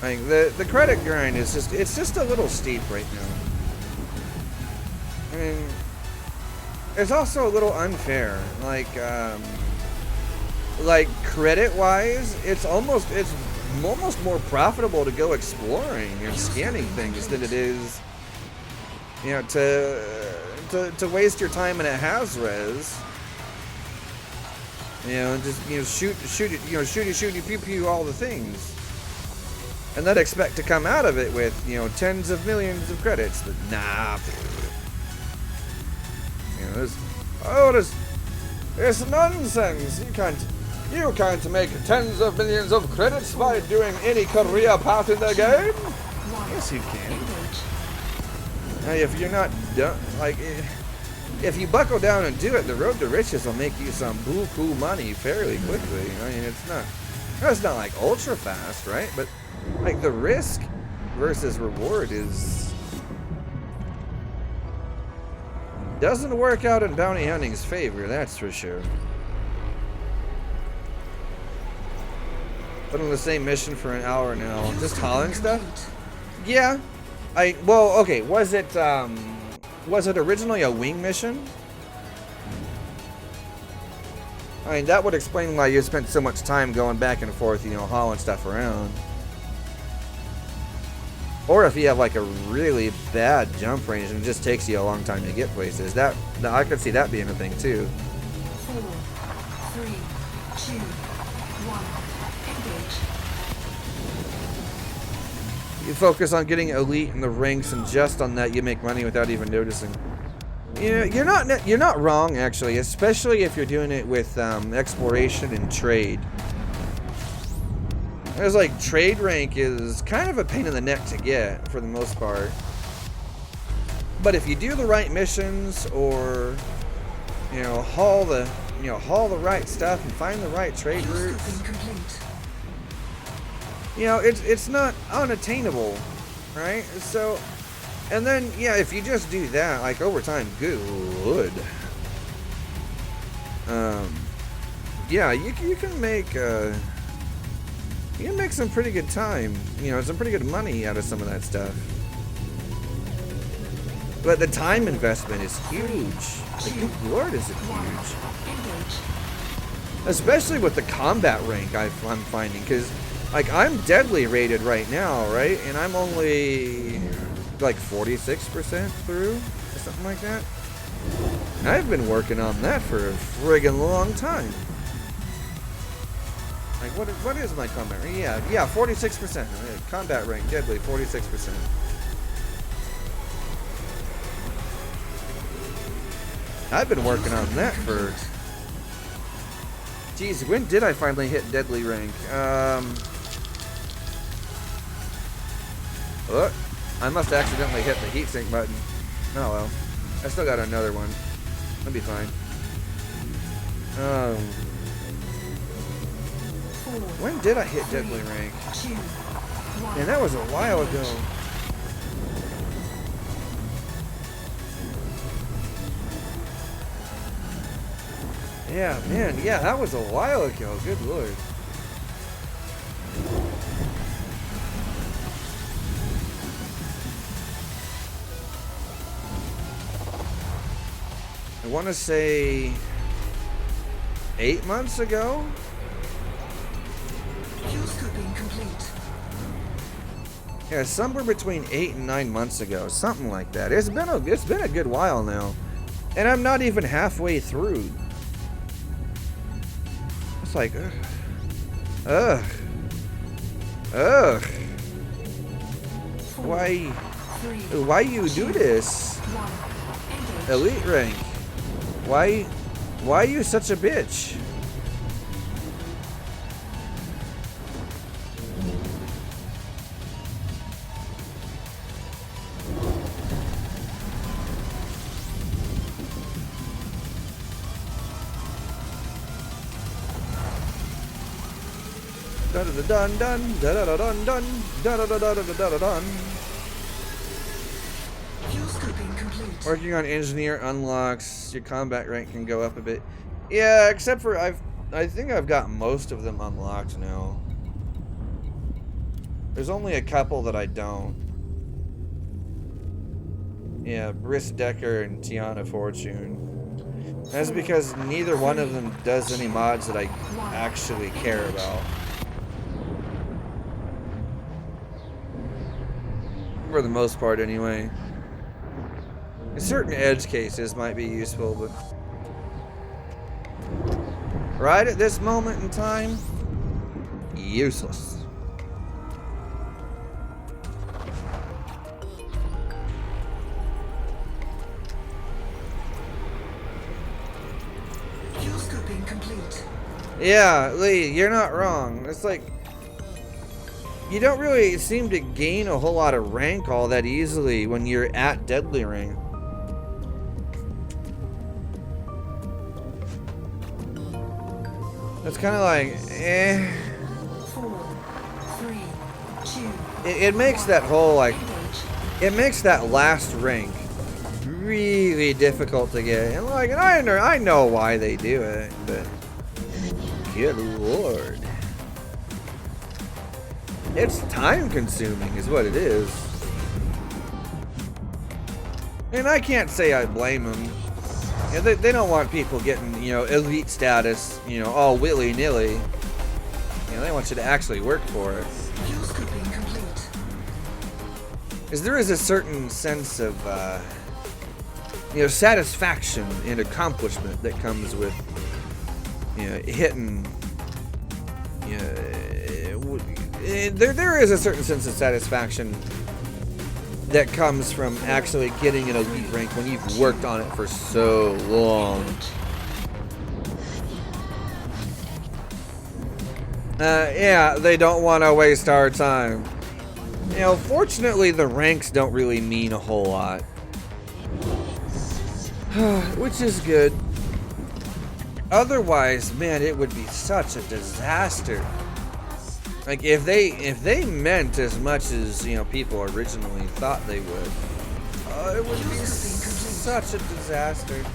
Speaker 1: Like, the credit grind is it's just a little steep right now. I mean, it's also a little unfair. Like credit-wise, it's almost more profitable to go exploring and scanning things than it is, you know, to waste your time in a haz-res. You know, just, you know, shoot it, you know, shooty, pew, all the things. And then expect to come out of it with, you know, tens of millions of credits. But nah. You know, it's nonsense. You can't make tens of millions of credits by doing any career path in the game. Yes, you can. Now, if you're not done, like, if you buckle down and do it, the road to riches will make you some buku money fairly quickly. I mean, it's not like ultra fast, right? But like, the risk versus reward doesn't work out in bounty hunting's favor, that's for sure. Been on the same mission for an hour now, just hauling stuff. Yeah, well, okay. Was it originally a wing mission? I mean, that would explain why you spent so much time going back and forth, you know, hauling stuff around. Or if you have like a really bad jump range and it just takes you a long time to get places. That I could see that being a thing too.
Speaker 2: 4, 3, 2, 1. Engage.
Speaker 1: You focus on getting elite in the ranks, and just on that you make money without even noticing. You're not wrong actually, especially if you're doing it with exploration and trade. There's like trade rank is kind of a pain in the neck to get for the most part. But if you do the right missions, or haul the right stuff and find the right trade routes, it's not unattainable, right? So, and then if you just do that, like over time, good. You can make some pretty good time, some pretty good money out of some of that stuff. But the time investment is huge. Like, good lord, is it huge? Especially with the combat rank I'm finding, because like I'm deadly rated right now, right? And I'm only like 46% through, or something like that. And I've been working on that for a friggin' long time. Like, what is my combat rank? Yeah, 46%. Combat rank, deadly, 46%. I've been working on that for... Geez, when did I finally hit deadly rank? Look, I must have accidentally hit the heatsink button. Oh well. I still got another one. That'll be fine. When did I hit deadly rank? Man, that was a while ago. Yeah, man, that was a while ago. Good lord. I want to say 8 months ago. Yeah, somewhere between 8 and 9 months ago, something like that. It's been a good while now, and I'm not even halfway through. It's like, ugh. Why you do this? Elite rank. Why are you such a bitch? Dun dun dun dun dun dun dun dun dun dun dun dun. Working on engineer unlocks your combat rank can go up a bit. Yeah, except for I think I've got most of them unlocked now. There's only a couple that I don't. Yeah, Briss Decker and Tiana Fortune. That's because neither one of them does any mods that I actually care about. For the most part, anyway. In certain edge cases might be useful, but right at this moment in time, useless.
Speaker 2: Scoping complete.
Speaker 1: Yeah, Lee, you're not wrong. It's like you don't really seem to gain a whole lot of rank all that easily when you're at deadly rank. It's kind of like,
Speaker 2: 4, 3, 2.
Speaker 1: It makes that whole, like, it makes that last rank really difficult to get. And like, I know why they do it, but good lord. It's time consuming is what it is. And I can't say I blame them. Yeah, they don't want people getting, elite status, all willy-nilly. They want you to actually work for it. is there is a certain sense of you know, satisfaction and accomplishment that comes with, you know, hitting. You know, there is a certain sense of satisfaction that comes from actually getting an elite rank when you've worked on it for so long. Yeah, they don't want to waste our time. You know, fortunately, the ranks don't really mean a whole lot. Which is good. Otherwise, man, it would be such a disaster. Like, if they meant as much as, you know, people originally thought they would, it would be such a disaster.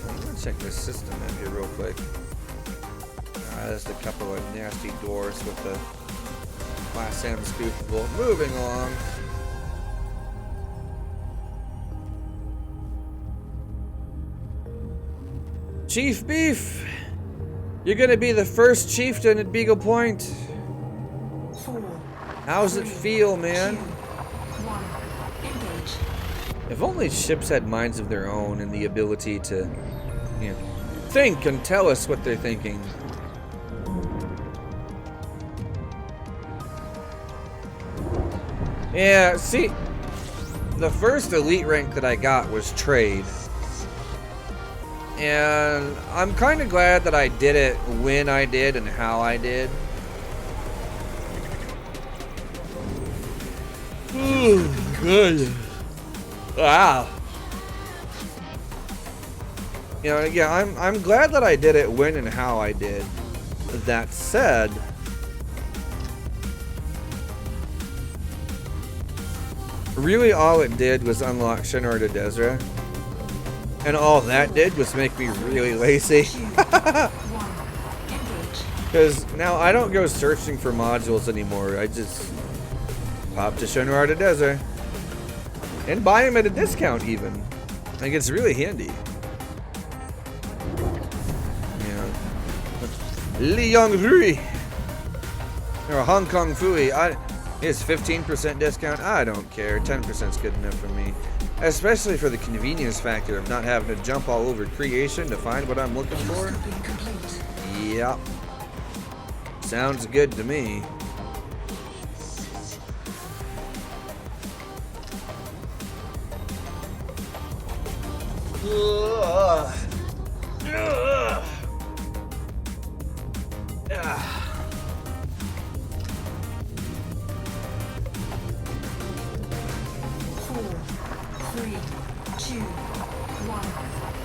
Speaker 1: I'm gonna check this system out here real quick. There's a couple of nasty doors with the Class M scoopable. Moving along. Chief Beef, you're gonna be the first chieftain at Beagle Point.
Speaker 2: 4,
Speaker 1: How's it feel, man?
Speaker 2: 1, engage.
Speaker 1: If only ships had minds of their own and the ability to, you know, think and tell us what they're thinking. Yeah, see, the first elite rank that I got was trade. And I'm kind of glad that I did it when I did and how I did. Oh, good. Wow. You know, yeah, I'm glad that I did it when and how I did. That said, really all it did was unlock Shinra to Desra. And all that did was make me really lazy. Because now I don't go searching for modules anymore. I just pop to Shinra to Desert. And buy them at a discount even. Like, it's really handy. Yeah. Liang Rui. Or Hong Kong Fui. It's 15% discount. I don't care. 10% is good enough for me. Especially for the convenience factor of not having to jump all over creation to find what I'm looking for. Yep. Sounds good to me. Ugh. Ugh. Ah.
Speaker 2: 3, 2, 1,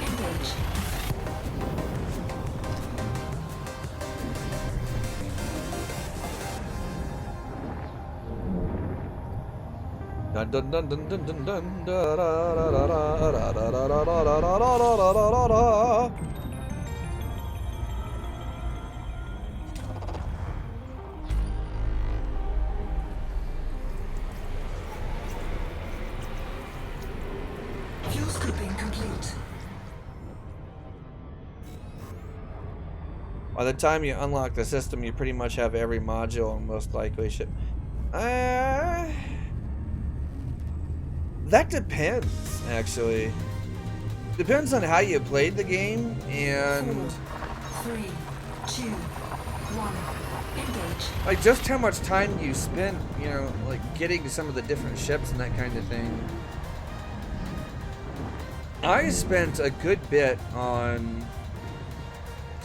Speaker 2: engage.
Speaker 1: Dun dun dun dun dun dun dun da da da da da da da da da da da da da.
Speaker 2: Fuel scooping complete.
Speaker 1: By the time you unlock the system, you pretty much have every module and most likely ship. That depends, actually. Depends on how you played the game and
Speaker 2: 4, 3, 2, 1, engage.
Speaker 1: like just how much time you spent, you know, like getting some of the different ships and that kind of thing. I spent a good bit on.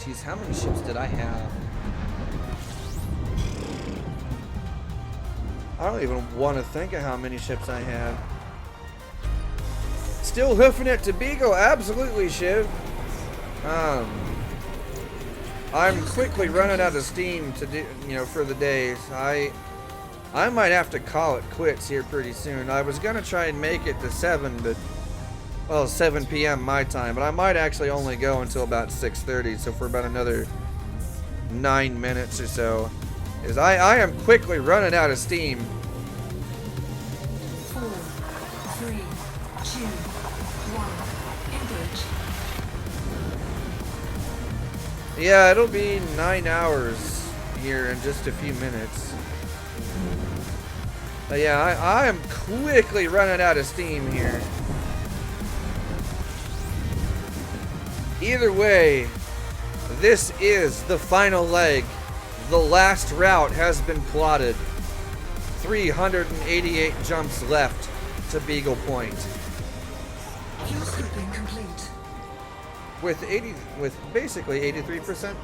Speaker 1: Geez, how many ships did I have? I don't even want to think of how many ships I had. Still hoofing it to Beagle, absolutely, Shiv. I'm quickly running out of steam to do, you know, for the day. I might have to call it quits here pretty soon. I was gonna try and make it to 7, but well, 7 p.m. my time, but I might actually only go until about 6:30. So for about another 9 minutes or so, is I am quickly running out of steam.
Speaker 2: 4, 3, 2, 1, engage.
Speaker 1: Yeah, it'll be 9 hours here in just a few minutes. But yeah, I am quickly running out of steam here. Either way, this is the final leg. The last route has been plotted. 388 jumps left to Beagle Point.
Speaker 2: Fuel scooping complete.
Speaker 1: With basically 83%,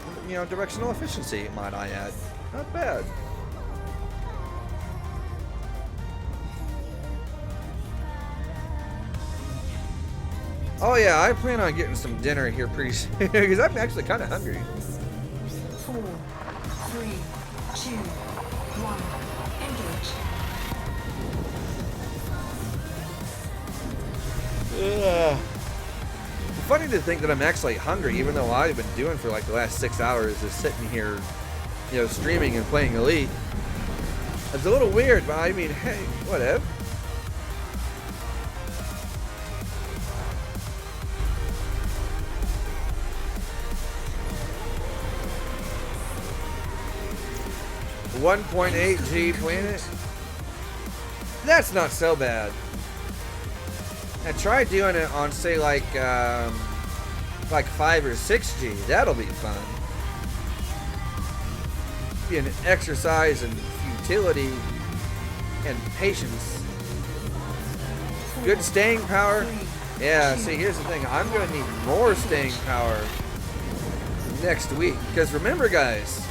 Speaker 1: directional efficiency, might I add. Not bad. Oh yeah, I plan on getting some dinner here pretty soon because I'm actually kind of hungry.
Speaker 2: 4, 3, 2, 1. Engage.
Speaker 1: Funny to think that I'm actually hungry, even though I've been doing for like the last 6 hours is sitting here, streaming and playing Elite. It's a little weird, but I mean, hey, whatever. $1.8G planet. That's not so bad. I tried doing it on, say, like 5 or 6G. That'll be fun. Be an exercise in futility and patience. Good staying power. Yeah, see, here's the thing. I'm going to need more staying power next week. Because remember, guys,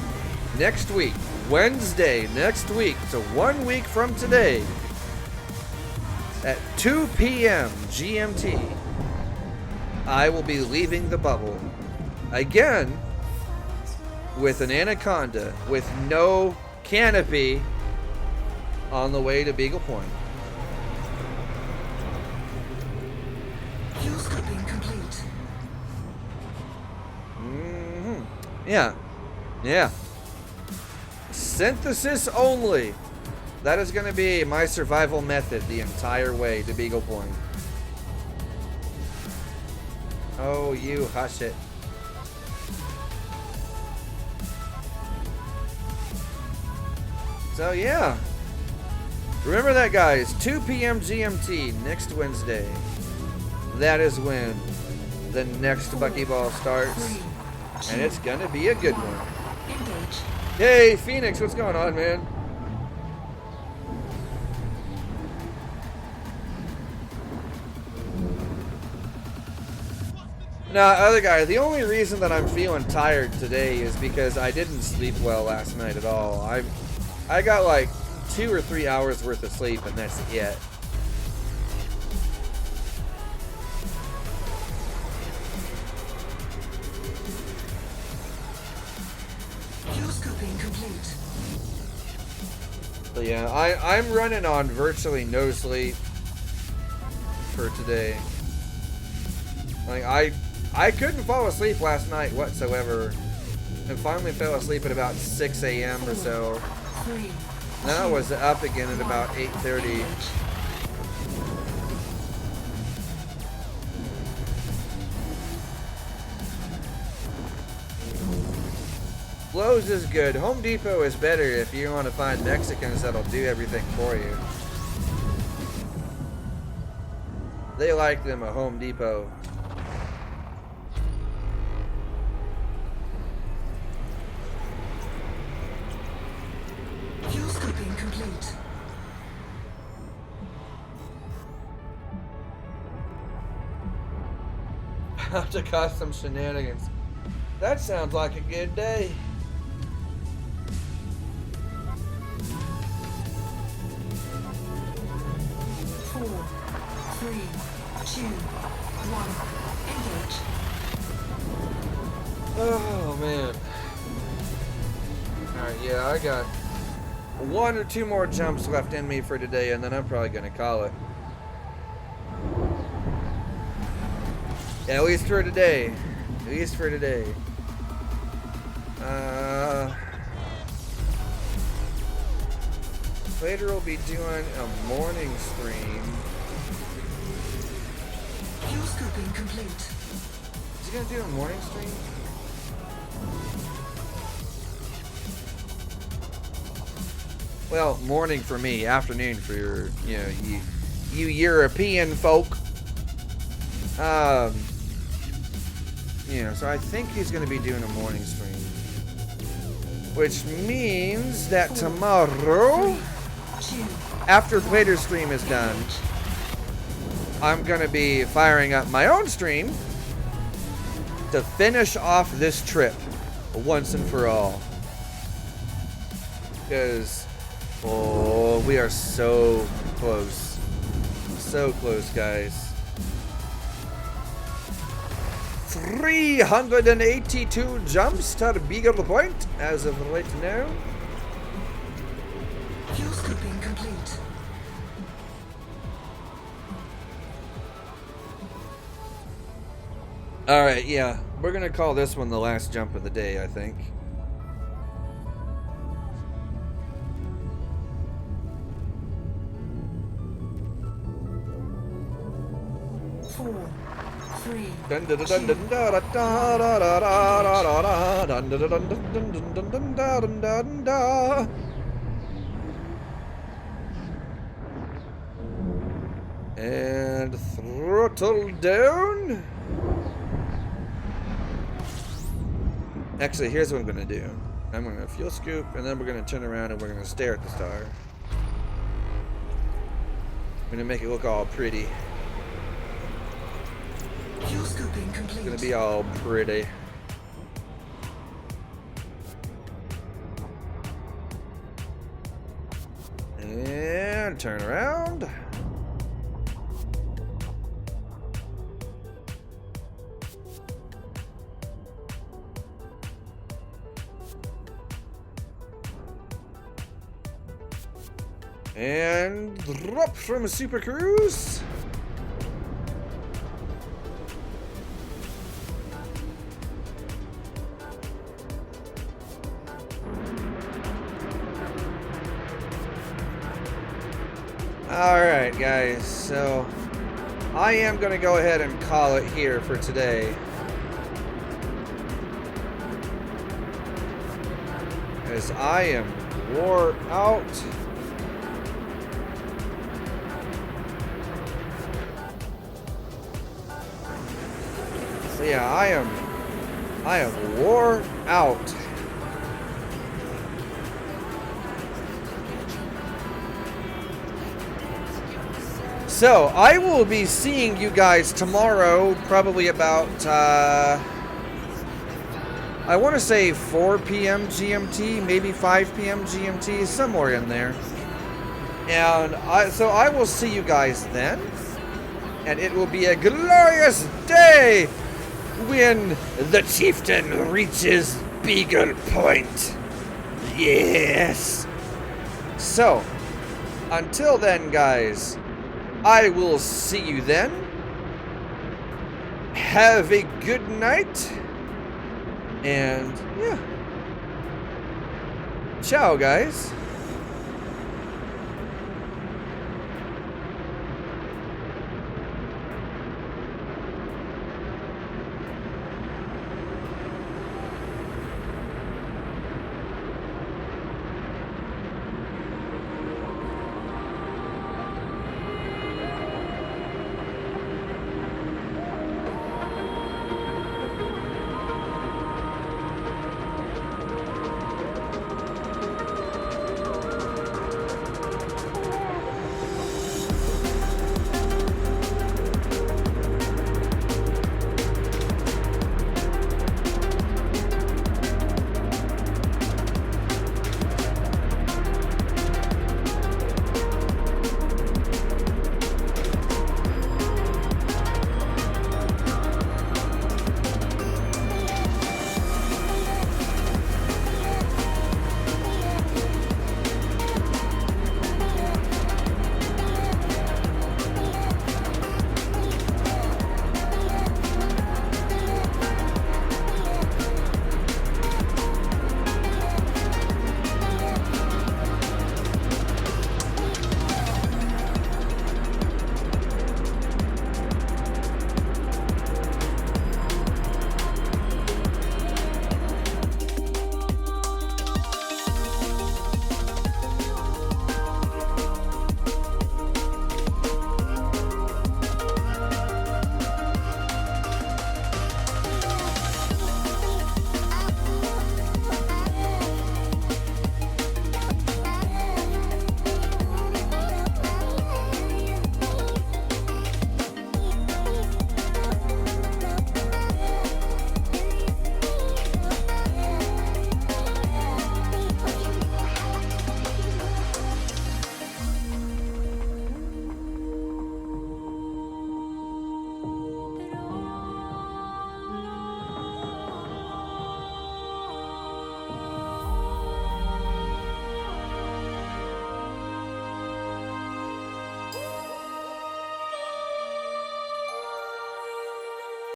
Speaker 1: next week, Wednesday next week, so 1 week from today, at 2 p.m. GMT, I will be leaving the bubble. Again, with an Anaconda, with no canopy, on the way to Beagle Point.
Speaker 2: Fuel scooping complete.
Speaker 1: Yeah. Yeah. Synthesis only. That is going to be my survival method the entire way to Beagle Point. Oh, you hush it. So, yeah. Remember that, guys. 2 p.m. GMT next Wednesday. That is when the next Buckyball starts. And it's going to be a good one.
Speaker 2: Engage.
Speaker 1: Hey, Phoenix, what's going on, man? Now, other guy, the only reason that I'm feeling tired today is because I didn't sleep well last night at all. I got like 2 or 3 hours worth of sleep, and that's it.
Speaker 2: Fuel scooping complete.
Speaker 1: So yeah, I'm running on virtually no sleep for today. Like I couldn't fall asleep last night whatsoever, and finally fell asleep at about 6 a.m. or so.
Speaker 2: 3.
Speaker 1: Then I was up again at about 8:30. Lowe's is good. Home Depot is better if you want to find Mexicans that'll do everything for you. They like them at Home Depot.
Speaker 2: Fuel scooping complete.
Speaker 1: How to cause some shenanigans. That sounds like a good day.
Speaker 2: Four, 3, 2, 1. Engage.
Speaker 1: Oh man. Alright, yeah, I got 1 or 2 more jumps left in me for today, and then I'm probably gonna call it. At least for today. At least for today. Later we'll be doing a morning stream.
Speaker 2: Fuel scooping complete.
Speaker 1: Is he gonna do a morning stream? Well, morning for me, afternoon for your, you European folk. So I think he's going to be doing a morning stream. Which means that tomorrow, after Vader's stream is done, I'm going to be firing up my own stream to finish off this trip once and for all. Because, we are so close. So close, guys. 382 jumps to BEAGLE Point as of right now.
Speaker 2: Fuel scooping complete.
Speaker 1: Alright, yeah. We're gonna call this one the last jump of the day, I think. Dun dun dun dun da da da da da da da dun dun dun dun dun dun dun dun dun da. And throttle down. Actually, here's what I'm gonna do. I'm gonna fuel scoop, and then we're gonna turn around and we're gonna stare at the star. I'm gonna make it look all pretty.
Speaker 2: Fuel scooping complete.
Speaker 1: It's gonna be all pretty. And turn around. And drop from a super cruise. Alright guys, so I am going to go ahead and call it here for today. As I am wore out. So yeah, I am wore out. So, I will be seeing you guys tomorrow, probably about, I want to say 4 p.m. GMT, maybe 5 p.m. GMT, somewhere in there. And so I will see you guys then. And it will be a glorious day when the Chieftain reaches BEAGLE Point. Yes. So, until then, guys, I will see you then. Have a good night. And, yeah. Ciao, guys.